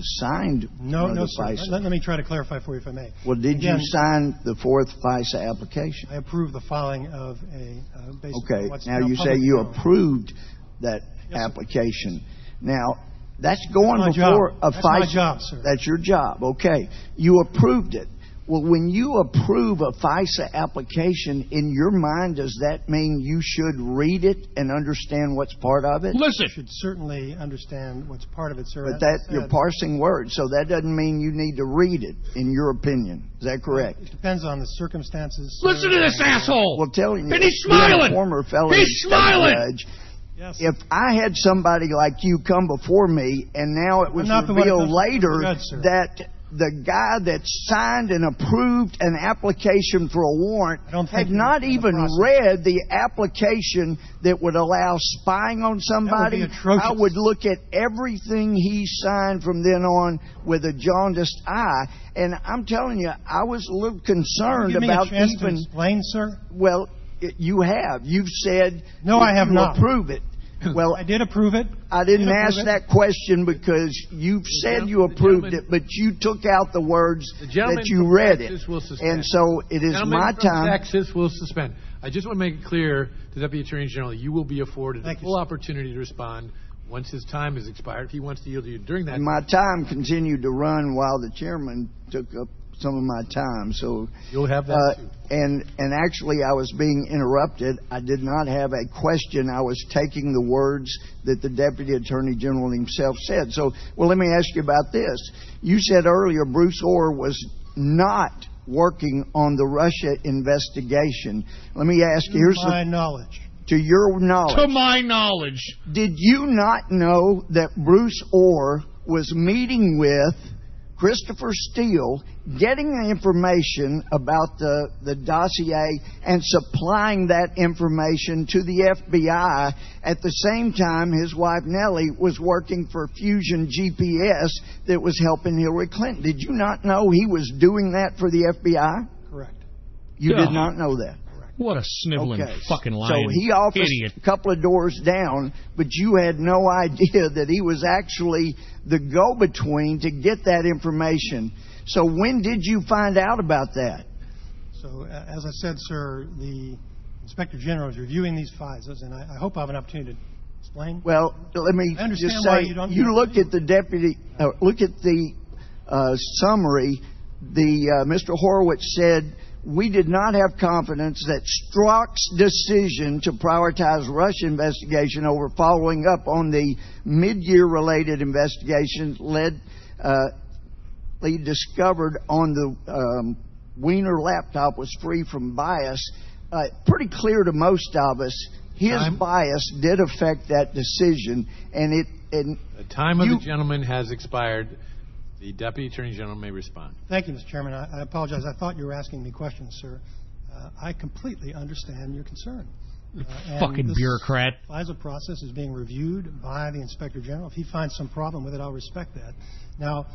signed No, sir. FISA. Let me try to clarify for you, if I may. Well, did you sign the 4th FISA application? I approved the filing of a... okay, now you say you approved that application. Now, that's going before a FISA... That's my job, sir. That's your job, okay. You approved it. Well, when you approve a FISA application, in your mind, does that mean you should read it and understand what's part of it? Listen. You should certainly understand what's part of it, sir. But that you're parsing words, so that doesn't mean you need to read it, in your opinion. Is that correct? It depends on the circumstances. Listen to this asshole. Well, telling you, and he's smiling. Former felony he's smiling. Judge, if I had somebody like you come before me, and now it was revealed later that the guy that signed and approved an application for a warrant had not even read the application that would allow spying on somebody, I would look at everything he signed from then on with a jaundiced eye. And I'm telling you, I was a little concerned about even... to explain, sir? Well, you have. You've said no, I have not. Approve it. Well, I did approve it. I didn't ask that question because you said you approved it, but you took out the words that you read it. And so it is my time. Texas will suspend. I just want to make it clear to the Deputy Attorney General, you will be afforded the full opportunity to respond once his time has expired. If he wants to yield to you during that my time continued to run while the chairman took up some of my time, so you'll have that too. And actually, I was being interrupted. I did not have a question. I was taking the words that the Deputy Attorney General himself said. So, well, let me ask you about this. You said earlier Bruce Ohr was not working on the Russia investigation. Let me ask you. To my knowledge. To your knowledge. To my knowledge. Did you not know that Bruce Ohr was meeting with Christopher Steele, getting the information about the dossier and supplying that information to the FBI at the same time his wife Nellie was working for Fusion GPS that was helping Hillary Clinton? Did you not know he was doing that for the FBI? Correct. You did not know that? What a sniveling fucking lying So he officed idiot. a couple of doors down, but you had no idea that he was actually the go-between to get that information. So when did you find out about that? So, as I said, sir, the Inspector General is reviewing these FISAs, and I hope I have an opportunity to explain. Well, let me just say, you look at the deputy, look at the summary. Mr. Horowitz said, we did not have confidence that Strzok's decision to prioritize Russia investigation over following up on the mid-year related investigation discovered on the Wiener laptop was free from bias. Pretty clear to most of us, his bias did affect that decision, and the time of the gentleman has expired. The Deputy Attorney General may respond. Thank you, Mr. Chairman. I apologize. I thought you were asking me questions, sir. I completely understand your concern. Fucking bureaucrat. The FISA process is being reviewed by the Inspector General. If he finds some problem with it, I'll respect that. Now,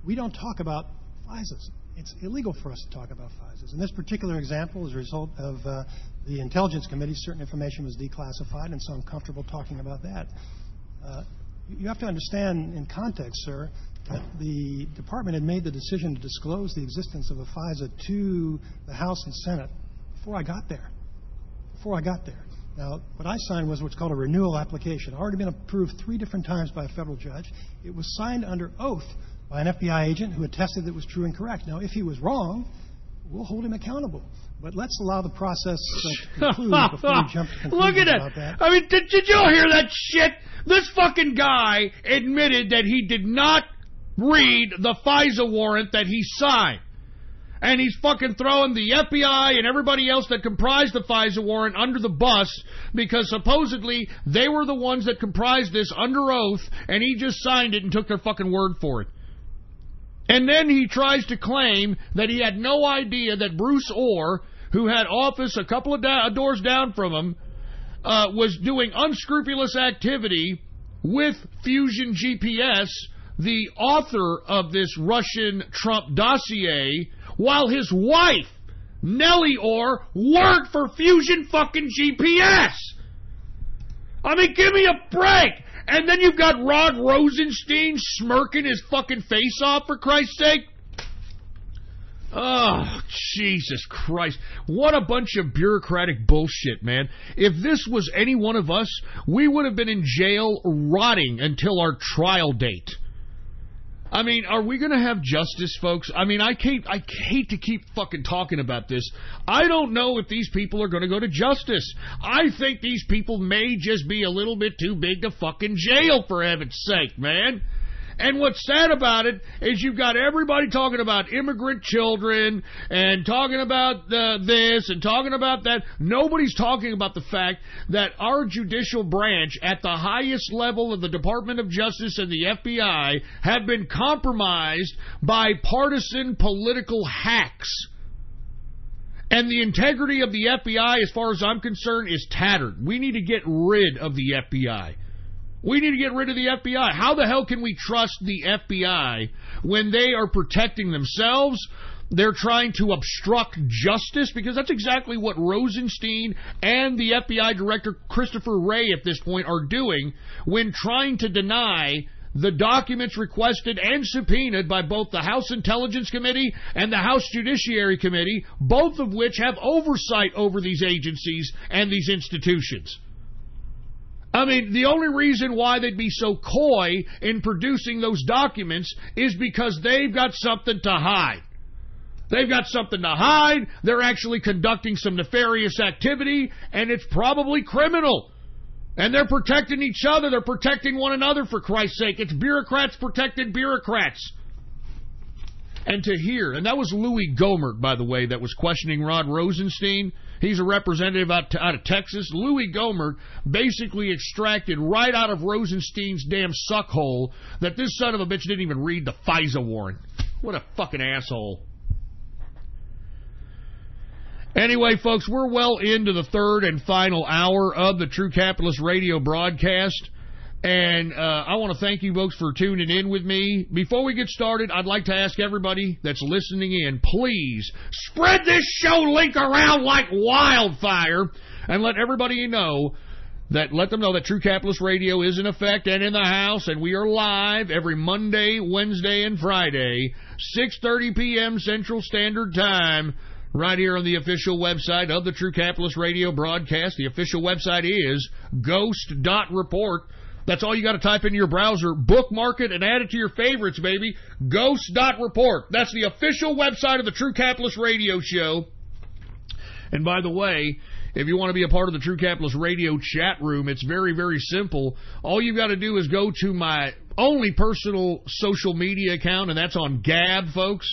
we don't talk about FISAs. It's illegal for us to talk about FISAs. In this particular example, as a result of the Intelligence Committee, certain information was declassified, and so I'm comfortable talking about that. You have to understand in context, sir, that the Department had made the decision to disclose the existence of a FISA to the House and Senate before I got there. Now, what I signed was what's called a renewal application. Already been approved 3 different times by a federal judge. It was signed under oath by an FBI agent who attested that it was true and correct. Now, if he was wrong, we'll hold him accountable. But let's allow the process to conclude before we jump to conclusions. Look at it. About that. I mean, did you all hear that shit? This fucking guy admitted that he did not read the FISA warrant that he signed. And he's fucking throwing the FBI and everybody else that comprised the FISA warrant under the bus because supposedly they were the ones that comprised this under oath and he just signed it and took their fucking word for it. And then he tries to claim that he had no idea that Bruce Ohr, who had office a couple of doors down from him, was doing unscrupulous activity with Fusion GPS, the author of this Russian Trump dossier, while his wife, Nellie Ohr, worked for Fusion fucking GPS. I mean, give me a break. And then you've got Rod Rosenstein smirking his fucking face off, for Christ's sake. Oh, Jesus Christ. What a bunch of bureaucratic bullshit, man. If this was any one of us, we would have been in jail rotting until our trial date. I mean, are we going to have justice, folks? I mean, I hate to keep fucking talking about this. I don't know if these people are going to go to justice. I think these people may just be a little bit too big to fucking jail, for heaven's sake, man. And what's sad about it is you've got everybody talking about immigrant children and talking about this and talking about that. Nobody's talking about the fact that our judicial branch at the highest level of the Department of Justice and the FBI have been compromised by partisan political hacks. And the integrity of the FBI, as far as I'm concerned, is tattered. We need to get rid of the FBI. We need to get rid of the FBI. How the hell can we trust the FBI when they are protecting themselves? They're trying to obstruct justice, because that's exactly what Rosenstein and the FBI Director Christopher Wray at this point are doing when trying to deny the documents requested and subpoenaed by both the House Intelligence Committee and the House Judiciary Committee, both of which have oversight over these agencies and these institutions. I mean, the only reason why they'd be so coy in producing those documents is because they've got something to hide. They've got something to hide. They're actually conducting some nefarious activity, and it's probably criminal. And they're protecting each other. They're protecting one another, for Christ's sake. It's bureaucrats protecting bureaucrats. And to hear, and that was Louis Gohmert, by the way, that was questioning Rod Rosenstein. He's a representative out of Texas. Louis Gohmert basically extracted right out of Rosenstein's damn suckhole that this son of a bitch didn't even read the FISA warrant. What a fucking asshole. Anyway, folks, we're well into the third and final hour of the True Capitalist Radio broadcast. And I want to thank you folks for tuning in with me. Before we get started, I'd like to ask everybody that's listening in, please spread this show link around like wildfire and let everybody know that, let them know that True Capitalist Radio is in effect and in the house, and we are live every Monday, Wednesday, and Friday, 6:30 p.m. Central Standard Time, right here on the official website of the True Capitalist Radio broadcast. The official website is ghost.report. That's all you got to type into your browser, bookmark it, and add it to your favorites, baby. Ghost.report. That's the official website of the True Capitalist Radio Show. And by the way, if you want to be a part of the True Capitalist Radio chat room, it's very, very simple. All you've got to do is go to my only personal social media account, and that's on Gab, folks.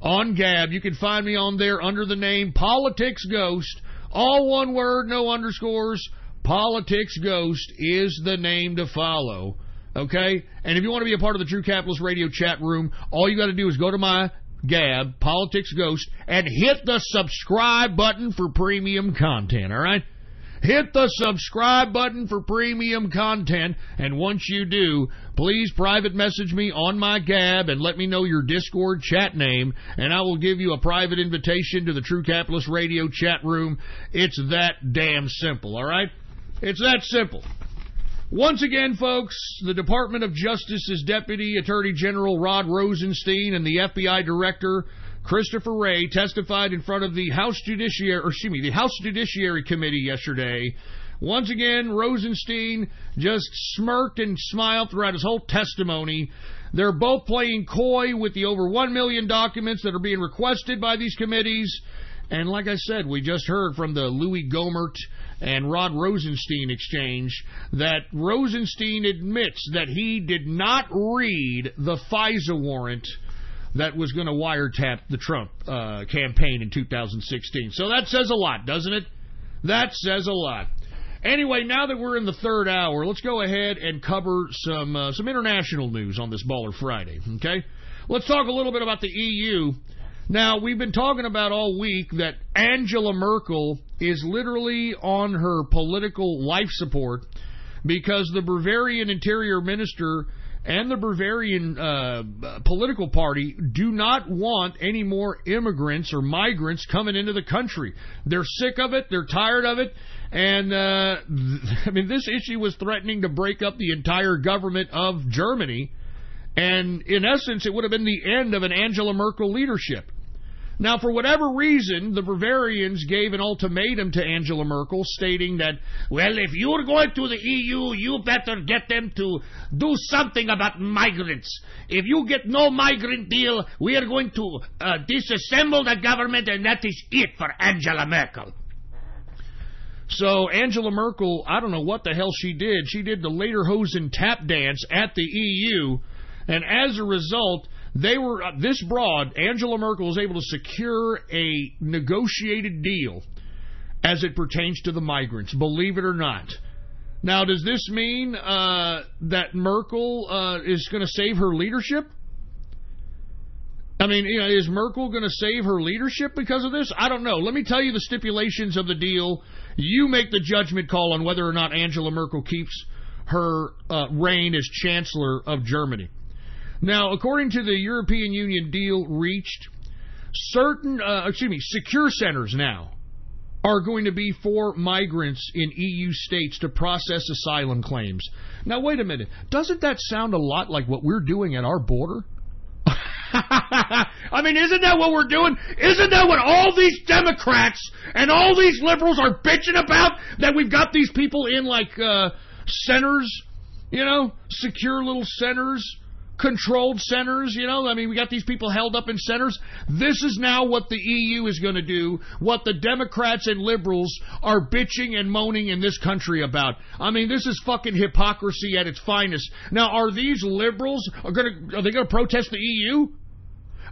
On Gab. You can find me on there under the name Politics Ghost. All one word, no underscores. Politics Ghost is the name to follow, okay? And if you want to be a part of the True Capitalist Radio chat room, all you got to do is go to my Gab, Politics Ghost, and hit the subscribe button for premium content, all right? Hit the subscribe button for premium content, and once you do, please private message me on my Gab and let me know your Discord chat name, and I will give you a private invitation to the True Capitalist Radio chat room. It's that damn simple, all right? It's that simple. Once again, folks, the Department of Justice's Deputy Attorney General Rod Rosenstein and the FBI Director Christopher Wray testified in front of the House Judiciary Committee yesterday. Once again, Rosenstein just smirked and smiled throughout his whole testimony. They're both playing coy with the over 1 million documents that are being requested by these committees. And like I said, we just heard from the Louis Gohmert and Rod Rosenstein exchange that Rosenstein admits that he did not read the FISA warrant that was going to wiretap the Trump campaign in 2016. So that says a lot, doesn't it? That says a lot. Anyway, now that we're in the third hour, let's go ahead and cover some international news on this Baller Friday, okay? Let's talk a little bit about the EU. Now, we've been talking about all week that Angela Merkel is literally on her political life support because the Bavarian Interior Minister and the Bavarian political party do not want any more immigrants or migrants coming into the country. They're sick of it. They're tired of it. And, I mean, this issue was threatening to break up the entire government of Germany. And, in essence, it would have been the end of an Angela Merkel leadership. Now, for whatever reason, the Bavarians gave an ultimatum to Angela Merkel stating that, well, if you're going to the EU, you better get them to do something about migrants. If you get no migrant deal, we are going to disassemble the government, and that is it for Angela Merkel. So Angela Merkel, I don't know what the hell she did. She did the Lederhosen tap dance at the EU, and as a result, this broad, Angela Merkel, was able to secure a negotiated deal as it pertains to the migrants, believe it or not. Now, does this mean that Merkel is going to save her leadership? I mean, is Merkel going to save her leadership because of this? I don't know. Let me tell you the stipulations of the deal. You make the judgment call on whether or not Angela Merkel keeps her reign as Chancellor of Germany. Now, according to the European Union deal reached, secure centers now are going to be for migrants in EU states to process asylum claims. Now, wait a minute. Doesn't that sound a lot like what we're doing at our border? I mean, isn't that what we're doing? Isn't that what all these Democrats and all these liberals are bitching about? That we've got these people in like centers, secure little centers, controlled centers, I mean, we got these people held up in centers. This is now what the EU is going to do, what the Democrats and liberals are bitching and moaning in this country about. I mean, this is fucking hypocrisy at its finest. Now, are these liberals, are they going to protest the EU?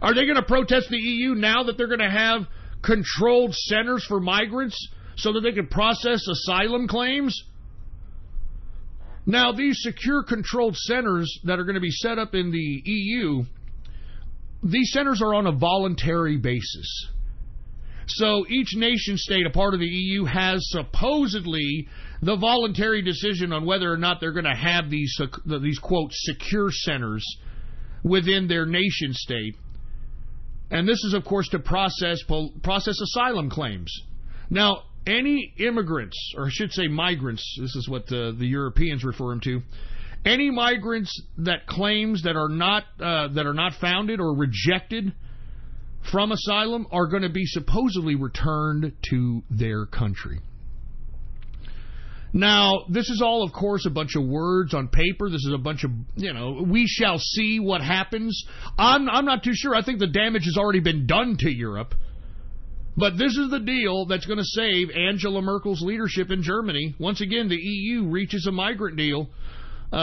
Are they going to protest the EU now that they're going to have controlled centers for migrants so that they can process asylum claims? Now, these secure controlled centers that are going to be set up in the EU, these centers are on a voluntary basis. So each nation state, a part of the EU, has supposedly the voluntary decision on whether or not they're going to have these quote, secure centers within their nation state. And this is, of course, to process asylum claims. Now, any immigrants, or I should say migrants, this is what the Europeans refer them to, any migrants that claims that are not founded or rejected from asylum are going to be supposedly returned to their country. Now, this is all, of course, a bunch of words on paper. This is a bunch of, we shall see what happens. I'm not too sure. I think the damage has already been done to Europe. But this is the deal that's going to save Angela Merkel's leadership in Germany. Once again, the EU reaches a migrant deal.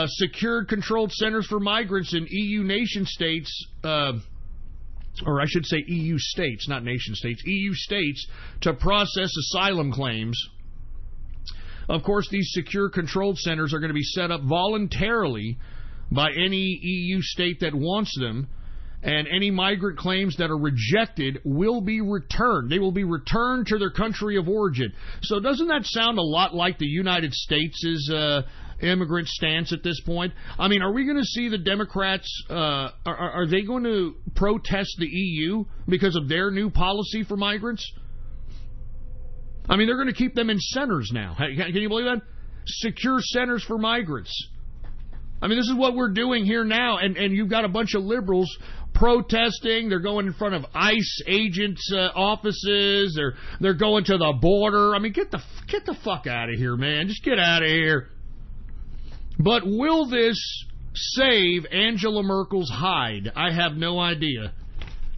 Secured controlled centers for migrants in EU nation states, or I should say EU states, not nation states, EU states, to process asylum claims. Of course, these secure controlled centers are going to be set up voluntarily by any EU state that wants them. And any migrant claims that are rejected will be returned. They will be returned to their country of origin. So doesn't that sound a lot like the United States' immigrant stance at this point? I mean, are we going to see the Democrats, are they going to protest the EU because of their new policy for migrants? I mean, they're going to keep them in centers now. Can you believe that? Secure centers for migrants. I mean, this is what we're doing here now, and you've got a bunch of liberals protesting. They're going in front of ICE agents' offices. They're going to the border. I mean, get the fuck out of here, man. Just get out of here. But will this save Angela Merkel's hide? I have no idea.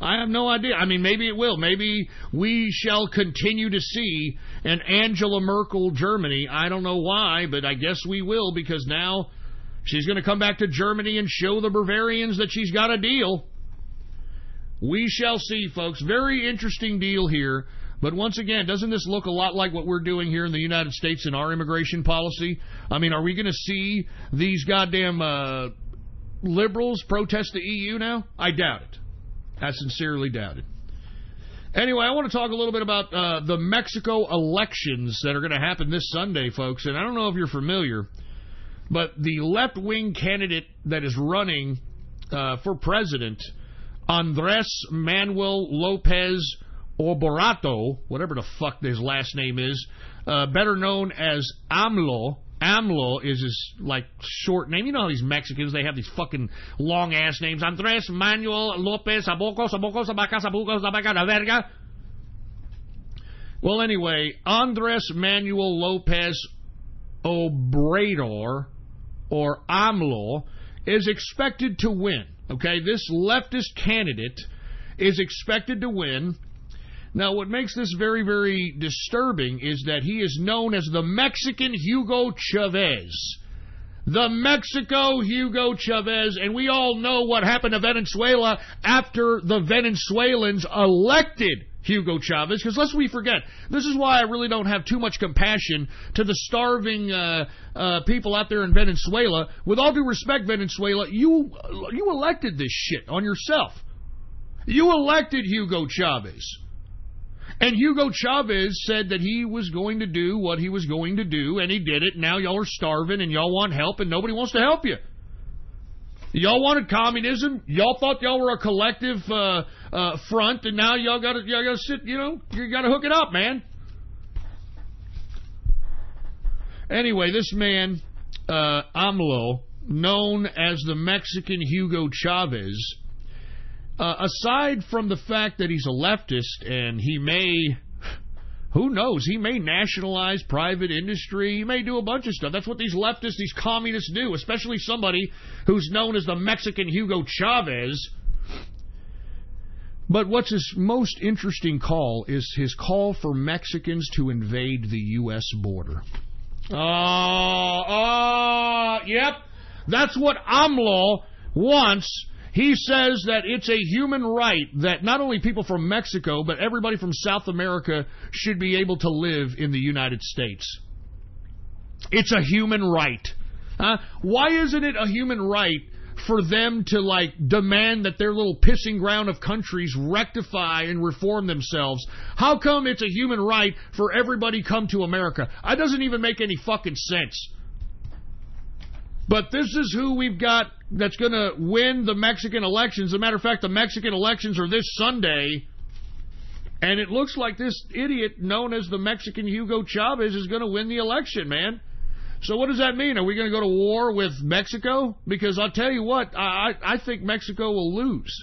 I mean, maybe it will. Maybe we shall continue to see an Angela Merkel Germany. I don't know why, but I guess we will, because now she's going to come back to Germany and show the Bavarians that she's got a deal. We shall see, folks. Very interesting deal here. But once again, doesn't this look a lot like what we're doing here in the United States in our immigration policy? I mean, are we going to see these goddamn liberals protest the EU now? I doubt it. I sincerely doubt it. Anyway, I want to talk a little bit about the Mexico elections that are going to happen this Sunday, folks. And I don't know if you're familiar, but the left-wing candidate that is running for president, Andres Manuel Lopez Obrador, whatever the fuck his last name is, better known as AMLO, AMLO is his, like, short name. You know how these Mexicans, they have these fucking long-ass names. Andres Manuel Lopez Sabuco, Sabaca, la verga. Well, anyway, Andres Manuel Lopez Obrador, or AMLO, is expected to win. Okay, this leftist candidate is expected to win. Now, what makes this very, very disturbing is that he is known as the Mexican Hugo Chavez. The Mexico Hugo Chavez, and we all know what happened to Venezuela after the Venezuelans elected Hugo Chavez, because lest we forget, this is why I really don't have too much compassion to the starving people out there in Venezuela. With all due respect, Venezuela, you elected this shit on yourself. You elected Hugo Chavez. And Hugo Chavez said that he was going to do what he was going to do, and he did it. Now y'all are starving, and y'all want help, and nobody wants to help you. Y'all wanted communism. Y'all thought y'all were a collective front, and now y'all got to sit. You got to hook it up, man. Anyway, this man, AMLO, known as the Mexican Hugo Chavez, aside from the fact that he's a leftist and he may, who knows, he may nationalize private industry, he may do a bunch of stuff. That's what these leftists, these communists do, especially somebody who's known as the Mexican Hugo Chavez. But what's his most interesting call is his call for Mexicans to invade the U.S. border. Yep, that's what AMLO wants. He says that it's a human right that not only people from Mexico, but everybody from South America should be able to live in the United States. It's a human right. Why isn't it a human right for them to, like, demand that their little pissing ground of countries rectify and reform themselves? How come it's a human right for everybody come to America? That doesn't even make any fucking sense. But this is who we've got that's going to win the Mexican elections. As a matter of fact, the Mexican elections are this Sunday, and it looks like this idiot known as the Mexican Hugo Chavez is going to win the election, man. So what does that mean? Are we going to go to war with Mexico? Because I'll tell you what, I think Mexico will lose.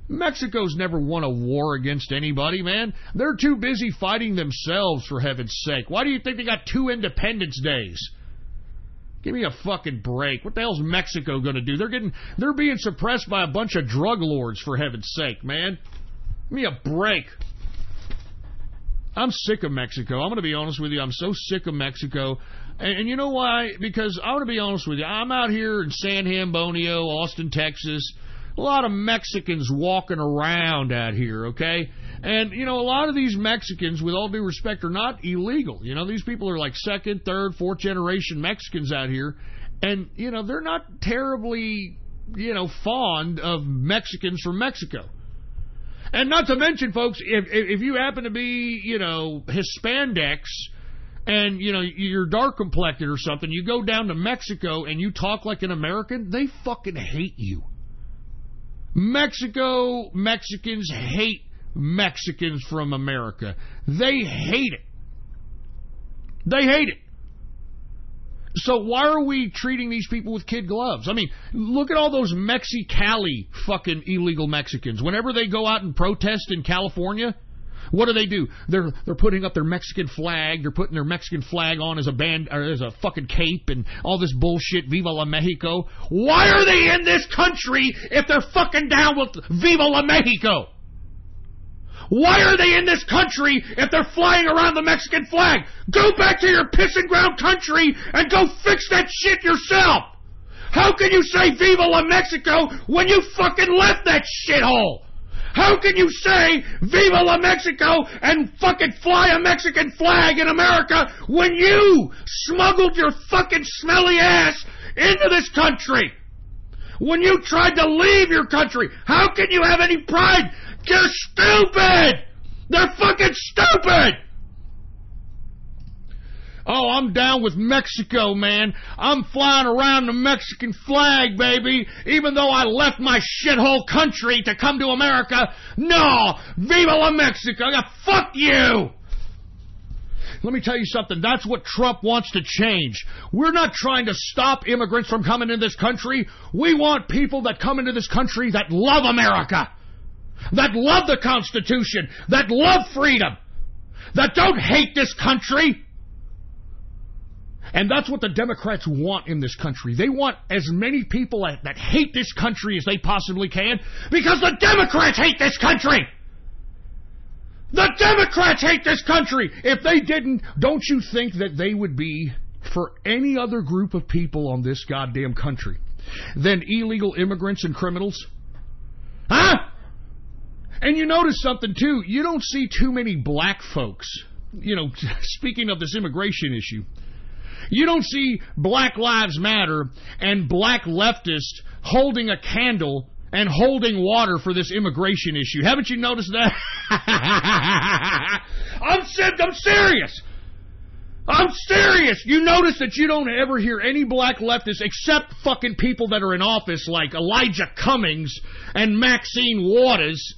Mexico's never won a war against anybody, man. They're too busy fighting themselves, for heaven's sake. Why do you think they got 2 Independence Days? Give me a fucking break. What the hell's Mexico going to do? They're being suppressed by a bunch of drug lords, for heaven's sake, man. Give me a break. I'm sick of Mexico. I'm going to be honest with you. I'm so sick of Mexico. And you know why? Because I'm going to be honest with you. I'm out here in San Antonio, Austin, Texas. A lot of Mexicans walking around out here, okay? And, a lot of these Mexicans, with all due respect, are not illegal. These people are like 2nd, 3rd, 4th generation Mexicans out here. And, they're not terribly, fond of Mexicans from Mexico. And not to mention, folks, if you happen to be, Hispanics and, you're dark complected or something, you go down to Mexico and you talk like an American, they fucking hate you. Mexicans hate Mexicans from America. They hate it. They hate it. So why are we treating these people with kid gloves? I mean, look at all those Mexicali fucking illegal Mexicans. Whenever they go out and protest in California, what do? They're putting up their Mexican flag. They're putting their Mexican flag on as a band or as a fucking cape and all this bullshit. Viva la Mexico. Why are they in this country if they're fucking down with Viva la Mexico? Why are they in this country if they're flying around the Mexican flag? Go back to your pissing ground country and go fix that shit yourself. How can you say Viva la Mexico when you fucking left that shithole? How can you say Viva la Mexico and fucking fly a Mexican flag in America when you smuggled your fucking smelly ass into this country? When you tried to leave your country, how can you have any pride? You're stupid! They're fucking stupid! Oh, I'm down with Mexico, man. I'm flying around the Mexican flag, baby, even though I left my shithole country to come to America. No! Viva la Mexico! Fuck you! Let me tell you something. That's what Trump wants to change. We're not trying to stop immigrants from coming into this country. We want people that come into this country that love America, that love the Constitution, that love freedom, that don't hate this country. And that's what the Democrats want in this country. They want as many people that hate this country as they possibly can, because the Democrats hate this country. The Democrats hate this country. If they didn't, don't you think that they would be for any other group of people on this goddamn country than illegal immigrants and criminals? Huh? And you notice something, too. You don't see too many black folks, speaking of this immigration issue. You don't see Black Lives Matter and black leftists holding a candle and holding water for this immigration issue. Haven't you noticed that? I'm serious. I'm serious. You notice that you don't ever hear any black leftists except fucking people that are in office like Elijah Cummings and Maxine Waters.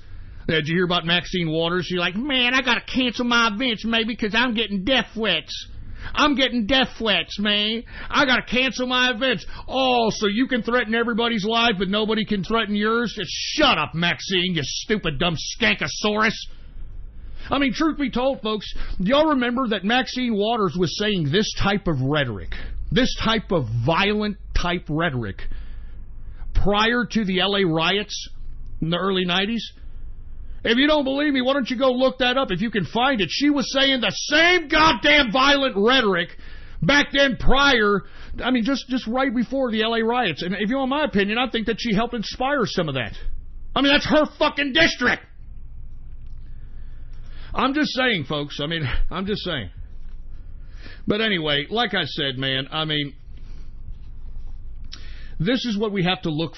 Did you hear about Maxine Waters? She's like, man, I got to cancel my events maybe because I'm getting death threats. I'm getting death threats, man. I got to cancel my events. Oh, so you can threaten everybody's life, but nobody can threaten yours? Just shut up, Maxine, you stupid, dumb skankosaurus. I mean, truth be told, folks, do y'all remember that Maxine Waters was saying this type of rhetoric, this type of violent type rhetoric, prior to the L.A. riots in the early 90s? If you don't believe me, why don't you go look that up if you can find it. She was saying the same goddamn violent rhetoric back then prior, I mean, just right before the L.A. riots. And if you want my opinion, I think that she helped inspire some of that. I mean, that's her fucking district. I'm just saying, folks. I mean, I'm just saying. But anyway, like I said, man, I mean, this is what we have to look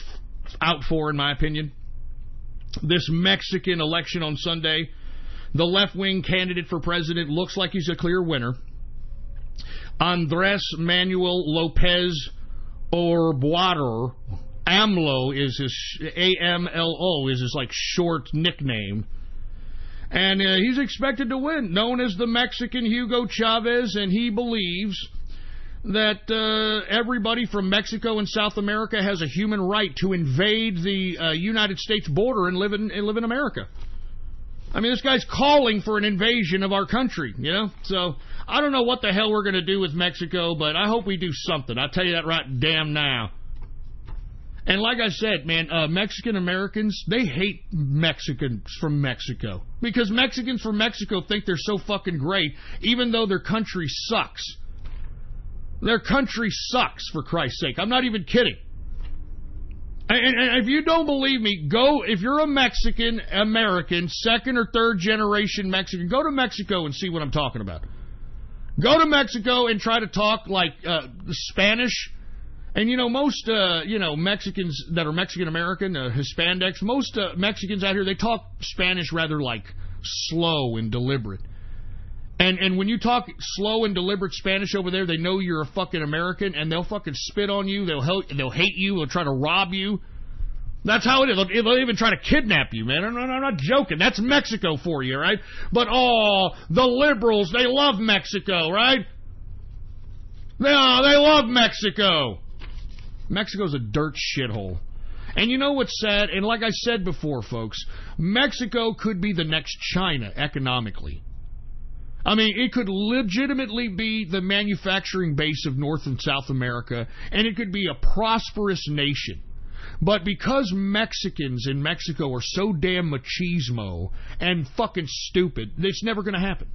out for, in my opinion. This Mexican election on Sunday, the left-wing candidate for president looks like he's a clear winner. Andrés Manuel López Obrador, AMLO is his, AMLO is his like short nickname. And he's expected to win, known as the Mexican Hugo Chavez, and he believes that everybody from Mexico and South America has a human right to invade the United States border and live in America. I mean, this guy's calling for an invasion of our country, So, I don't know what the hell we're going to do with Mexico, but I hope we do something. I'll tell you that right damn now. And like I said, man, Mexican Americans, they hate Mexicans from Mexico. Because Mexicans from Mexico think they're so fucking great, even though their country sucks. Their country sucks, for Christ's sake. I'm not even kidding. And if you don't believe me, go, if you're a Mexican American, second or third generation Mexican, go to Mexico and see what I'm talking about. Go to Mexico and try to talk like Spanish. And, most, Mexicans that are Mexican American, Hispanics, most Mexicans out here, they talk Spanish rather like slow and deliberate. And when you talk slow and deliberate Spanish over there, they know you're a fucking American, and they'll fucking spit on you. They'll hate you. They'll try to rob you. That's how it is. They'll even try to kidnap you, man. I'm not joking. That's Mexico for you, right? But, the liberals, they love Mexico, right? They love Mexico. Mexico's a dirt shithole. And you know what's sad? And like I said before, folks, Mexico could be the next China economically. I mean, it could legitimately be the manufacturing base of North and South America, and it could be a prosperous nation. But because Mexicans in Mexico are so damn machismo and fucking stupid, it's never going to happen.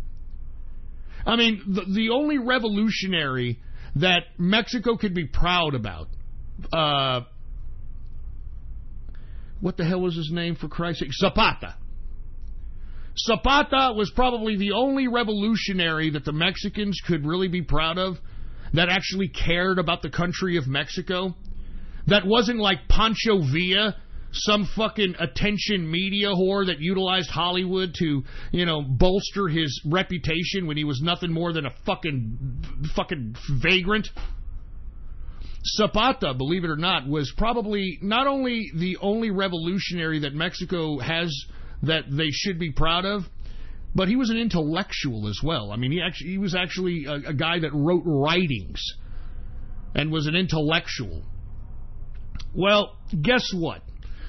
I mean, the only revolutionary that Mexico could be proud about, what the hell was his name, for Christ's sake? Zapata. Zapata was probably the only revolutionary that the Mexicans could really be proud of that actually cared about the country of Mexico. That wasn't like Pancho Villa, some fucking attention media whore that utilized Hollywood to, bolster his reputation when he was nothing more than a fucking vagrant. Zapata, believe it or not, was probably not only the only revolutionary that Mexico has that they should be proud of, but he was an intellectual as well. I mean, he was actually a guy that wrote writings and was an intellectual. Well, guess what?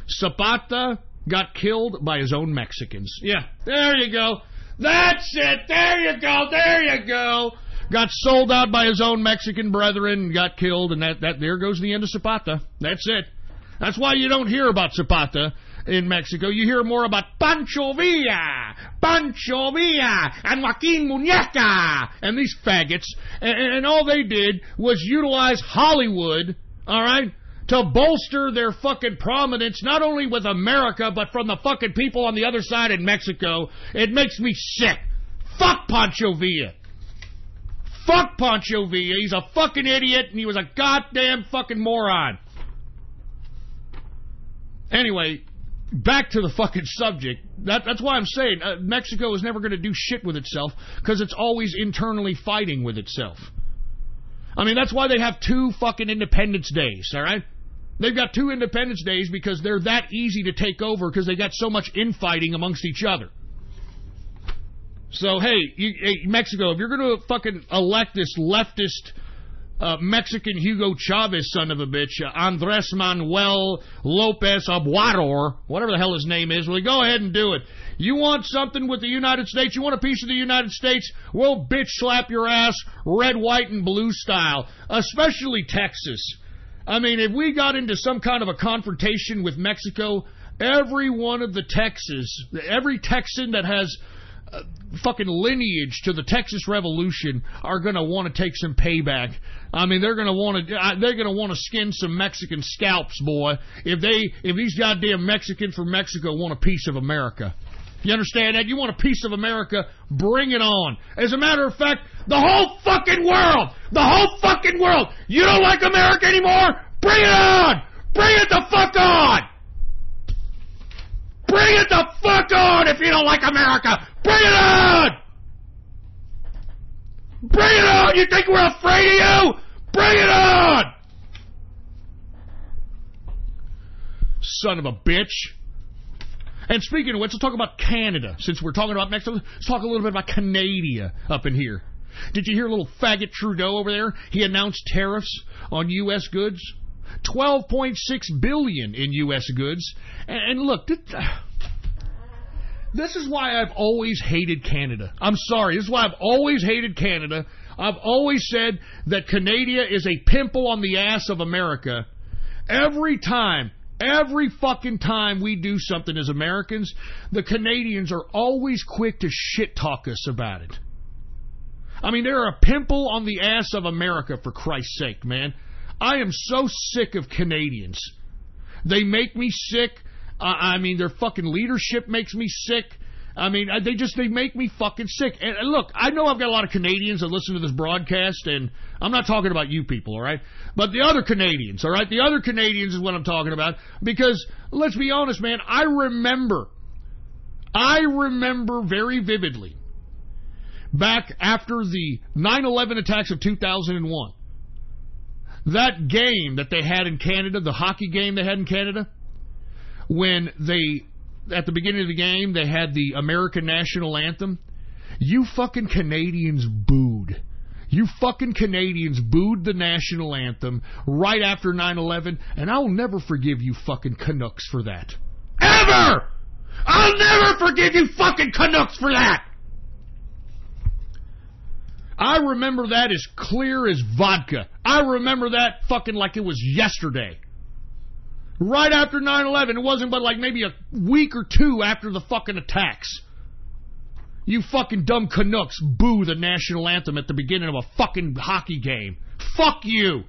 Zapata got killed by his own Mexicans. Yeah, there you go. That's it. There you go. There you go. Got sold out by his own Mexican brethren, got killed, and that there goes the end of Zapata. That's it. That's why you don't hear about Zapata in Mexico. You hear more about Pancho Villa, and Joaquin Muñeca, and these faggots. And all they did was utilize Hollywood, all right, to bolster their fucking prominence, not only with America, but from the fucking people on the other side in Mexico. It makes me sick. Fuck Pancho Villa. Fuck Pancho Villa. He's a fucking idiot, and he was a goddamn fucking moron. Anyway, back to the fucking subject. That's why I'm saying Mexico is never going to do shit with itself, because it's always internally fighting with itself. I mean, that's why they have 2 fucking Independence Days, all right? They've got 2 Independence Days because they're that easy to take over because they got so much infighting amongst each other. So, hey, Mexico, if you're going to fucking elect this leftist Mexican Hugo Chavez son of a bitch, Andres Manuel Lopez Obrador, whatever the hell his name is, well, go ahead and do it. You want something with the United States? You want a piece of the United States? Well, bitch slap your ass red, white, and blue style, especially Texas. I mean, if we got into some kind of a confrontation with Mexico, every one of the Texas, every Texan that has fucking lineage to the Texas Revolution are going to want to take some payback. I mean, they're going to want to skin some Mexican scalps, boy, if these goddamn Mexicans from Mexico want a piece of America. You understand that? You want a piece of America? Bring it on. As a matter of fact, the whole fucking world. You don't like America anymore? Bring it on. Bring it the fuck on. Bring it the fuck on if you don't like America. Bring it on! Bring it on! You think we're afraid of you? Bring it on! Son of a bitch. And speaking of which, let's talk about Canada. Since we're talking about Mexico, let's talk a little bit about Canada up in here. Did you hear little faggot Trudeau over there? He announced tariffs on U.S. goods. $12.6 billion in U.S. goods. And look, this is why I've always hated Canada. I'm sorry. This is why I've always hated Canada. I've always said that Canada is a pimple on the ass of America. Every fucking time we do something as Americans, the Canadians are always quick to shit-talk us about it. I mean, they're a pimple on the ass of America, for Christ's sake, man. I am so sick of Canadians. They make me sick. I mean, their fucking leadership makes me sick. I mean, they make me fucking sick. And look, I know I've got a lot of Canadians that listen to this broadcast, and I'm not talking about you people, all right? But the other Canadians, all right? The other Canadians is what I'm talking about. Because, let's be honest, man, I remember very vividly, back after the 9/11 attacks of 2001, that game that they had in Canada, the hockey game they had in Canada, when at the beginning of the game, they had the American national anthem, you fucking Canadians booed. You fucking Canadians booed the national anthem right after 9/11, and I'll never forgive you fucking Canucks for that. Ever! I'll never forgive you fucking Canucks for that! I remember that as clear as vodka. I remember that fucking like it was yesterday. Right after 9/11, it wasn't but like maybe a week or 2 after the fucking attacks. You fucking dumb Canucks boo the national anthem at the beginning of a fucking hockey game. Fuck you!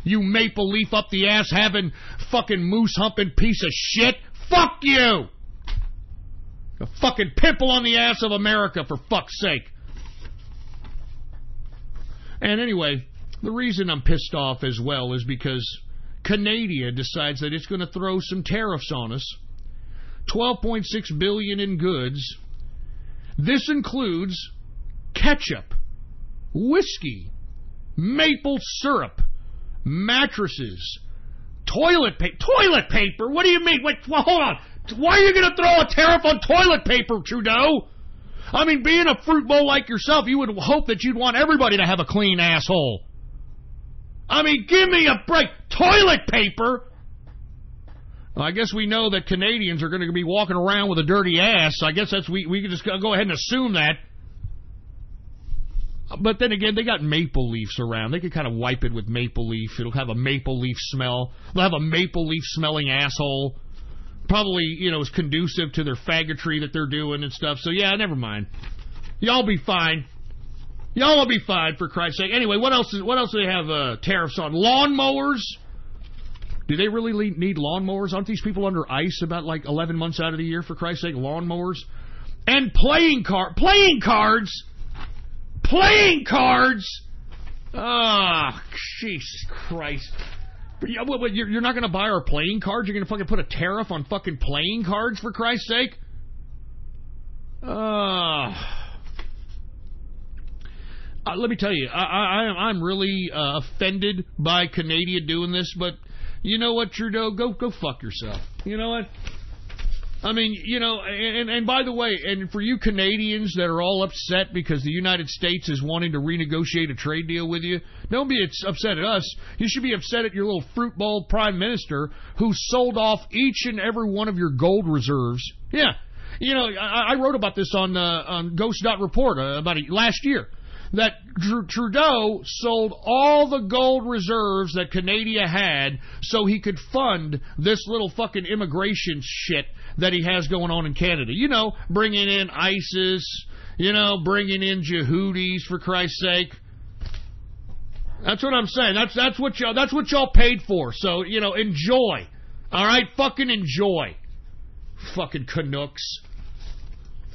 You maple leaf up the ass having fucking moose humping piece of shit. Fuck you! A fucking pimple on the ass of America, for fuck's sake. And anyway, the reason I'm pissed off as well is because Canada decides that it's going to throw some tariffs on us. $12.6 billion in goods. This includes ketchup, whiskey, maple syrup, mattresses, toilet paper. What do you mean? Wait, well, hold on. Why are you going to throw a tariff on toilet paper, Trudeau? I mean, being a fruit bowl like yourself, you would hope that you'd want everybody to have a clean asshole. I mean, give me a break. Toilet paper? Well, I guess we know that Canadians are going to be walking around with a dirty ass. I guess we can just go ahead and assume that. But then again, they got maple leafs around. They could kind of wipe it with maple leaf. It'll have a maple leaf smell. They'll have a maple leaf smelling asshole. Probably, is conducive to their faggotry that they're doing and stuff. So, yeah, never mind. Y'all be fine. Y'all will be fine, for Christ's sake. Anyway, what else do they have tariffs on? Lawnmowers? Do they really need lawnmowers? Aren't these people under ice about, 11 months out of the year, for Christ's sake? Lawnmowers? And playing cards! Playing cards! Ah, Jesus Christ. You're not going to buy our playing cards? You're going to fucking put a tariff on fucking playing cards, for Christ's sake? Let me tell you, I'm really offended by Canada doing this, but you know what, Trudeau? Go fuck yourself. You know what? I mean, and by the way, and for you Canadians that are all upset because the United States is wanting to renegotiate a trade deal with you, don't be upset at us. You should be upset at your little fruit bowl prime minister who sold off each and every one of your gold reserves. Yeah. I wrote about this on Ghost.Report about last year. That Trudeau sold all the gold reserves that Canada had so he could fund this little fucking immigration shit that he has going on in Canada. Bringing in ISIS, bringing in Yehudis, for Christ's sake. That's what I'm saying. That's what y'all paid for. So, enjoy. All right? Fucking enjoy. Fucking Canucks.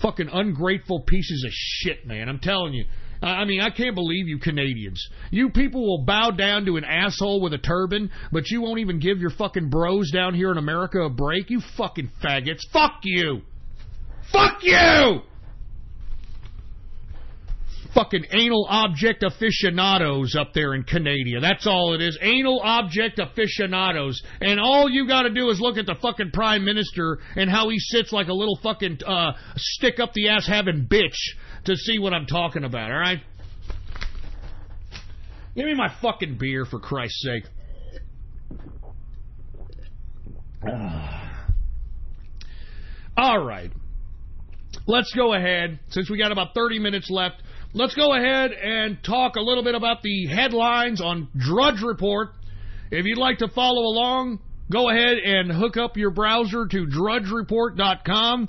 Fucking ungrateful pieces of shit, man. I'm telling you. I mean, I can't believe you Canadians. You people will bow down to an asshole with a turban, but you won't even give your fucking bros down here in America a break. You fucking faggots. Fuck you. Fuck you! Fucking anal object aficionados up there in Canada. That's all it is. Anal object aficionados. And all you gotta do is look at the fucking Prime Minister and how he sits like a little fucking stick up the ass having bitch to see what I'm talking about, all right? Give me my fucking beer, for Christ's sake. All right. Let's go ahead, since we got about 30 minutes left, let's go ahead and talk a little bit about the headlines on Drudge Report. If you'd like to follow along, go ahead and hook up your browser to drudgereport.com.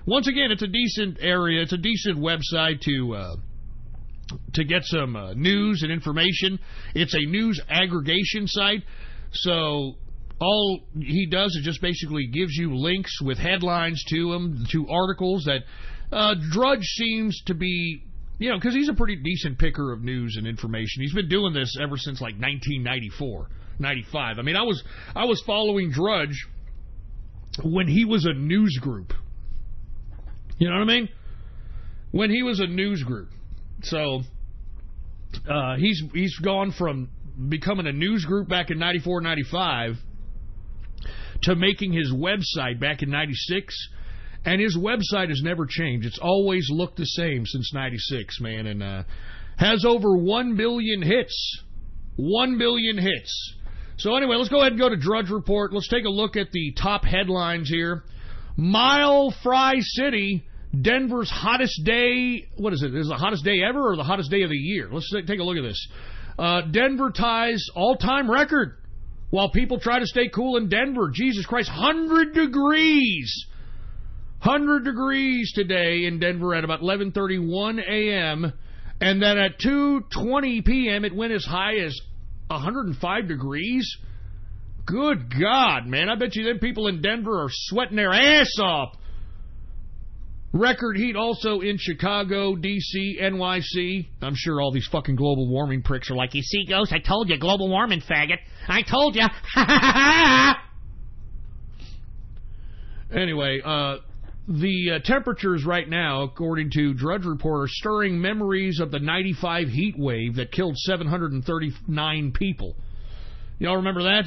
Once again, it's a decent area. It's a decent website to get some news and information. It's a news aggregation site. So all he does is just basically gives you links with headlines to them, to articles that Drudge seems to be, because he's a pretty decent picker of news and information. He's been doing this ever since 1994, 95. I mean, I was following Drudge when he was a news group. You know what I mean? When he was a news group. So, he's gone from becoming a news group back in 94, 95 to making his website back in 96. And his website has never changed. It's always looked the same since 96, man. And has over 1 billion hits. 1 billion hits. So anyway, let's go ahead and go to Drudge Report. Let's take a look at the top headlines here. Mile Fry City, Denver's hottest day. What is it? Is it the hottest day ever or the hottest day of the year? Let's take a look at this. Denver ties all-time record while people try to stay cool in Denver. Jesus Christ, 100 degrees. 100 degrees today in Denver at about 11:31 a.m. And then at 2:20 p.m. it went as high as 105 degrees. Good God, man. I bet you them people in Denver are sweating their ass off. Record heat also in Chicago, D.C., NYC. I'm sure all these fucking global warming pricks are like, you see, Ghost, I told you, global warming, faggot. I told you. Anyway, the temperatures right now, according to Drudge Report, are stirring memories of the 95 heat wave that killed 739 people. Y'all remember that?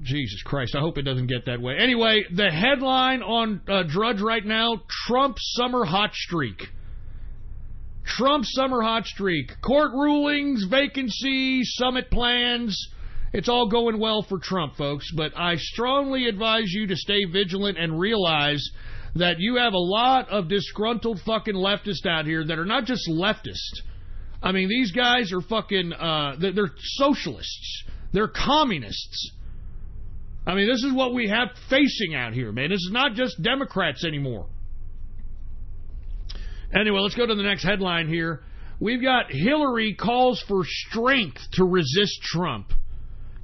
Jesus Christ, I hope it doesn't get that way. Anyway, the headline on Drudge right now, Trump summer hot streak. Trump summer hot streak. Court rulings, vacancies, summit plans. It's all going well for Trump, folks. But I strongly advise you to stay vigilant and realize that you have a lot of disgruntled fucking leftists out here that are not just leftists. I mean, these guys are fucking, they're socialists. They're communists. I mean, this is what we have facing out here, man. This is not just Democrats anymore. Anyway, let's go to the next headline here. We've got Hillary calls for strength to resist Trump.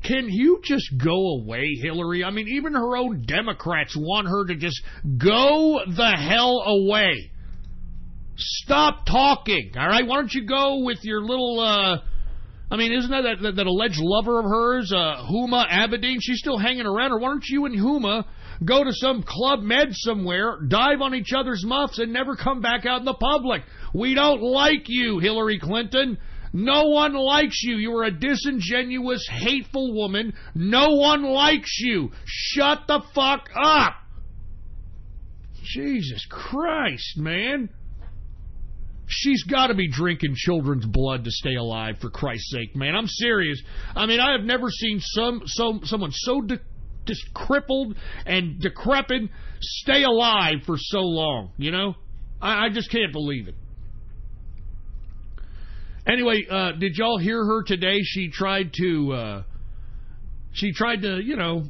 Can you just go away, Hillary? I mean, even her own Democrats want her to just go the hell away. Stop talking, all right? Why don't you go with your little, I mean, isn't that alleged lover of hers, Huma Abedin? She's still hanging around. Or why don't you and Huma go to some Club Med somewhere, dive on each other's muffs, and never come back out in the public? We don't like you, Hillary Clinton. No one likes you. You are a disingenuous, hateful woman. No one likes you. Shut the fuck up. Jesus Christ, man. She's got to be drinking children's blood to stay alive, for Christ's sake, man. I'm serious. I mean, I have never seen someone so crippled and decrepit stay alive for so long, you know? I just can't believe it. Anyway, did y'all hear her today? She tried to, you know,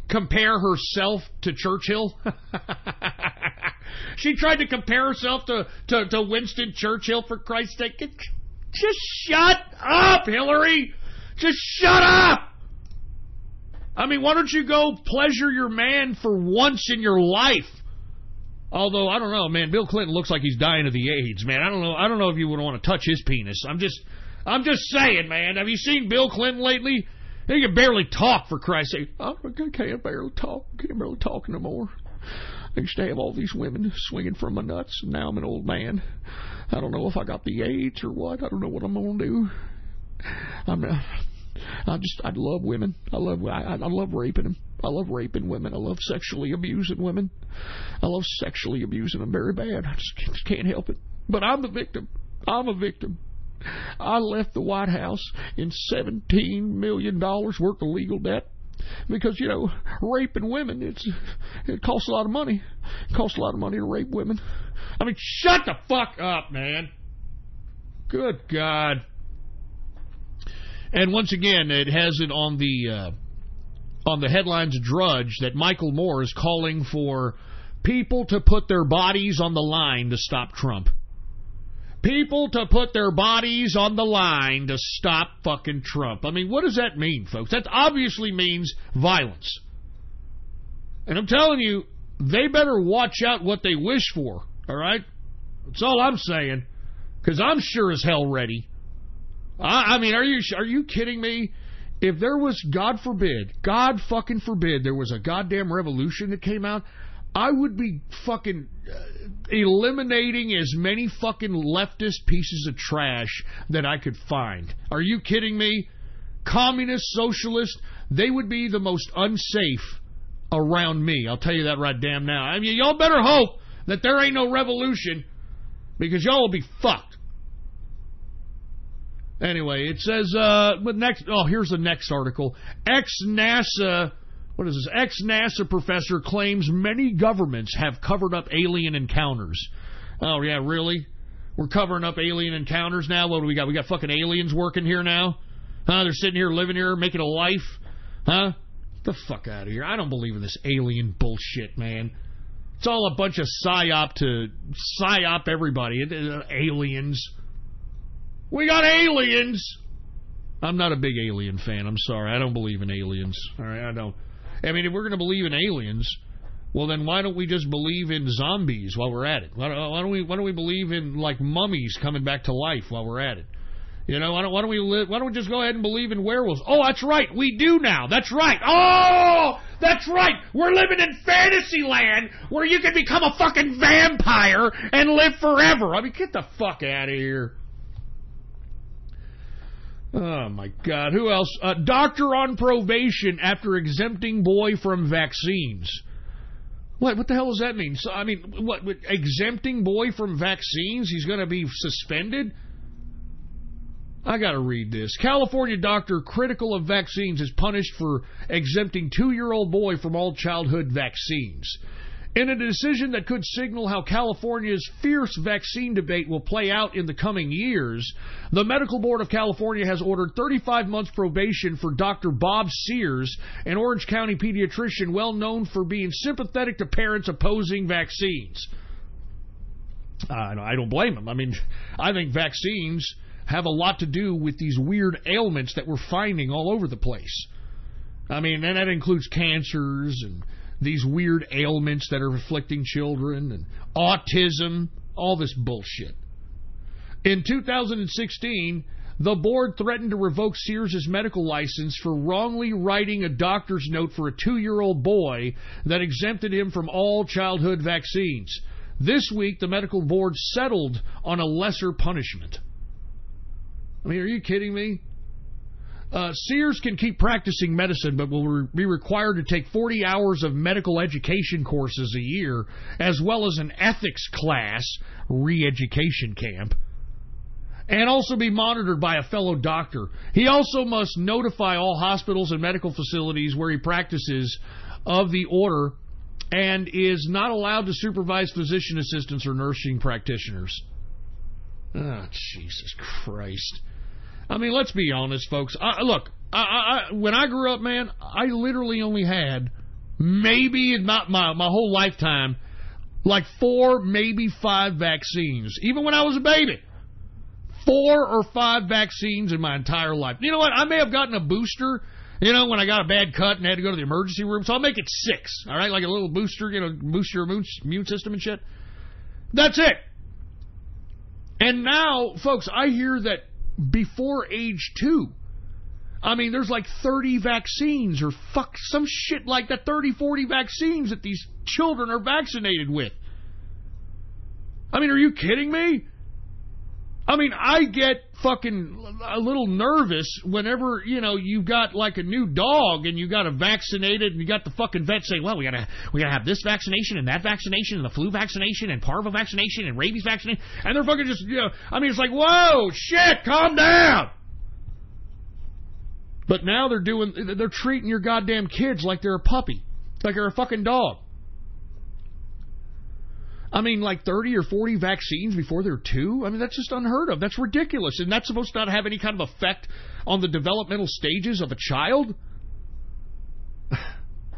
compare herself to Churchill. She tried to compare herself to Winston Churchill, for Christ's sake. Just shut up, Hillary! Just shut up! I mean, why don't you go pleasure your man for once in your life? Although, I don't know, man, Bill Clinton looks like he's dying of the AIDS, man. I don't know if you would want to touch his penis. I'm just saying, man. Have you seen Bill Clinton lately? He can barely talk, for Christ's sake. I can't barely talk. Can't barely talk no more. I used to have all these women swinging from my nuts, and now I'm an old man. I don't know if I got the AIDS or what. I don't know what I'm going to do. I love women. I love raping them. I love raping women. I love sexually abusing women. I love sexually abusing them very bad. I just can't help it. But I'm the victim. I'm a victim. I left the White House in $17 million worth of legal debt. Because, you know, raping women, it costs a lot of money. It costs a lot of money to rape women. I mean, shut the fuck up, man. Good God. And once again, it has it on the headlines Drudge that Michael Moore is calling for people to put their bodies on the line to stop Trump. People to put their bodies on the line to stop fucking Trump. I mean, what does that mean, folks? That obviously means violence. And I'm telling you, they better watch out what they wish for, all right? That's all I'm saying, because I'm sure as hell ready. I mean, are you kidding me? If there was, God fucking forbid, there was a goddamn revolution that came out, I would be fucking eliminating as many fucking leftist pieces of trash that I could find. Are you kidding me? Communist, socialist, they would be the most unsafe around me. I'll tell you that right damn now. I mean, y'all better hope that there ain't no revolution, because y'all will be fucked. Anyway, it says, here's the next article. Ex-NASA professor claims many governments have covered up alien encounters. Oh, yeah, really? We're covering up alien encounters now? What do we got? We got fucking aliens working here now? Huh? They're sitting here, living here, making a life? Huh? Get the fuck out of here. I don't believe in this alien bullshit, man. It's all a bunch of psyop to psyop everybody. Aliens. We got aliens! I'm not a big alien fan. I'm sorry. I don't believe in aliens. All right, I don't. I mean, if we're going to believe in aliens, well, then why don't we just believe in zombies while we're at it? Why don't we believe in, like, mummies coming back to life while we're at it? You know, why don't we just go ahead and believe in werewolves? Oh, that's right. We do now. That's right. Oh, that's right. We're living in fantasy land where you can become a fucking vampire and live forever. I mean, get the fuck out of here. Oh, my God. Who else? Doctor on probation after exempting boy from vaccines. What the hell does that mean? So, I mean, what, exempting boy from vaccines? He's going to be suspended? I got to read this. California doctor critical of vaccines is punished for exempting 2-year-old boy from all childhood vaccines. In a decision that could signal how California's fierce vaccine debate will play out in the coming years, the Medical Board of California has ordered 35 months probation for Dr. Bob Sears, an Orange County pediatrician well known for being sympathetic to parents opposing vaccines. I don't blame him. I mean, I think vaccines have a lot to do with these weird ailments that we're finding all over the place. I mean, and that includes cancers and these weird ailments that are afflicting children and autism, all this bullshit. In 2016, the board threatened to revoke Sears' medical license for wrongly writing a doctor's note for a 2-year-old boy that exempted him from all childhood vaccines. This week, the medical board settled on a lesser punishment. I mean, are you kidding me? Sears can keep practicing medicine, but will be required to take 40 hours of medical education courses a year, as well as an ethics class, re-education camp, and also be monitored by a fellow doctor. He also must notify all hospitals and medical facilities where he practices of the order and is not allowed to supervise physician assistants or nursing practitioners. Oh, Jesus Christ. I mean, let's be honest, folks. Look, when I grew up, man, I literally only had, maybe not my whole lifetime, like 4, maybe 5 vaccines. Even when I was a baby. 4 or 5 vaccines in my entire life. You know what? I may have gotten a booster, you know, when I got a bad cut and had to go to the emergency room. So I'll make it 6, all right? Like a little booster, you know, boost your immune system and shit. That's it. And now, folks, I hear that before age 2, I mean, there's like 30 vaccines or some shit like that, 30, 40 vaccines that these children are vaccinated with. I mean, are you kidding me? I mean, I get fucking a little nervous whenever, you know, you've got like a new dog and you got to vaccinate it and you got the fucking vet saying, well, we gotta have this vaccination and that vaccination and the flu vaccination and parvo vaccination and rabies vaccination, and they're fucking just, you know, I mean, it's like, whoa, shit, calm down. But now they're treating your goddamn kids like they're a puppy, like they're a fucking dog. I mean, like 30 or 40 vaccines before they're 2? I mean, that's just unheard of. That's ridiculous. And that's supposed to not have any kind of effect on the developmental stages of a child?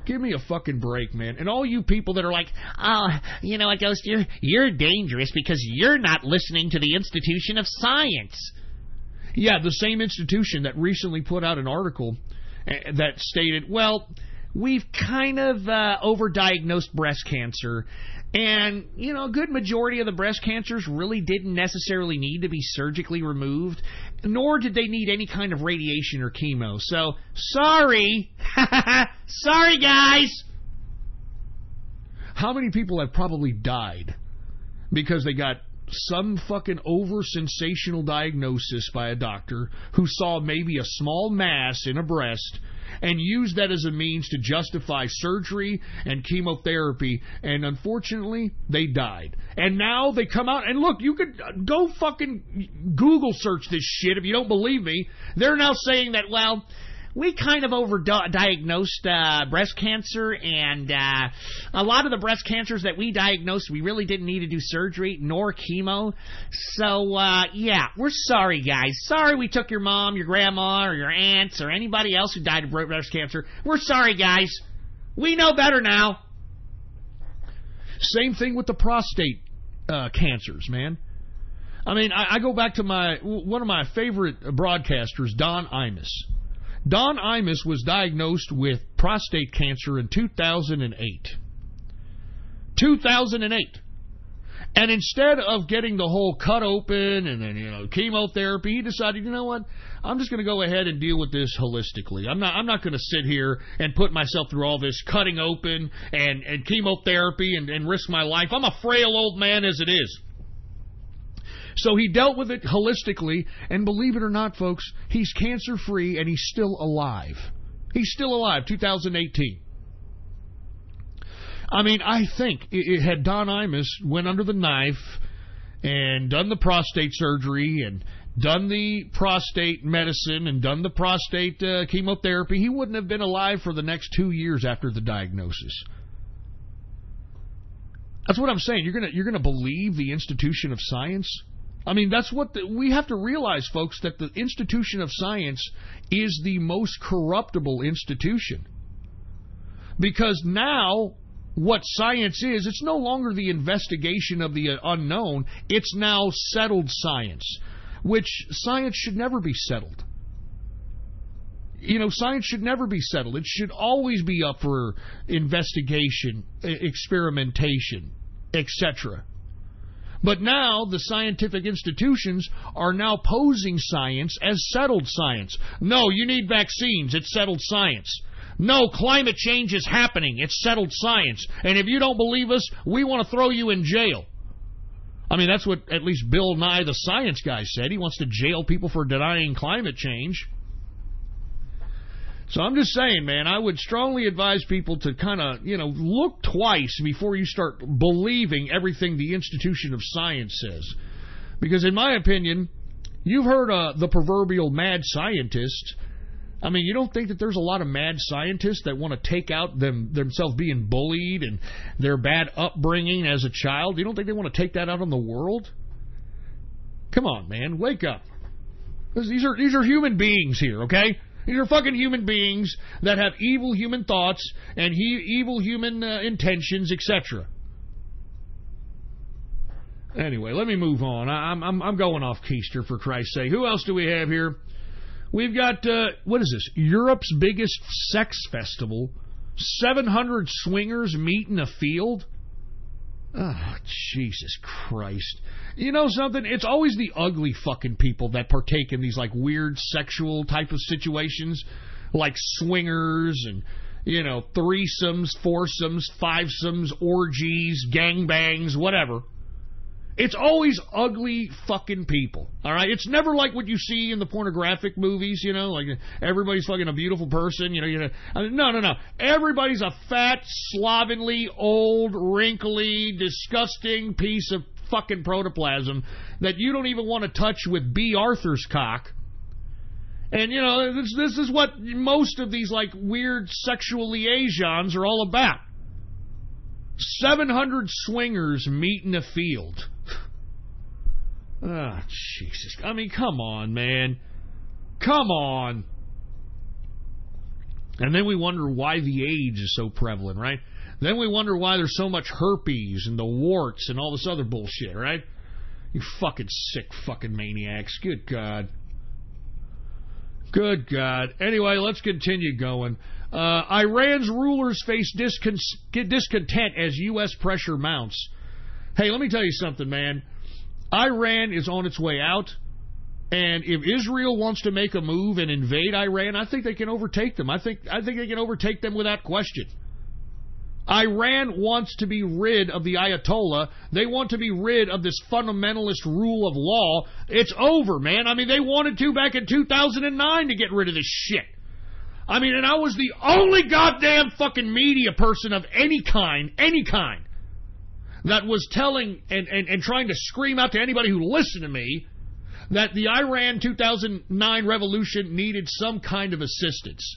Give me a fucking break, man. And all you people that are like, oh, you know what, Ghost, you're dangerous because you're not listening to the institution of science. Yeah, the same institution that recently put out an article that stated, well, we've kind of overdiagnosed breast cancer. And, you know, a good majority of the breast cancers really didn't necessarily need to be surgically removed, nor did they need any kind of radiation or chemo. So, sorry. Sorry, guys. How many people have probably died because they got some fucking over-sensational diagnosis by a doctor who saw maybe a small mass in a breast and used that as a means to justify surgery and chemotherapy, and unfortunately, they died. And now they come out, and look, you could go fucking Google search this shit if you don't believe me. They're now saying that, well, we kind of overdiagnosed breast cancer, and a lot of the breast cancers that we diagnosed, we really didn't need to do surgery nor chemo. So, yeah, we're sorry, guys. Sorry we took your mom, your grandma, or your aunts, or anybody else who died of breast cancer. We're sorry, guys. We know better now. Same thing with the prostate cancers, man. I mean, I go back to one of my favorite broadcasters, Don Imus. Don Imus was diagnosed with prostate cancer in 2008. 2008. And instead of getting the whole cut open and then, you know, chemotherapy, he decided, you know what? I'm just going to go ahead and deal with this holistically. I'm not going to sit here and put myself through all this cutting open and chemotherapy and risk my life. I'm a frail old man as it is. So he dealt with it holistically, and believe it or not, folks, he's cancer-free and he's still alive. He's still alive, 2018. I mean, I think had Don Imus went under the knife and done the prostate surgery and done the prostate medicine and done the prostate chemotherapy, he wouldn't have been alive for the next 2 years after the diagnosis. That's what I'm saying. You're gonna believe the institution of science? I mean, that's what we have to realize, folks, that the institution of science is the most corruptible institution. Because now, what science is, it's no longer the investigation of the unknown, it's now settled science, which science should never be settled. You know, science should never be settled. It should always be up for investigation, experimentation, etc. But now the scientific institutions are now posing science as settled science. No, you need vaccines. It's settled science. No, climate change is happening. It's settled science. And if you don't believe us, we want to throw you in jail. I mean, that's what at least Bill Nye, the science guy, said. He wants to jail people for denying climate change. So I'm just saying, man, I would strongly advise people to kind of, look twice before you start believing everything the institution of science says. Because in my opinion, you've heard the proverbial mad scientist. I mean, you don't think that there's a lot of mad scientists that want to take out themselves being bullied and their bad upbringing as a child? You don't think they want to take that out on the world? Come on, man, wake up. These are human beings here, okay? These are fucking human beings that have evil human thoughts and evil human intentions, etc. Anyway, let me move on. I'm going off keister, for Christ's sake. Who else do we have here? We've got, what is this? Europe's biggest sex festival. 700 swingers meet in a field. Oh, Jesus Christ. You know something? It's always the ugly fucking people that partake in these, like, weird sexual type of situations. Like swingers and, threesomes, foursomes, fivesomes, orgies, gangbangs, whatever. It's always ugly fucking people, all right? It's never like what you see in the pornographic movies, like everybody's fucking a beautiful person, No. Everybody's a fat, slovenly, old, wrinkly, disgusting piece of fucking protoplasm that you don't even want to touch with B. Arthur's cock. And, this is what most of these, like, weird sexual liaisons are all about. 700 swingers meet in a field. Oh, Jesus. I mean, come on, man. Come on. And then we wonder why the AIDS is so prevalent, right? Then we wonder why there's so much herpes and the warts and all this other bullshit, right? You fucking sick fucking maniacs. Good God. Good God. Anyway, let's continue going. Iran's rulers face discontent as U.S. pressure mounts. Hey, let me tell you something, man. Iran is on its way out, and if Israel wants to make a move and invade Iran, I think they can overtake them. I think they can overtake them without question. Iran wants to be rid of the Ayatollah. They want to be rid of this fundamentalist rule of law. It's over, man. I mean, they wanted to back in 2009 to get rid of this shit. I mean, and I was the only goddamn fucking media person of any kind, that was telling and trying to scream out to anybody who listened to me that the Iran 2009 revolution needed some kind of assistance.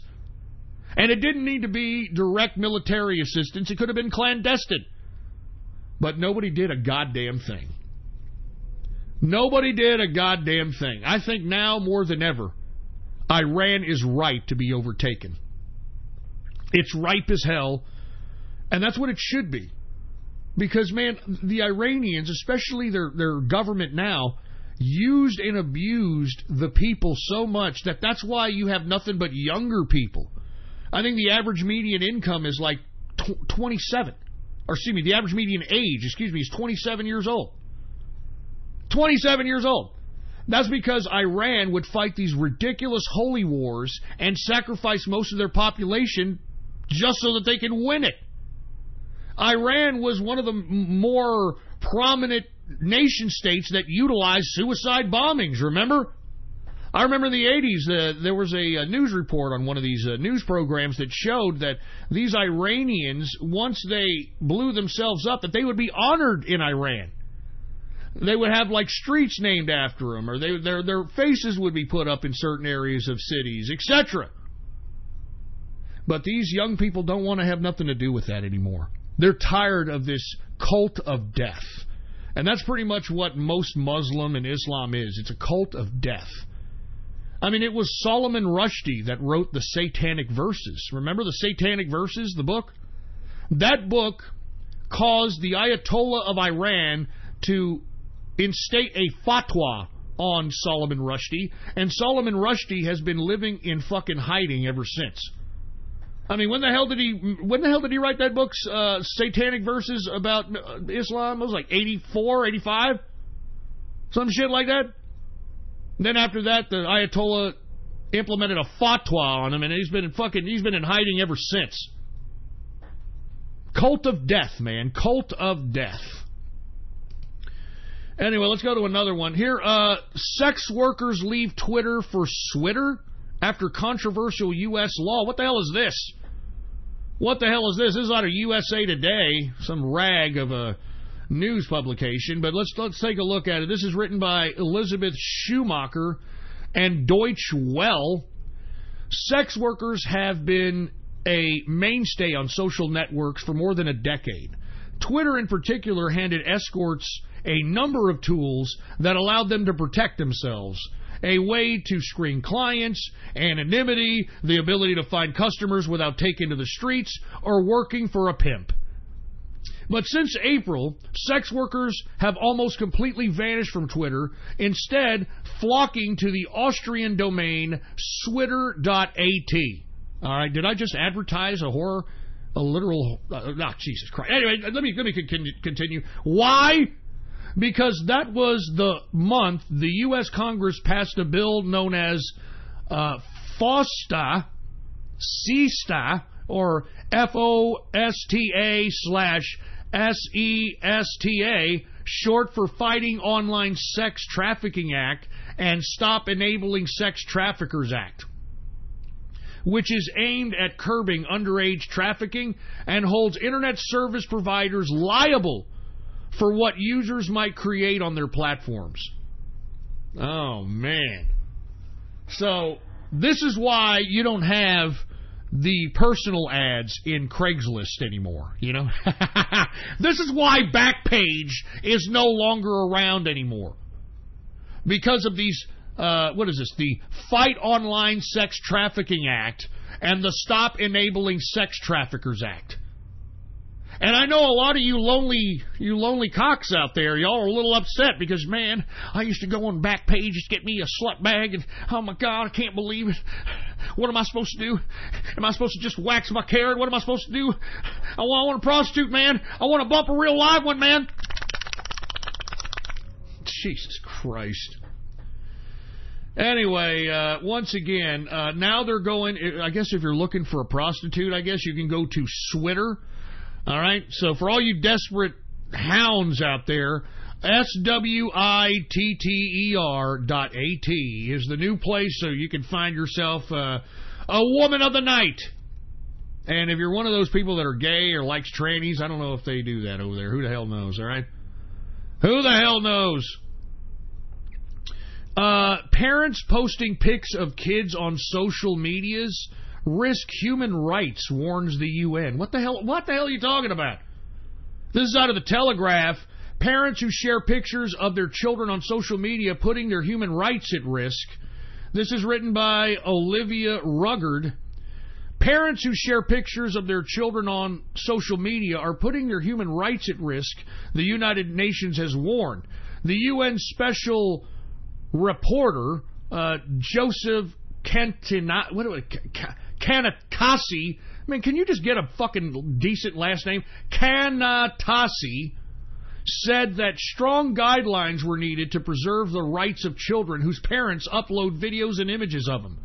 And it didn't need to be direct military assistance. It could have been clandestine. But nobody did a goddamn thing. Nobody did a goddamn thing. I think now more than ever, Iran is ripe to be overtaken. It's ripe as hell, and that's what it should be. Because, man, the Iranians, especially their government now, used and abused the people so much that that's why you have nothing but younger people. I think the average median income is like 27. Or, excuse me, the average median age, is 27 years old. 27 years old. That's because Iran would fight these ridiculous holy wars and sacrifice most of their population just so that they can win it. Iran was one of the more prominent nation-states that utilize suicide bombings, remember? I remember in the 80s, there was a news report on one of these news programs that showed that these Iranians, once they blew themselves up, that they would be honored in Iran. They would have, like, streets named after them, or their faces would be put up in certain areas of cities, etc. But these young people don't want to have nothing to do with that anymore. They're tired of this cult of death. And that's pretty much what most Muslim and Islam is. It's a cult of death. I mean, it was Solomon Rushdie that wrote the Satanic Verses. Remember the Satanic Verses, the book? That book caused the Ayatollah of Iran to instate a fatwa on Solomon Rushdie, and Solomon Rushdie has been living in fucking hiding ever since. I mean, when the hell did he write that book, Satanic Verses about Islam? It was like 84, 85? Some shit like that? And then after that, the Ayatollah implemented a fatwa on him, and he's been in hiding ever since. Cult of death, man. Cult of death. Anyway, let's go to another one. Here, sex workers leave Twitter for Switter after controversial U.S. law. What the hell is this? What the hell is this? This is out of USA Today, some rag of a news publication, but let's take a look at it. This is written by Elizabeth Schumacher and Deutsche Welle. Sex workers have been a mainstay on social networks for more than a decade. Twitter in particular handed escorts a number of tools that allowed them to protect themselves. A way to screen clients, anonymity, the ability to find customers without taking to the streets, or working for a pimp. But since April, sex workers have almost completely vanished from Twitter, instead flocking to the Austrian domain Switter.at. All right, did I just advertise a literal... Jesus Christ. Anyway, let me continue. Why? Because that was the month the U.S. Congress passed a bill known as FOSTA, or FOSTA/SESTA, short for Fighting Online Sex Trafficking Act and Stop Enabling Sex Traffickers Act, which is aimed at curbing underage trafficking and holds internet service providers liable for what users might create on their platforms. Oh, man. So, this is why you don't have the personal ads in Craigslist anymore, you know? This is why Backpage is no longer around anymore. Because of these, the Fight Online Sex Trafficking Act and the Stop Enabling Sex Traffickers Act. And I know a lot of you lonely cocks out there, y'all are a little upset because, man, I used to go on Backpage to get me a slut bag, and oh my God, I can't believe it. What am I supposed to do? Am I supposed to just wax my carrot? What am I supposed to do? I want a prostitute, man. I want to bump a real live one, man. Jesus Christ. Anyway, once again, now they're going, I guess if you're looking for a prostitute, I guess you can go to Switter. All right, so for all you desperate hounds out there, SWITTER.AT is the new place so you can find yourself a woman of the night. And if you're one of those people that are gay or likes trannies, I don't know if they do that over there. Who the hell knows, all right? Who the hell knows? Parents posting pics of kids on social medias risk human rights, warns the UN. What the hell are you talking about? This is out of the Telegraph. Parents who share pictures of their children on social media putting their human rights at risk. This is written by Olivia Ruggard. Parents who share pictures of their children on social media are putting their human rights at risk, the United Nations has warned. The UN Special Reporter, Joseph Kanatasi, I mean, can you just get a fucking decent last name? Kanatasi said that strong guidelines were needed to preserve the rights of children whose parents upload videos and images of them.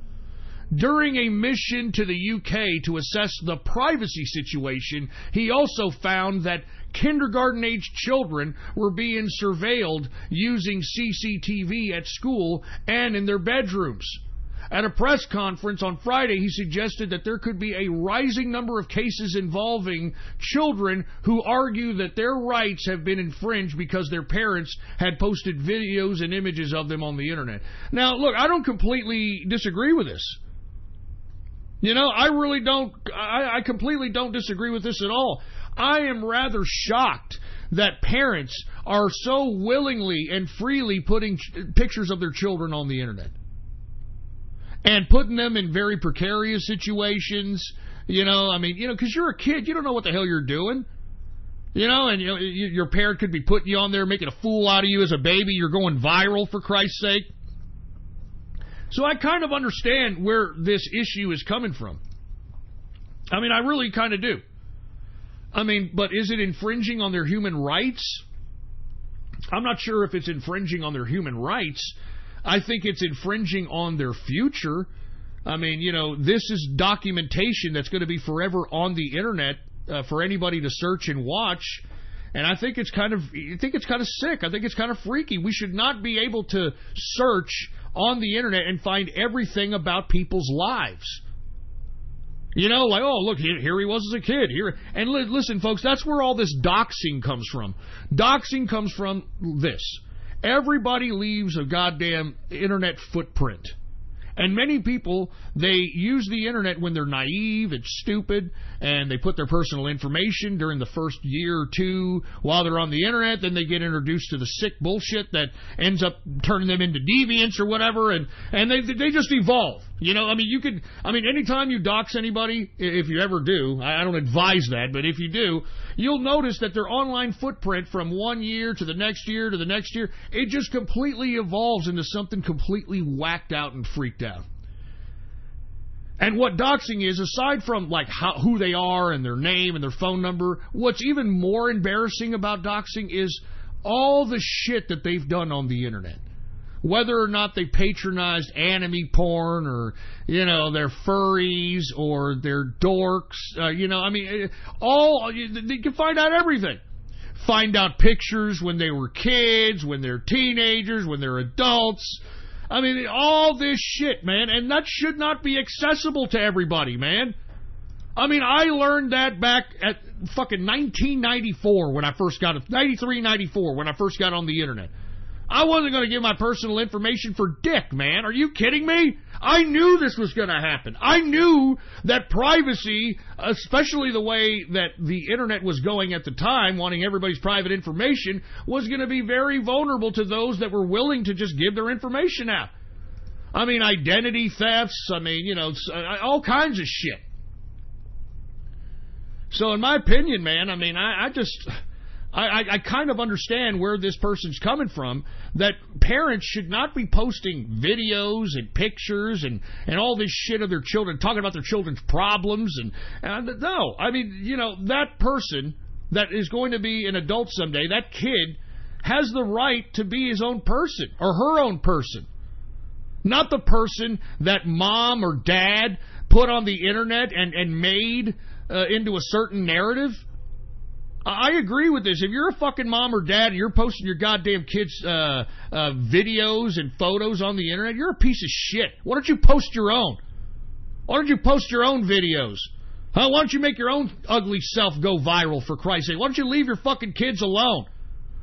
During a mission to the UK to assess the privacy situation, he also found that kindergarten-aged children were being surveilled using CCTV at school and in their bedrooms. At a press conference on Friday, he suggested that there could be a rising number of cases involving children who argue that their rights have been infringed because their parents had posted videos and images of them on the internet. Now, look, I don't completely disagree with this. You know, I really don't. I completely don't disagree with this at all. I am rather shocked that parents are so willingly and freely putting pictures of their children on the internet and putting them in very precarious situations. You know, I mean, you know, because you're a kid, you don't know what the hell you're doing. You know, and you know, your parent could be putting you on there, making a fool out of you as a baby. You're going viral, for Christ's sake. So I kind of understand where this issue is coming from. I mean, I really kind of do. I mean, but is it infringing on their human rights? I'm not sure if it's infringing on their human rights. I think it's infringing on their future. I mean, you know, this is documentation that's going to be forever on the internet for anybody to search and watch. And I think it's kind of sick. I think it's kind of freaky. We should not be able to search on the internet and find everything about people's lives. You know, like, oh, look, here he was as a kid. And listen, folks, that's where all this doxing comes from. Doxing comes from this. Everybody leaves a goddamn internet footprint. And many people, they use the internet when they're naive and stupid, and they put their personal information during the first year or two while they're on the internet. Then they get introduced to the sick bullshit that ends up turning them into deviants or whatever, and they just evolve. You know, I mean, anytime you dox anybody, if you ever do, I don't advise that, but if you do, you'll notice that their online footprint from 1 year to the next year to the next year, it just completely evolves into something completely whacked out and freaked out. And what doxing is, aside from like who they are and their name and their phone number, what's even more embarrassing about doxing is all the shit that they've done on the internet. Whether or not they patronized anime porn or, you know, they're furries or they're dorks, you know, I mean, you can find out everything. Find out pictures when they were kids, when they're teenagers, when they're adults. I mean, all this shit, man, and that should not be accessible to everybody, man. I mean, I learned that back at fucking 1994 when I first got it, 93, 94 when I first got on the internet. I wasn't going to give my personal information for dick, man. Are you kidding me? I knew this was going to happen. I knew that privacy, especially the way that the internet was going at the time, wanting everybody's private information, was going to be very vulnerable to those that were willing to just give their information out. I mean, identity thefts, I mean, you know, all kinds of shit. So in my opinion, man, I mean, I kind of understand where this person's coming from, that parents should not be posting videos and pictures and all this shit of their children, talking about their children's problems. And no, I mean, you know, that person that is going to be an adult someday, that kid has the right to be his own person or her own person. Not the person that mom or dad put on the internet and made into a certain narrative. I agree with this. If you're a fucking mom or dad and you're posting your goddamn kids' videos and photos on the internet, you're a piece of shit. Why don't you post your own? Why don't you post your own videos? Why don't you make your own ugly self go viral, for Christ's sake? Why don't you leave your fucking kids alone?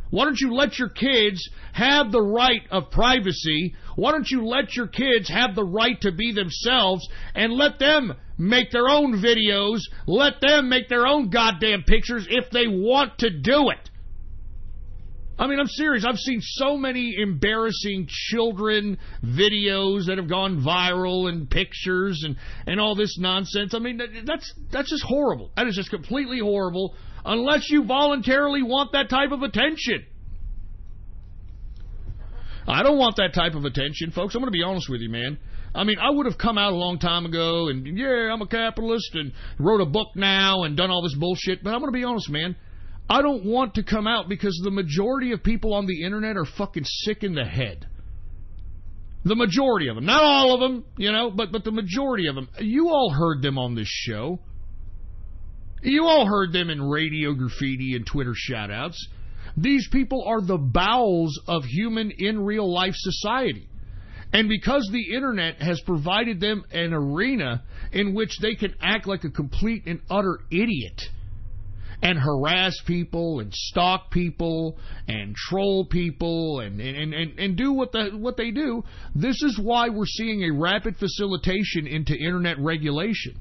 Why don't you let your kids have the right of privacy? Why don't you let your kids have the right to be themselves and let them make their own videos, let them make their own goddamn pictures if they want to do it? I mean, I'm serious. I've seen so many embarrassing children videos that have gone viral and pictures and all this nonsense. I mean, that's just horrible. That is just completely horrible unless you voluntarily want that type of attention. I don't want that type of attention, folks. I'm going to be honest with you, man. I mean, I would have come out a long time ago and, yeah, I'm a capitalist and wrote a book now and done all this bullshit. But I'm going to be honest, man. I don't want to come out because the majority of people on the internet are fucking sick in the head. The majority of them. Not all of them, but the majority of them. You all heard them on this show. You all heard them in Radio Graffiti and Twitter shoutouts. These people are the bowels of human in real life society. And because the internet has provided them an arena in which they can act like a complete and utter idiot and harass people and stalk people and troll people and do what they do, this is why we're seeing a rapid facilitation into internet regulation.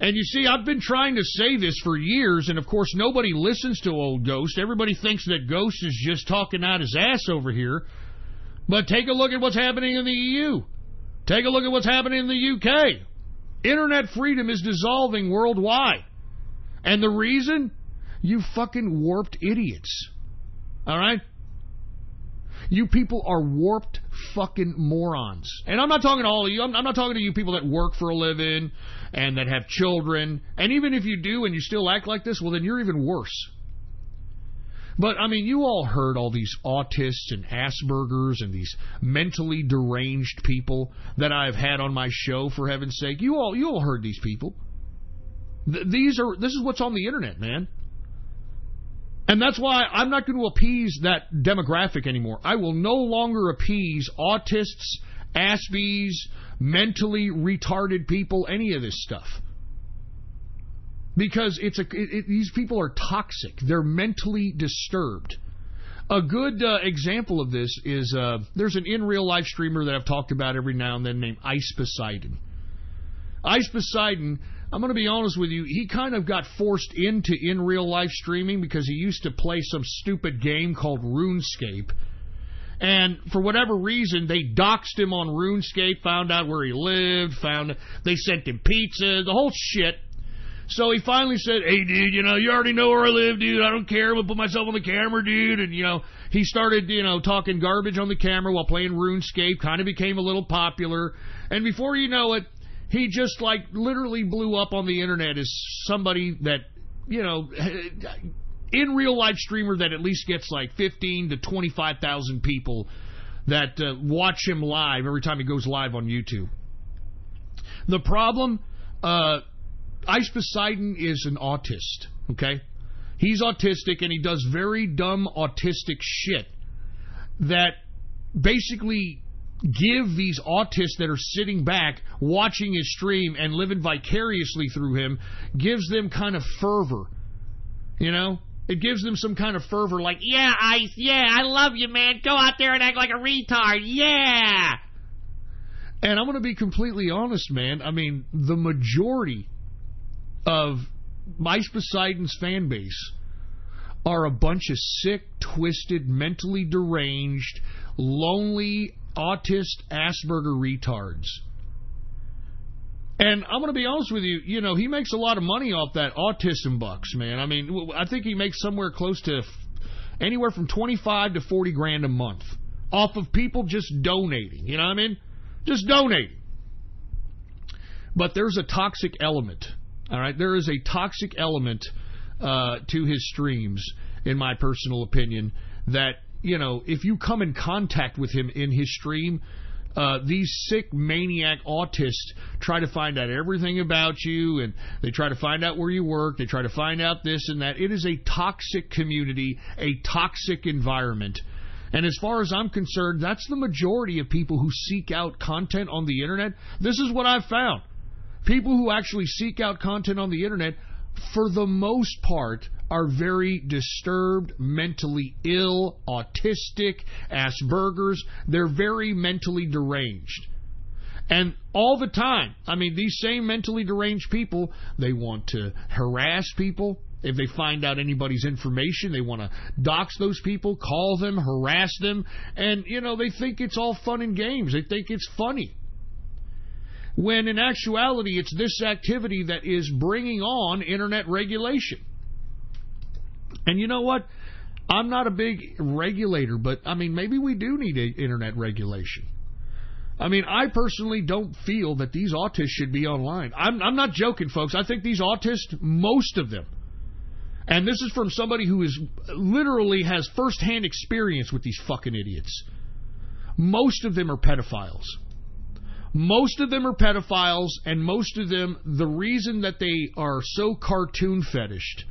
And you see, I've been trying to say this for years, and of course nobody listens to old Ghost. Everybody thinks that Ghost is just talking out his ass over here. But take a look at what's happening in the EU. Take a look at what's happening in the UK. Internet freedom is dissolving worldwide. And the reason? You fucking warped idiots. All right? You people are warped fucking morons. And I'm not talking to all of you. I'm not talking to you people that work for a living and that have children. And even if you do and you still act like this, well, then you're even worse. But, I mean, you all heard all these autists and Aspergers and these mentally deranged people that I've had on my show, for heaven's sake. You all heard these people. This is what's on the internet, man. And that's why I'm not going to appease that demographic anymore. I will no longer appease autists, Aspies, mentally retarded people, any of this stuff. Because these people are toxic. They're mentally disturbed. A good example of this is there's an in real life streamer that I've talked about every now and then named Ice Poseidon. Ice Poseidon, I'm going to be honest with you, he kind of got forced into in real life streaming because he used to play some stupid game called RuneScape. And for whatever reason, they doxed him on RuneScape, found out where he lived, they sent him pizza, the whole shit. So he finally said, hey, dude, you already know where I live, dude. I don't care. I'm going to put myself on the camera, dude. And, he started, talking garbage on the camera while playing RuneScape. Kind of became a little popular. And before you know it, he just, literally blew up on the internet as somebody that, in real-life streamer that at least gets, 15 to 25,000 people that watch him live every time he goes live on YouTube. The problem, Ice Poseidon is an autist, okay? He's autistic, and he does very dumb autistic shit that basically give these autists that are sitting back, watching his stream and living vicariously through him, gives them kind of fervor, It gives them some kind of fervor like, yeah, Ice, yeah, I love you, man. Go out there and act like a retard, yeah! And I'm going to be completely honest, man. I mean, the majority of Ice Poseidon's fan base are a bunch of sick, twisted, mentally deranged, lonely, autist, Asperger retards. And I'm going to be honest with you, he makes a lot of money off that autism bucks, man. I mean, I think he makes somewhere close to anywhere from 25 to 40 grand a month off of people just donating, you know what I mean? Just donating. But there's a toxic element. All right, there is a toxic element to his streams, in my personal opinion, that, if you come in contact with him in his stream, these sick, maniac autists try to find out everything about you, and they try to find out where you work, they try to find out this and that. It is a toxic community, a toxic environment. And as far as I'm concerned, that's the majority of people who seek out content on the internet. This is what I've found. People who actually seek out content on the internet, for the most part, are very disturbed, mentally ill, autistic, Asperger's. They're very mentally deranged. And all the time, I mean, these same mentally deranged people, they want to harass people. If they find out anybody's information, they want to dox those people, call them, harass them. And, they think it's all fun and games. They think it's funny. When in actuality, it's this activity that is bringing on internet regulation. And you know what? I'm not a big regulator, but, maybe we do need internet regulation. I personally don't feel that these autists should be online. I'm not joking, folks. I think these autists, most of them, and this is from somebody who literally has firsthand experience with these fucking idiots. most of them are pedophiles. Most of them are pedophiles, and most of them, the reason that they are so cartoon fetished,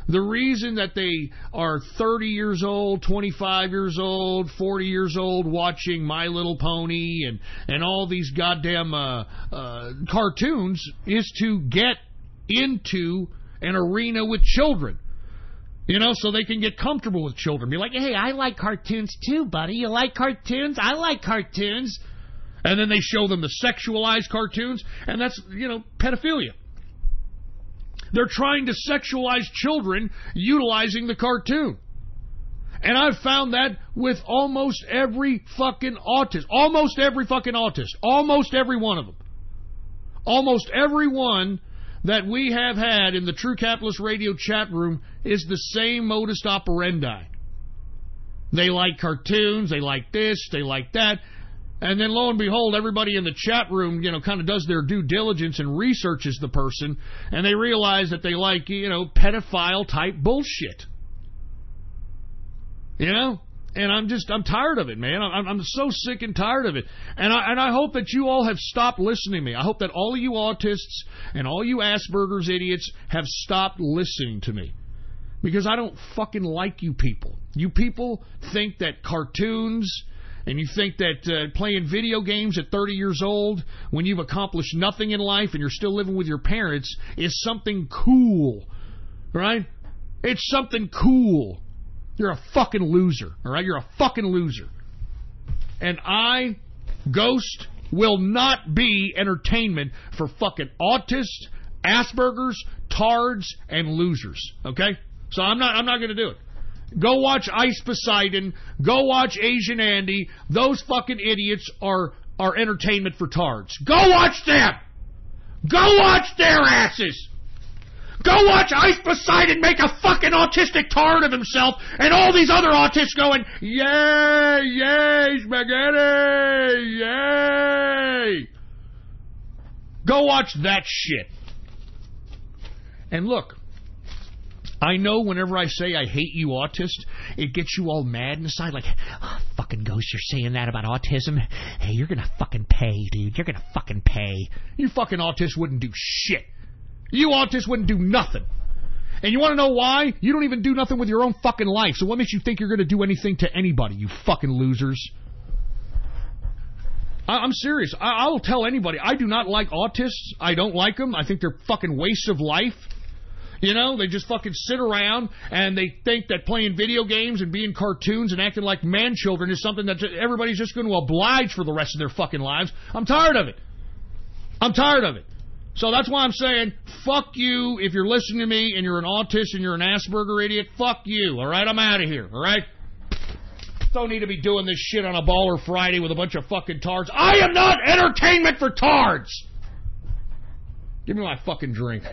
the reason that they are 30 years old, 25 years old, 40 years old watching My Little Pony and all these goddamn cartoons is to get into an arena with children. You know, so they can get comfortable with children. Be like, hey, I like cartoons too, buddy. You like cartoons? I like cartoons. And then they show them the sexualized cartoons, and that's, you know, pedophilia. They're trying to sexualize children utilizing the cartoon. And I've found that with almost every fucking autist. Almost every fucking autist. Almost every one of them. Almost every one that we have had in the True Capitalist Radio chat room is the same modus operandi. They like cartoons, they like this, they like that. And then lo and behold, everybody in the chat room, you know, kind of does their due diligence and researches the person, and they realize that they like, you know, pedophile type bullshit. You know? And I'm tired of it, man. I'm so sick and tired of it. And I hope that you all have stopped listening to me. I hope that all of you autists and all you Asperger's idiots have stopped listening to me. Because I don't fucking like you people. You people think that cartoons and you think that playing video games at 30 years old when you've accomplished nothing in life and you're still living with your parents is something cool. Right? It's something cool. You're a fucking loser, all right? You're a fucking loser. And I, Ghost, will not be entertainment for fucking autists, Asperger's, tards, and losers, okay? So I'm not going to do it. Go watch Ice Poseidon. Go watch Asian Andy. Those fucking idiots are entertainment for tards. Go watch them! Go watch their asses! Go watch Ice Poseidon make a fucking autistic tard of himself and all these other autists going, yay, yay, spaghetti, yay. Go watch that shit. And look, I know whenever I say I hate you autists, it gets you all mad inside like, oh, fucking Ghost, you're saying that about autism? Hey, you're gonna fucking pay, dude. You're gonna fucking pay. You fucking autists wouldn't do shit. You autists wouldn't do nothing. And you want to know why? You don't even do nothing with your own fucking life. So what makes you think you're going to do anything to anybody, you fucking losers? I'm serious. I will tell anybody. I do not like autists. I don't like them. I think they're fucking wastes of life. You know, they just fucking sit around and they think that playing video games and being cartoons and acting like man-children is something that everybody's just going to oblige for the rest of their fucking lives. I'm tired of it. I'm tired of it. So that's why I'm saying, fuck you if you're listening to me and you're an autist and you're an Asperger idiot. Fuck you, all right? I'm out of here, all right? Don't need to be doing this shit on a Baller Friday with a bunch of fucking tards. I am not entertainment for tards! Give me my fucking drink.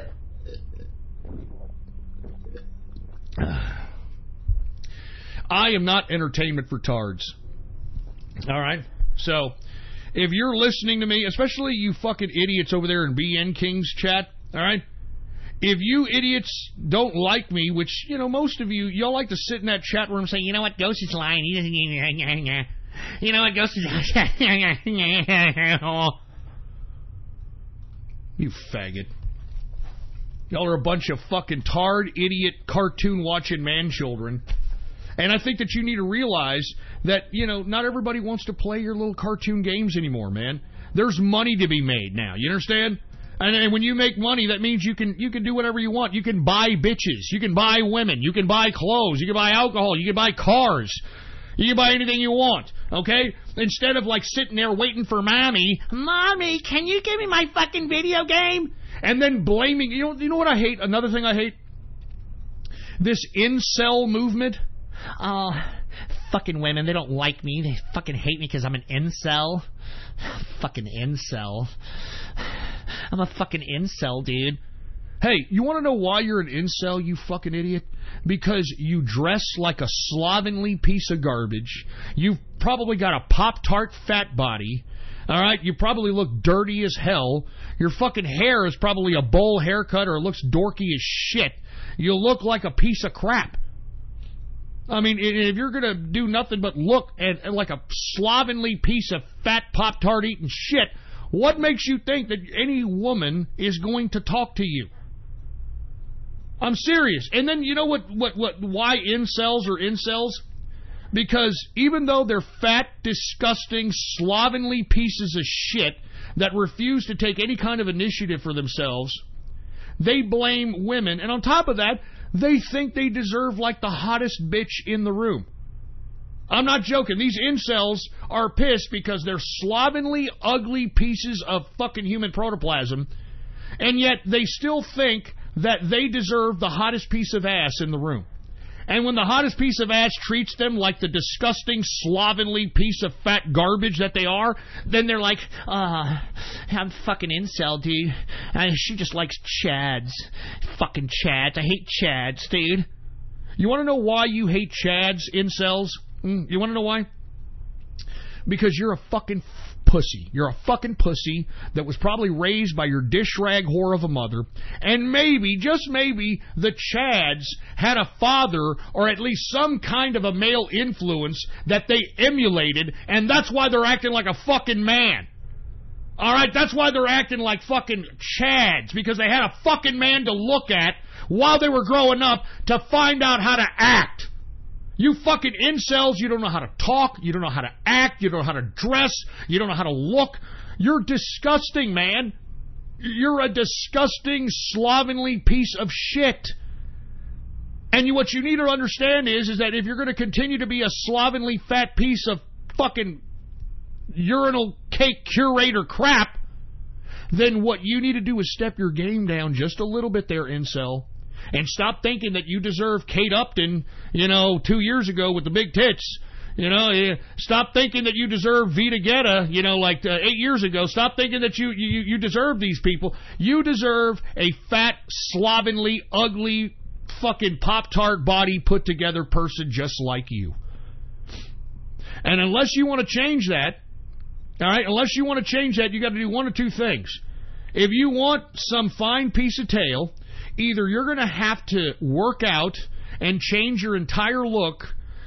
I am not entertainment for tards. All right? So, if you're listening to me, especially you fucking idiots over there in BN King's chat, all right? If you idiots don't like me, which, you know, most of you, y'all like to sit in that chat room and say, you know what, Ghost is lying. He doesn't... You know what, Ghost is... You faggot. Y'all are a bunch of fucking tarred, idiot, cartoon-watching man-children. And I think that you need to realize that, you know, not everybody wants to play your little cartoon games anymore, man. There's money to be made now. You understand? And when you make money, that means you can do whatever you want. You can buy bitches. You can buy women. You can buy clothes. You can buy alcohol. You can buy cars. You can buy anything you want, okay? Instead of, like, sitting there waiting for Mommy, can you give me my fucking video game? And then blaming... You know what I hate? Another thing I hate? This incel movement. Oh, fucking women, they don't like me. They fucking hate me because I'm an incel. Fucking incel. I'm a fucking incel, dude. Hey, you want to know why you're an incel, you fucking idiot? Because you dress like a slovenly piece of garbage. You've probably got a Pop-Tart fat body. All right? You probably look dirty as hell. Your fucking hair is probably a bowl haircut or it looks dorky as shit. You look like a piece of crap. I mean, if you're going to do nothing but look at like a slovenly piece of fat Pop-Tart eating shit, what makes you think that any woman is going to talk to you? I'm serious. And then you know why incels are incels? Because even though they're fat, disgusting, slovenly pieces of shit that refuse to take any kind of initiative for themselves, they blame women. And on top of that, they think they deserve like the hottest bitch in the room. I'm not joking. These incels are pissed because they're slovenly, ugly pieces of fucking human protoplasm, and yet they still think that they deserve the hottest piece of ass in the room. And when the hottest piece of ass treats them like the disgusting, slovenly piece of fat garbage that they are, then they're like, I'm fucking incel, dude. She just likes Chads. Fucking Chads. I hate Chads, dude. You want to know why you hate Chads, incels? You want to know why? Because you're a fucking pussy. You're a fucking pussy that was probably raised by your dish rag whore of a mother, and maybe, just maybe, the Chads had a father or at least some kind of a male influence that they emulated, and that's why they're acting like a fucking man. Alright, that's why they're acting like fucking Chads, because they had a fucking man to look at while they were growing up to find out how to act. You fucking incels, you don't know how to talk, you don't know how to act, you don't know how to dress, you don't know how to look. You're disgusting, man. You're a disgusting, slovenly piece of shit. And what you need to understand is that if you're going to continue to be a slovenly, fat piece of fucking urinal cake curator crap, then what you need to do is step your game down just a little bit there, incel. And stop thinking that you deserve Kate Upton, 2 years ago with the big tits. Stop thinking that you deserve Vita Guetta, 8 years ago. Stop thinking that you deserve these people. You deserve a fat, slovenly, ugly, fucking Pop-Tart body put together person just like you. And unless you want to change that, all right, you got to do one of two things. If you want some fine piece of tail, either you're going to have to work out and change your entire look,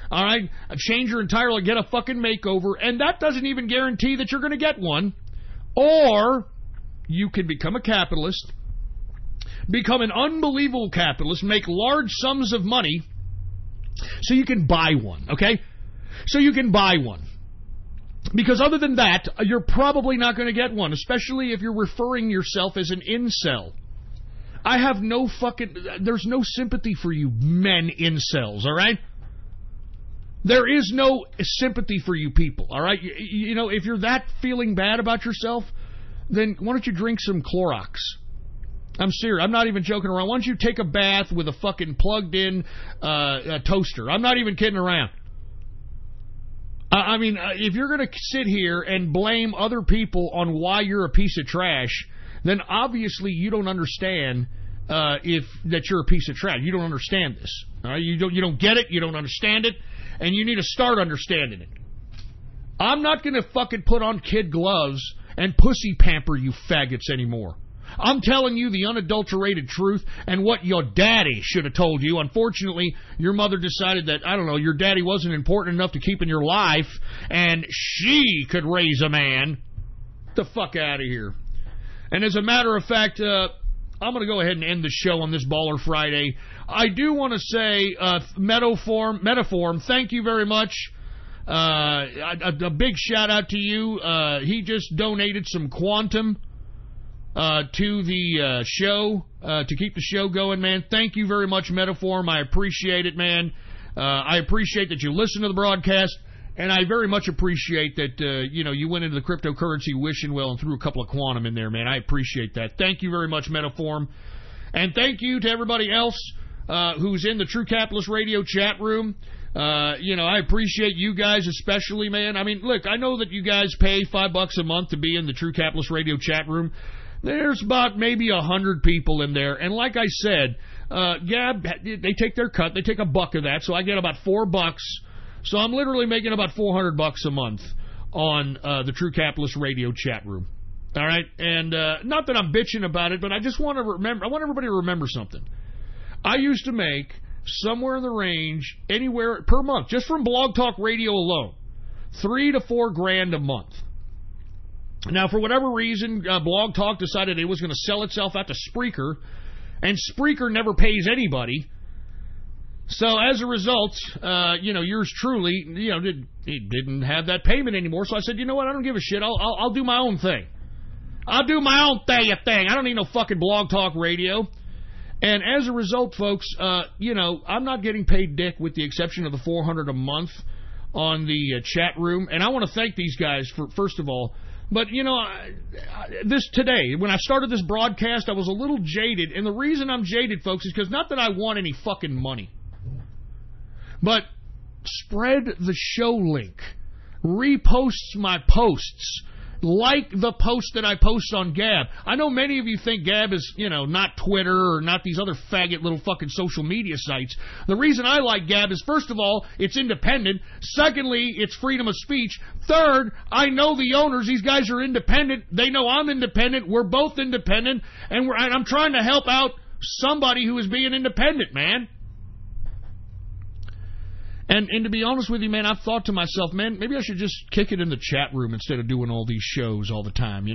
all right? Change your entire look, get a fucking makeover, and that doesn't even guarantee that you're going to get one. Or you can become a capitalist, become an unbelievable capitalist, make large sums of money so you can buy one, okay? So you can buy one. Because other than that, you're probably not going to get one, especially if you're referring yourself as an incel. I have there's no sympathy for you men incels, all right? There is no sympathy for you people, all right? If you're that feeling bad about yourself, then why don't you drink some Clorox? I'm serious. I'm not even joking around. Why don't you take a bath with a fucking plugged-in toaster? I'm not even kidding around. If you're going to sit here and blame other people on why you're a piece of trash, then obviously you don't understand that you're a piece of trash. You don't understand this. All right? You don't get it. You don't understand it, and you need to start understanding it. I'm not going to fucking put on kid gloves and pussy pamper you faggots anymore. I'm telling you the unadulterated truth and what your daddy should have told you. Unfortunately, your mother decided that, your daddy wasn't important enough to keep in your life, and she could raise a man. Get the fuck out of here. And as a matter of fact, I'm going to go ahead and end the show on this Baller Friday. I do want to say, Metaform, thank you very much. A big shout out to you. He just donated some quantum to the show to keep the show going, man. Thank you very much, Metaform. I appreciate it, man. I appreciate that you listen to the broadcast. And I very much appreciate that, you went into the cryptocurrency wishing well and threw a couple of quantum in there, man. I appreciate that. Thank you very much, Metaform. And thank you to everybody else who's in the True Capitalist Radio chat room. I appreciate you guys especially, man. Look, I know that you guys pay $5 a month to be in the True Capitalist Radio chat room. There's about maybe 100 people in there. And like I said, Gab, they take their cut. They take $1 of that, so I get about $4. So I'm literally making about $400 a month on the True Capitalist Radio chat room. All right? And not that I'm bitching about it, but I just want to remember, I want everybody to remember something. I used to make somewhere in the range, anywhere per month, just from Blog Talk Radio alone, $3,000 to $4,000 a month. Now, for whatever reason, Blog Talk decided it was going to sell itself out to Spreaker, and Spreaker never pays anybody. So as a result, yours truly, didn't have that payment anymore. So I said, you know what? I don't give a shit. I'll do my own thing. I'll do my own thing. I don't need no fucking Blog Talk Radio. And as a result, folks, I'm not getting paid dick with the exception of the $400 a month on the chat room. And I want to thank these guys for, first of all. But, this today, when I started this broadcast, I was a little jaded. And the reason I'm jaded, folks, is because not that I want any fucking money. But spread the show link. Repost my posts. Like the post that I post on Gab. I know many of you think Gab is, not Twitter or not these other faggot little fucking social media sites. The reason I like Gab is, first of all, it's independent. Secondly, it's freedom of speech. Third, I know the owners. These guys are independent. They know I'm independent. We're both independent. And I'm trying to help out somebody who is being independent, man. And to be honest with you, man, I've thought to myself, man, maybe I should just kick it in the chat room instead of doing all these shows all the time,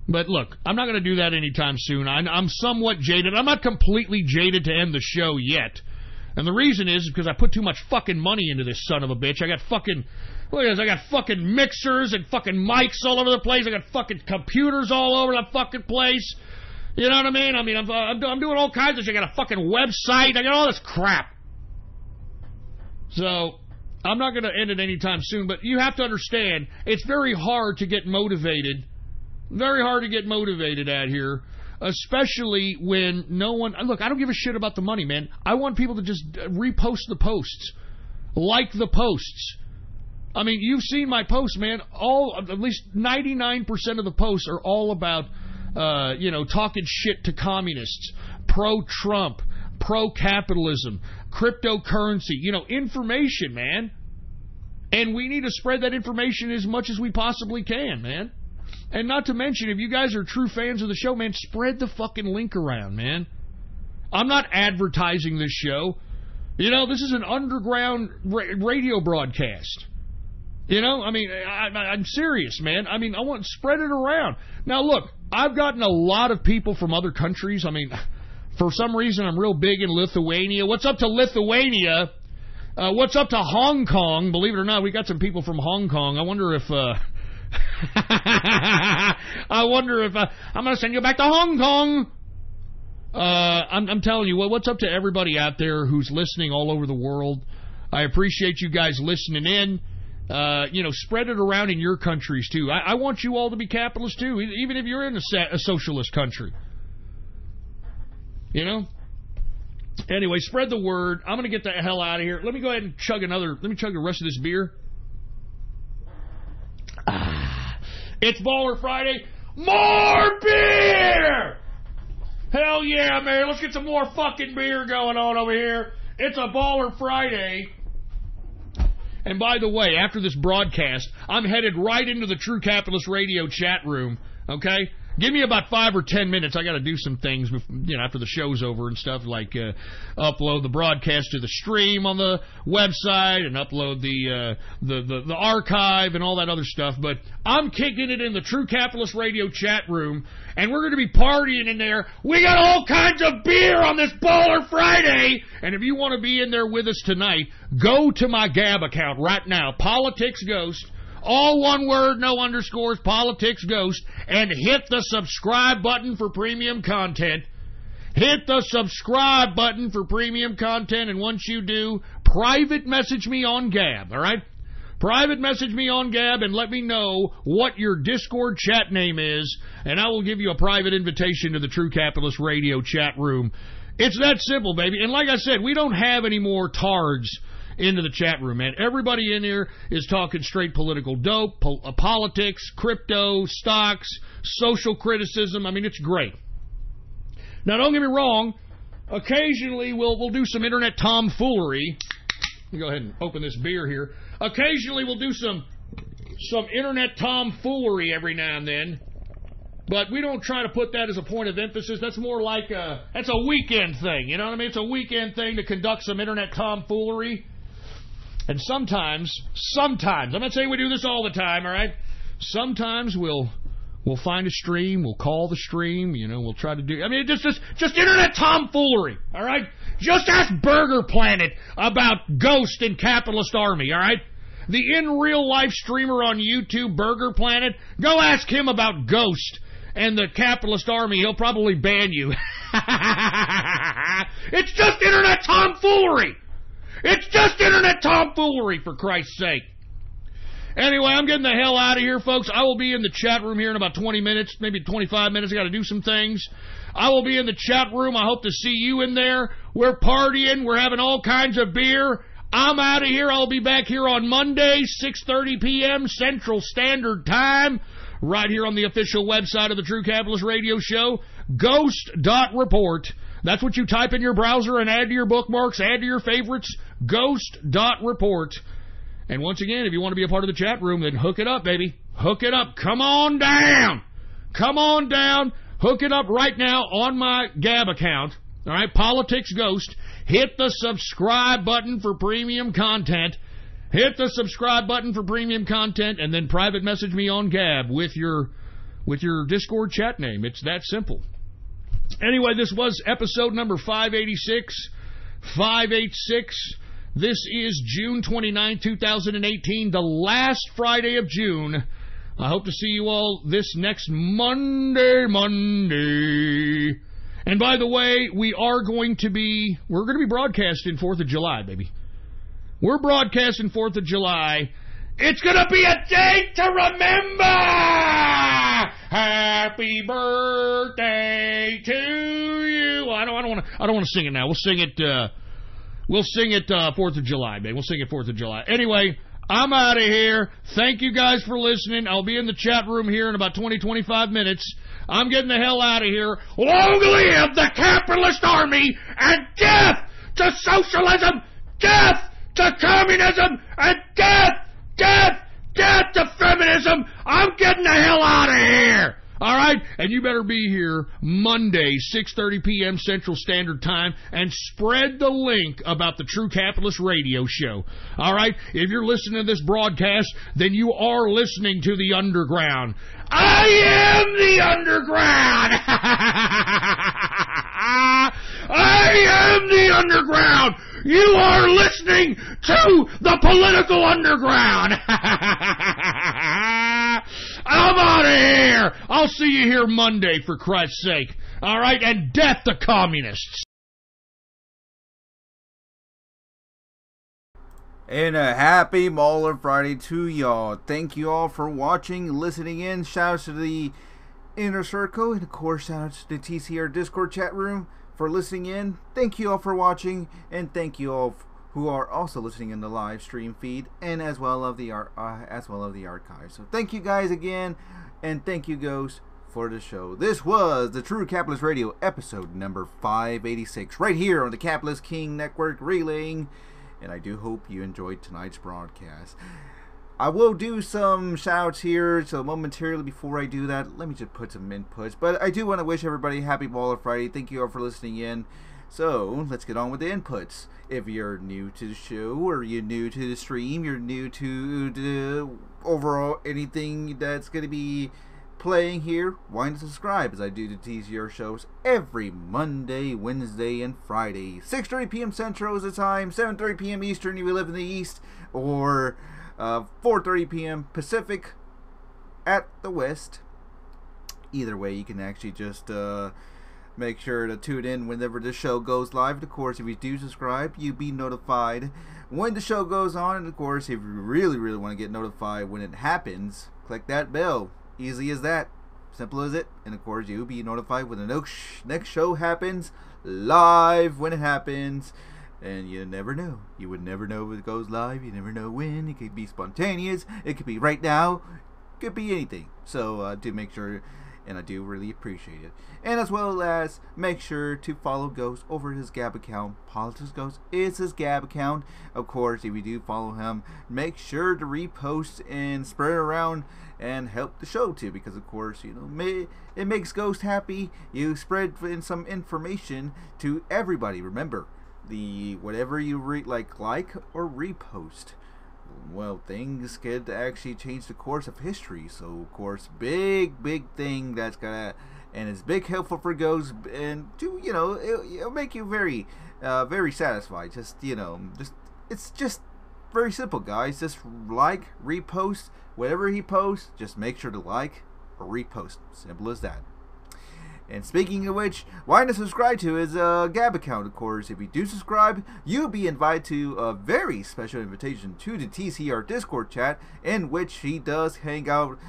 But look, I'm not going to do that anytime soon. I'm somewhat jaded. I'm not completely jaded to end the show yet. And the reason is because I put too much fucking money into this son of a bitch. I got fucking, look at this, I got fucking mixers and fucking mics all over the place. I got fucking computers all over the fucking place. You know what I mean? I'm doing all kinds of shit. I got a fucking website. I got all this crap. So, I'm not going to end it anytime soon, but you have to understand, it's very hard to get motivated. Very hard to get motivated out here, especially when no one... Look, I don't give a shit about the money, man. I want people to just repost the posts. Like the posts. I mean, you've seen my posts, man. At least 99% of the posts are all about, talking shit to communists, pro-Trump, pro-capitalism, cryptocurrency, information, man. And we need to spread that information as much as we possibly can, man. And not to mention, if you guys are true fans of the show, man, spread the fucking link around, man. I'm not advertising this show. This is an underground radio broadcast. I'm serious, man. I want to spread it around. Now, look, I've gotten a lot of people from other countries. For some reason, I'm real big in Lithuania. What's up to Lithuania? What's up to Hong Kong? Believe it or not, we got some people from Hong Kong. I wonder if... I'm going to send you back to Hong Kong. I'm telling you, what's up to everybody out there who's listening all over the world? I appreciate you guys listening in. Spread it around in your countries, too. I want you all to be capitalists, too, even if you're in a socialist country. Anyway, spread the word. I'm going to get the hell out of here. Let me go ahead and chug the rest of this beer. It's Baller Friday. More beer! Hell yeah, man. Let's get some more fucking beer going on over here. It's a Baller Friday. And by the way, after this broadcast, I'm headed right into the True Capitalist Radio chat room, okay? Give me about 5 or 10 minutes. I got to do some things, after the show's over and stuff, like upload the broadcast to the stream on the website and upload the archive and all that other stuff. But I'm kicking it in the True Capitalist Radio chat room, and we're going to be partying in there. We got all kinds of beer on this Baller Friday. And if you want to be in there with us tonight, go to my Gab account right now, Politics Ghost. All one word, no underscores, Politics Ghost, and hit the subscribe button for premium content. Hit the subscribe button for premium content, and once you do, private message me on Gab, all right? Private message me on Gab and let me know what your Discord chat name is, and I will give you a private invitation to the True Capitalist Radio chat room. It's that simple, baby. And like I said, we don't have any more tards into the chat room, man. Everybody in here is talking straight political dope, politics, crypto, stocks, social criticism. It's great. Now, don't get me wrong. Occasionally, we'll do some internet tomfoolery. Let me go ahead and open this beer here. Occasionally, we'll do some internet tomfoolery every now and then. But we don't try to put that as a point of emphasis. That's more like that's a weekend thing. You know what I mean? It's a weekend thing to conduct some internet tomfoolery. And sometimes, I'm not saying we do this all the time, all right? Sometimes we'll find a stream, we'll call the stream, we'll try to do... I mean, just internet tomfoolery, all right? Just ask Burger Planet about Ghost and Capitalist Army, all right? The in-real-life streamer on YouTube, Burger Planet, go ask him about Ghost and the Capitalist Army. He'll probably ban you. It's just internet tomfoolery. It's just internet tomfoolery, for Christ's sake. Anyway, I'm getting the hell out of here, folks. I will be in the chat room here in about 20 minutes, maybe 25 minutes. I got to do some things. I will be in the chat room. I hope to see you in there. We're partying. We're having all kinds of beer. I'm out of here. I'll be back here on Monday, 6:30 p.m. Central Standard Time, right here on the official website of the True Capitalist Radio Show, ghost.report. That's what you type in your browser and add to your bookmarks, add to your favorites, ghost.report. And once again, if you want to be a part of the chat room, then hook it up, baby. Hook it up. Come on down. Come on down. Hook it up right now on my Gab account. All right, Politics Ghost. Hit the subscribe button for premium content. Hit the subscribe button for premium content, and then private message me on Gab with your Discord chat name. It's that simple. Anyway, this was episode number 586. This is June 29, 2018, the last Friday of June. I hope to see you all this next Monday. And by the way, we're going to be broadcasting 4th of July, baby. We're broadcasting 4th of July. It's going to be a date to remember! Happy birthday to you! Well, I don't want to sing it now. We'll sing it 4th of July, baby. We'll sing it 4th of July. Anyway, I'm out of here. Thank you guys for listening. I'll be in the chat room here in about 20-25 minutes. I'm getting the hell out of here. Long live the capitalist army, and death to socialism, death to communism, and death to feminism. I'm getting the hell out of here. All right? And you better be here Monday, 6:30 p.m. Central Standard Time, and spread the link about the True Capitalist Radio Show. All right? If you're listening to this broadcast, then you are listening to the underground. I am the underground! I am the underground! You are listening to the political underground! I'm out of here! I'll see you here Monday, for Christ's sake. All right? And death to communists! And a happy Mauler Friday to y'all. Thank you all for watching, listening in. Shout out to the Inner Circle. And of course, shout out to the TCR Discord chat room for listening in. Thank you all for watching. And thank you all who are also listening in the live stream feed. And as well of the archive. So thank you guys again. And thank you, Ghost, for the show. This was the True Capitalist Radio episode number 586. Right here on the Capitalist King Network, relaying. And I do hope you enjoyed tonight's broadcast. I will do some shout-outs here, so momentarily before I do that, let me just put some inputs. But I do want to wish everybody happy Baller Friday. Thank you all for listening in. So, let's get on with the inputs. If you're new to the show, or you're new to the stream, you're new to the overall anything that's going to be playing here, why not subscribe, as I do the TCR shows every Monday, Wednesday, and Friday. 6:30 p.m. Central is the time, 7:30 p.m. Eastern if you live in the East, or 4:30 p.m. Pacific at the West. Either way, you can actually just make sure to tune in whenever the show goes live. Of course, if you do subscribe, you'll be notified when the show goes on. And of course, if you really want to get notified when it happens, click that bell. Easy as that. Simple as it. And of course, you'll be notified when the next show happens, live when it happens. And you never know. You would never know if it goes live. You never know when. It could be spontaneous. It could be right now. It could be anything. So do make sure and I do really appreciate it. And as well as make sure to follow Ghost over his Gab account. Politics Ghost is his Gab account. Of course, if you do follow him, make sure to repost and spread it around and help the show too, because of course, you know, it makes Ghost happy. You spread in some information to everybody. Remember, whatever you like or repost, well, things could actually change the course of history. So of course, big thing that's gonna, and it's big helpful for Ghost, and to, you know, it'll make you very satisfied. Just, you know, it's just very simple, guys. Just like, repost whatever he posts. Just make sure to like or repost. Simple as that. And speaking of which, why not subscribe to his Gab account? Of course, if you do subscribe, you'll be invited to a very special invitation to the TCR Discord chat, in which he does hang out,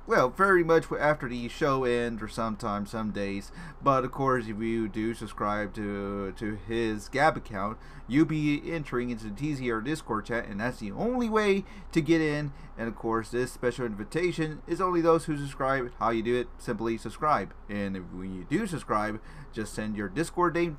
well, very much after the show ends, or sometimes some days. But of course, if you do subscribe to his Gab account, you'll be entering into the TCR Discord chat, and that's the only way to get in. And of course, this special invitation is only those who subscribe. How you do it? Simply subscribe. And when you do subscribe, just send your Discord name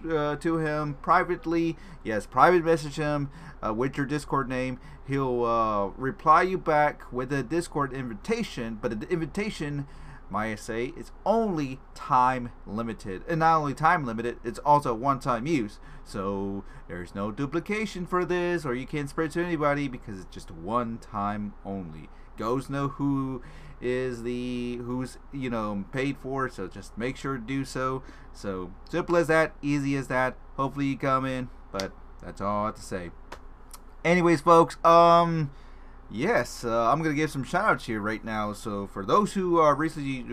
to him privately. Yes, private message him with your Discord name. He'll reply you back with a Discord invitation, but the invitation, might I say, is only time limited. And not only time limited, it's also one-time use. So there's no duplication for this, or you can't spread to anybody, because it's just one time only. Ghosts know who's you know, paid for, so just make sure to do so. So simple as that, easy as that. Hopefully you come in, but that's all I have to say. Anyways, folks, yes, I'm gonna give some shout outs here right now. So for those who recently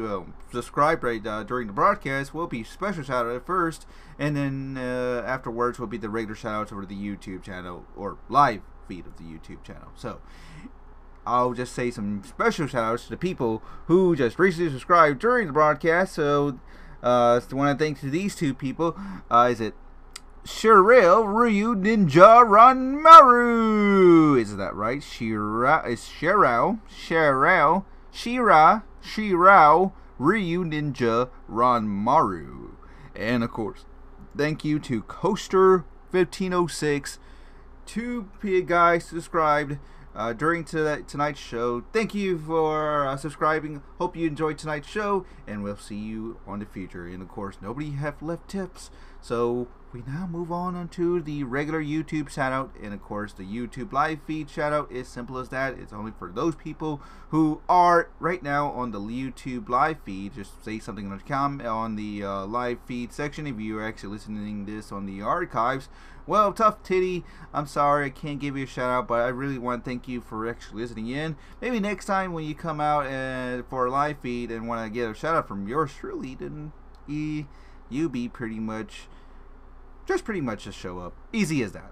subscribed right during the broadcast, will be special shout out at first, and then afterwards will be the regular shout outs over the YouTube channel, or live feed of the YouTube channel. So I'll just say some special shout outs to the people who just recently subscribed during the broadcast. So I want to thank to these two people. Is it Shirel Ryu Ninja Ranmaru? Is that right? Shirao Ryu Ninja Ranmaru. And of course, thank you to Coaster 1506. Two guys subscribed during tonight's show. Thank you for subscribing. Hope you enjoyed tonight's show, and we'll see you on the future. And of course, nobody have left tips, so we now move on to the regular YouTube shout out. And of course, the YouTube live feed shout out is simple as that. It's only for those people who are right now on the YouTube live feed. Just say something on the live feed section. If you are actually listening to this on the archives, well, tough titty, I'm sorry I can't give you a shout out, but I really want to thank you for actually listening in. Maybe next time when you come out for a live feed and want to get a shout out from yours truly, then you be pretty much just show up. Easy as that.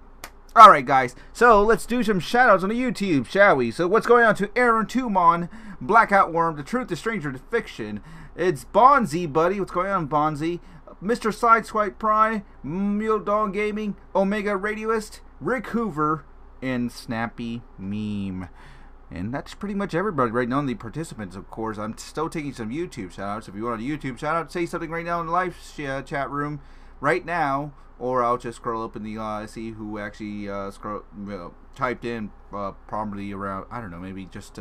Alright, guys, so let's do some shout outs on the YouTube, shall we? So what's going on to Aaron Tumon, Blackout Worm, The Truth is Stranger to Fiction. It's Bonzi, buddy. What's going on, Bonzi? Mr. Sideswipe Pry, Mule Dog Gaming, Omega Radioist, Rick Hoover, and Snappy Meme. And that's pretty much everybody right now, the participants, of course. I'm still taking some YouTube shout-outs. If you want a YouTube shout-out, say something right now in the live chat room right now, or I'll just scroll up in the, see who actually typed in probably around, I don't know, maybe just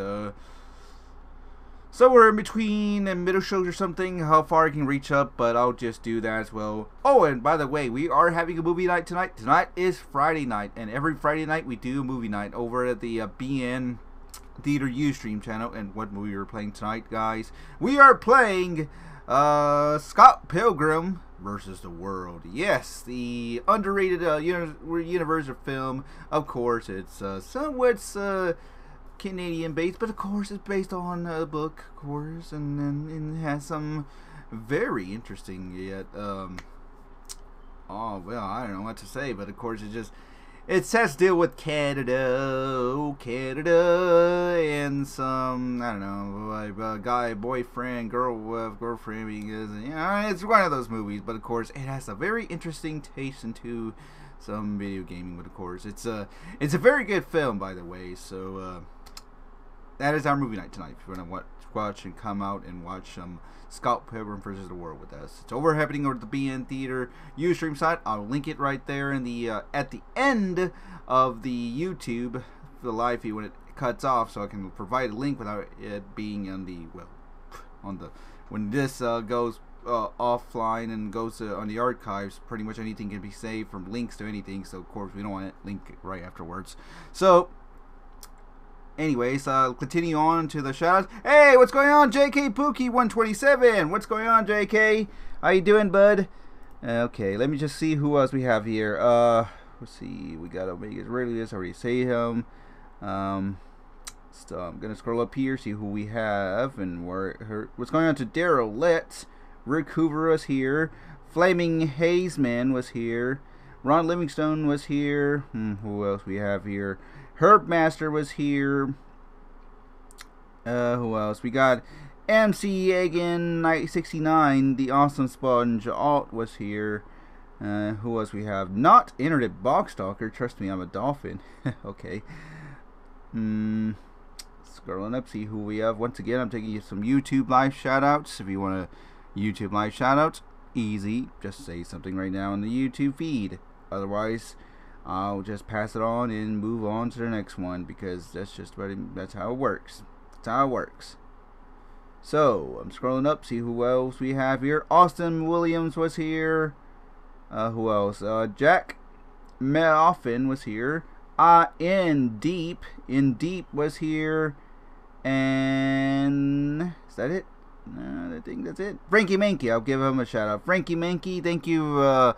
somewhere in between and middle shows or something, how far I can reach up, but I'll just do that as well. Oh, and by the way, we are having a movie night tonight. Tonight is Friday night, and every Friday night we do a movie night over at the BN Theater Ustream channel. And what movie we're playing tonight, guys? We are playing Scott Pilgrim versus the World. Yes, the underrated Universal film. Of course, it's somewhat Canadian based, but of course it's based on a book, of course, and it has some very interesting yet oh well, I don't know what to say, but of course it has to deal with Canada, and some, I don't know, like guy, boyfriend, girlfriend, because, you know, it's one of those movies. But of course it has a very interesting taste into some video gaming. But of course it's a very good film, by the way. So that is our movie night tonight. If you want to watch and come out and watch Scott Pilgrim vs. the World with us. It's happening over at the BN Theater Ustream site. I'll link it right there in the at the end of the YouTube, the live feed when it cuts off, so I can provide a link without it being on the when this goes offline and goes on the archives. Pretty much anything can be saved from links to anything. So of course we don't want to link it right afterwards. So. Anyways, continue on to the shoutouts. Hey, what's going on, JK Pookie 127? What's going on, JK? How you doing, bud? Okay, let me just see who else we have here. Let's see. We got Omega Aurelius. I already say him. So I'm gonna scroll up here, see who we have and what's going on to Daryl Letts. Rick Hoover was here. Flaming Hazeman was here. Ron Livingstone was here. Who else we have here? Herb Master was here. Who else? We got MC Egan 69, the Awesome Sponge Alt was here. Who else we have? Not Internet Box Stalker. Trust me, I'm a dolphin. Okay. Scrolling up, see who we have. Once again, I'm taking you some YouTube live shoutouts. If you want a YouTube live shoutouts, easy. Just say something right now in the YouTube feed. Otherwise, I'll just pass it on and move on to the next one, because that's how it works. That's how it works. So I'm scrolling up, see who else we have here. Austin Williams was here. Who else? Jack Melfin was here. In Deep was here. And is that it? I think that's it. Frankie Mankey, I'll give him a shout out. Frankie Mankey, thank you.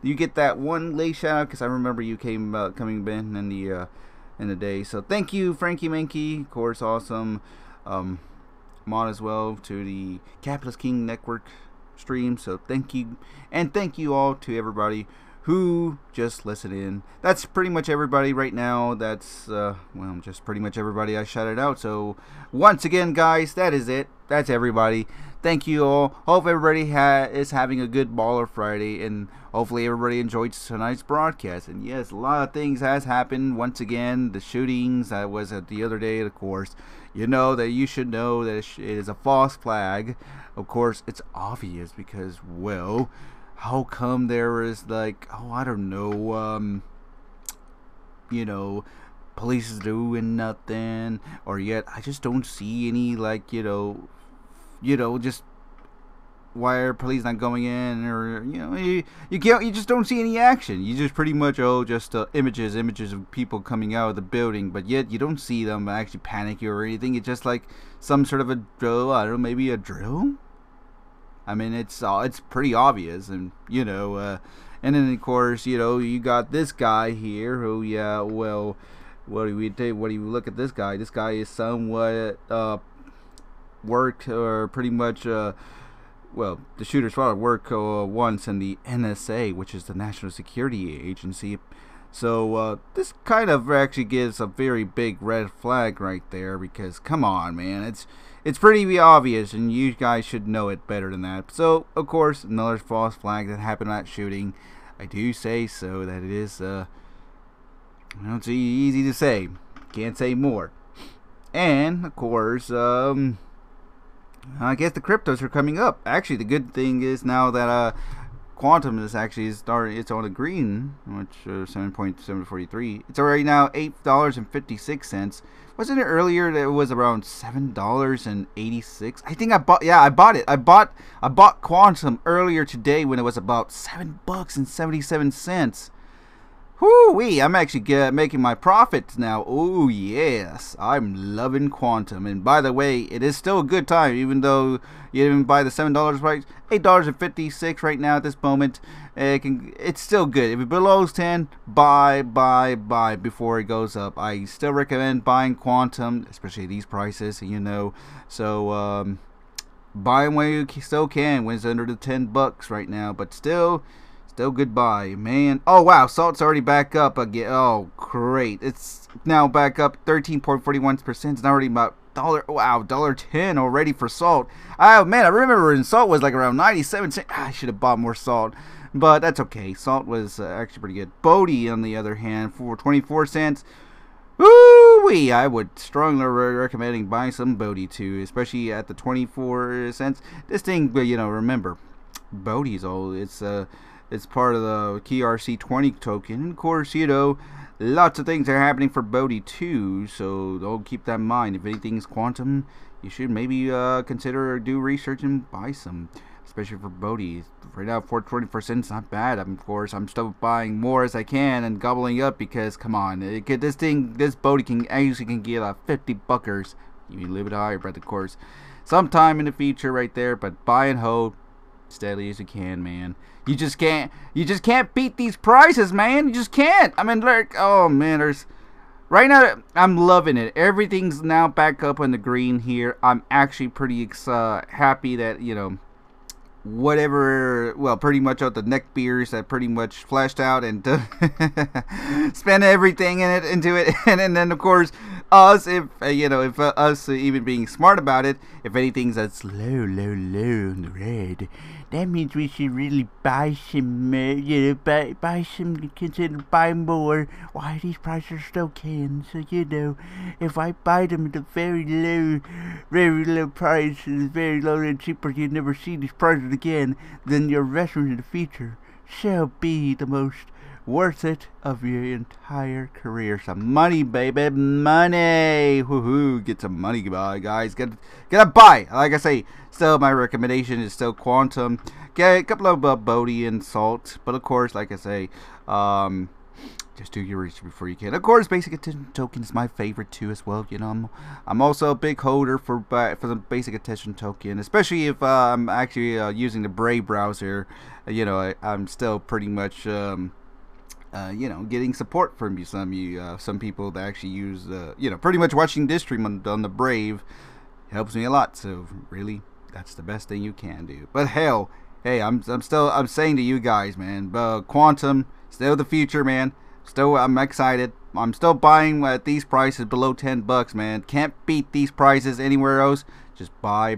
You get that one late shout out because I remember you coming in the day. So thank you, Frankie Mankey. Of course, awesome mod as well to the Capitalist King Network stream. So thank you, and thank you all to everybody who just listened in. That's pretty much everybody right now. That's just pretty much everybody I shouted out. So once again, guys, that is it. That's everybody. Thank you all. Hope everybody is having a good Baller Friday, and hopefully everybody enjoyed tonight's broadcast. And yes, a lot of things has happened. Once again, the shootings that was at the other day, of course. You know that you should know that it is a false flag. Of course, it's obvious because, well, how come there is like, I don't know, police is doing nothing, or yet I just don't see any, like, just why are police not going in, or you just don't see any action. You just pretty much just images of people coming out of the building, but yet you don't see them actually panic or anything. It's just like some sort of a drill. I don't know, maybe a drill. I mean, it's pretty obvious, and and then of course you got this guy here who what do you look at this guy? This guy is somewhat worked, or pretty much the shooter's father worked once in the NSA, which is the National Security Agency. So this kind of actually gives a very big red flag right there, because come on, man, it's pretty obvious, and you guys should know it better than that. So of course, another false flag that happened at that shooting. I do say so that it is it's easy to say, can't say more. And of course, I guess the cryptos are coming up. Actually, the good thing is now that Quantum is actually starting. It's on the green, which 7.743. It's already now $8.56. Wasn't it earlier that it was around $7.86? I think I bought. Yeah, I bought it. I bought Quantum earlier today when it was about $7.77. Whoo-wee, I'm actually making my profits now. Oh, yes. I'm loving Quantum. And by the way, it is still a good time, even though you didn't buy the $7 price. $8.56 right now at this moment. It's still good. If it below 10, buy before it goes up. I still recommend buying Quantum, especially these prices, So, buy them when you still can, when it's under the $10 right now. But still goodbye, man. Oh wow, salt's already back up again. Oh great, it's now back up 13.41%. It's now already about $1.10 already for salt. Oh man, I remember when salt was like around 97 cents. I should have bought more salt, but that's okay. Salt was actually pretty good. Bodhi, on the other hand, for 24 cents. Woo! woo-wee, I would strongly recommend buying some Bodhi 2, especially at the 24 cents. This thing, remember, Bodhi's it's part of the KRC20 token. And of course, lots of things are happening for Bodhi 2, so don't keep that in mind. If anything's quantum, you should maybe consider or do research and buy some, especially for Bodhi. Right now, for 24 cents, not bad. Of course, I'm still buying more as I can and gobbling up because, come on, this Bodhi can get 50 buckers. You can live it higher, but of course, sometime in the future, right there. But buy and hold steadily as you can, man. You just can't beat these prices, man. You just can't. I mean, look, oh man, right now I'm loving it. Everything's now back up on the green here. I'm actually pretty happy that pretty much all the neck beers that pretty much flashed out and spent everything into it, and then of course us, if us even being smart about it, if anything's that's low in the red, that means we should really buy some, buy some, consider buying more. Why these prices are still can, so if I buy them at a very low price, and very low and cheaper, you'd never see these prices again, then your investment in the future shall be the most worth it of your entire career. Some money, baby, money. Woohoo! Get some money, guys. Gotta buy. Like I say, still my recommendation is still Quantum. Get a couple of Bodhi and Salt, but of course, like I say, just do your research before you can. Of course, Basic Attention Token is my favorite too, as well. I'm also a big holder for the Basic Attention Token, especially if I'm actually using the Brave browser. I'm still pretty much getting support from some people that actually use pretty much watching this stream on the Brave helps me a lot. So really, that's the best thing you can do. But hell, hey, I'm saying to you guys, man, Quantum still the future, man. Still, I'm excited. I'm still buying at these prices below $10, man. Can't beat these prices anywhere else. Just buy.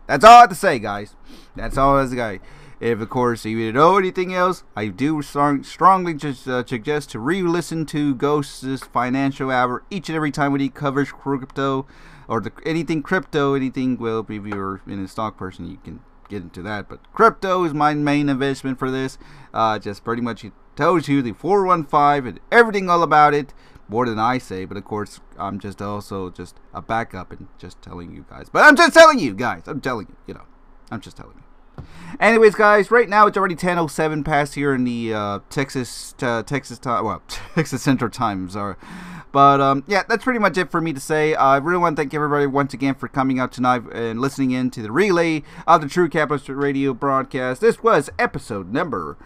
That's all I have to say, guys. That's all I have to say. If, of course, you know anything else, I do strongly just suggest to re-listen to Ghost's Financial Hour each and every time when he covers crypto or anything crypto. Well, if you're in a stock person, you can get into that. But crypto is my main investment for this. Just pretty much it tells you the 415 and everything all about it. More than I say, but of course, I'm just also just a backup and just telling you guys. But I'm just telling you guys. I'm telling you, I'm just telling you. Anyways, guys, right now it's already 10:07 past here in the Texas time. Well, Texas Central Time, sorry. But yeah, that's pretty much it for me to say. I really want to thank everybody once again for coming out tonight and listening in to the relay of the True Capitalist Radio broadcast. This was episode number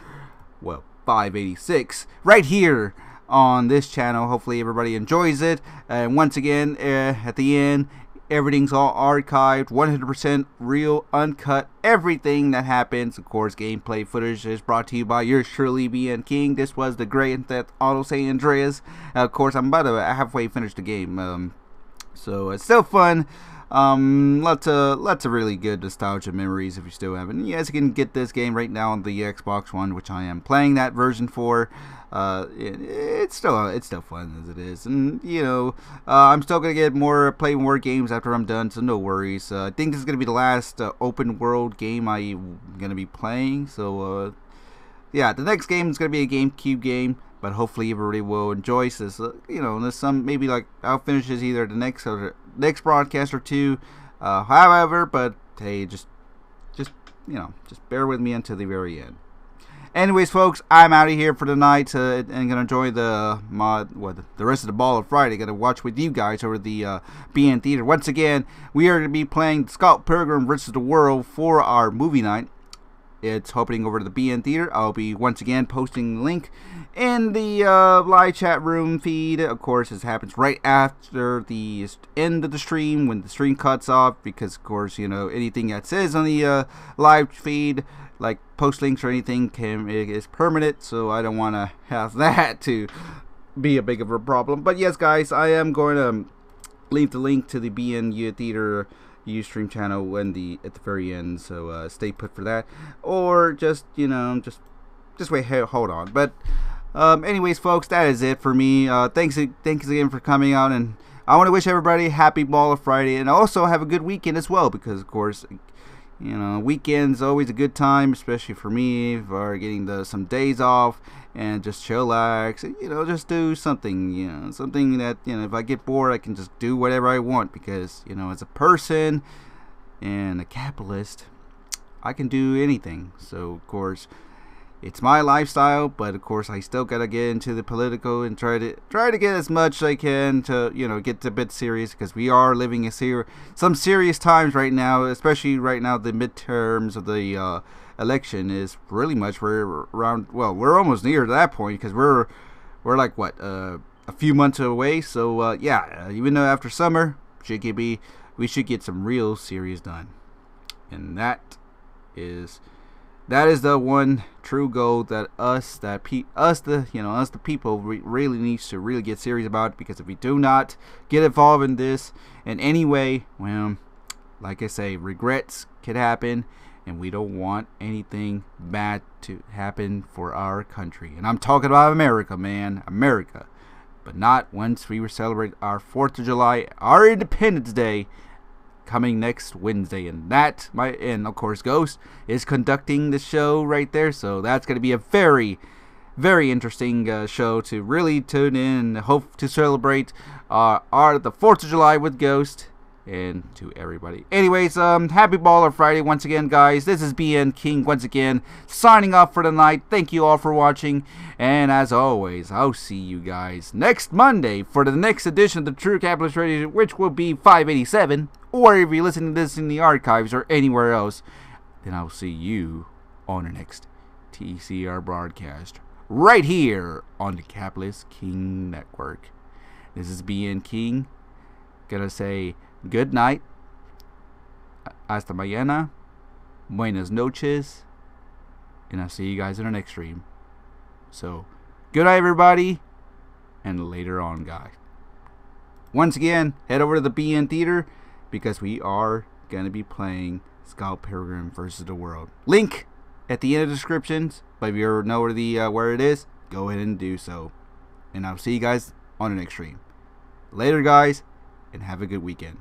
586 right here on this channel. Hopefully everybody enjoys it. And once again, at the end, everything's all archived, 100% real, uncut. Everything that happens, of course, gameplay footage is brought to you by yours truly, BN King. This was the Grand Theft Auto San Andreas. Of course, I'm about to halfway finish the game, so it's still fun. Lots of really good nostalgia memories if you still haven't. Yes, you can get this game right now on the Xbox One, which I am playing that version for. It's still fun as it is, and I'm still gonna play more games after I'm done, so no worries. I think this is gonna be the last open world game I'm gonna be playing. So yeah, the next game is gonna be a GameCube game, but hopefully everybody will enjoy this. There's some maybe like I'll finish this either the next broadcast or two. However, but hey, just bear with me until the very end. Anyways, folks, I'm out of here for tonight and gonna enjoy the rest of the Ball of Friday. Gonna watch with you guys over the BN Theater. Once again, we are gonna be playing Scott Pilgrim vs. the World for our movie night. It's opening over to the BN Theater. I'll be once again posting the link in the live chat room feed. Of course, this happens right after the end of the stream when the stream cuts off, because of course anything that says on the live feed, like post links or anything, is permanent, so I don't want to have that to be a big of a problem. But yes, guys, I am going to leave the link to the BN Theater Ustream channel at the very end, so stay put for that, or just wait, hold on. But Anyways, folks, that is it for me. Thanks again for coming out, and I want to wish everybody a happy Baller Friday, and also have a good weekend as well, because of course, weekend's always a good time, especially for me, for getting some days off and just chillax, just do something, something that, if I get bored, I can just do whatever I want, because, as a person and a capitalist, I can do anything. So, of course, it's my lifestyle, but of course I still gotta get into the political and try to get as much as I can to get a bit serious, because we are living some serious times right now, especially right now the midterms of the election is really much we're almost near to that point, because we're like a few months away. So even though after summer we should get some real serious done, and that is the one true goal that the people really needs to really get serious about. Because if we do not get involved in this in any way, well, like I say, regrets could happen, and we don't want anything bad to happen for our country. And I'm talking about America, man, America. But not once we celebrate our 4th of July, our Independence Day, coming next Wednesday. And of course Ghost is conducting the show right there, so that's going to be a very, very interesting show to really tune in and hope to celebrate the 4th of July with Ghost and to everybody. Anyways, happy Baller Friday once again, guys. This is BN King once again signing off for the night. Thank you all for watching, and as always, I'll see you guys next Monday for the next edition of the True Capitalist Radio, which will be 587, or if you're listening to this in the archives or anywhere else, then I'll see you on the next TCR broadcast right here on the Capitalist King Network. This is BN King, gonna say good night, hasta mañana, buenas noches, and I'll see you guys in the next stream. So, good night, everybody, and later on, guys. Once again, head over to the BN Theater, because we are going to be playing Scott Pilgrim vs. the World. Link at the end of the descriptions, but if you ever know where it is, go ahead and do so. And I'll see you guys on the next stream. Later, guys, and have a good weekend.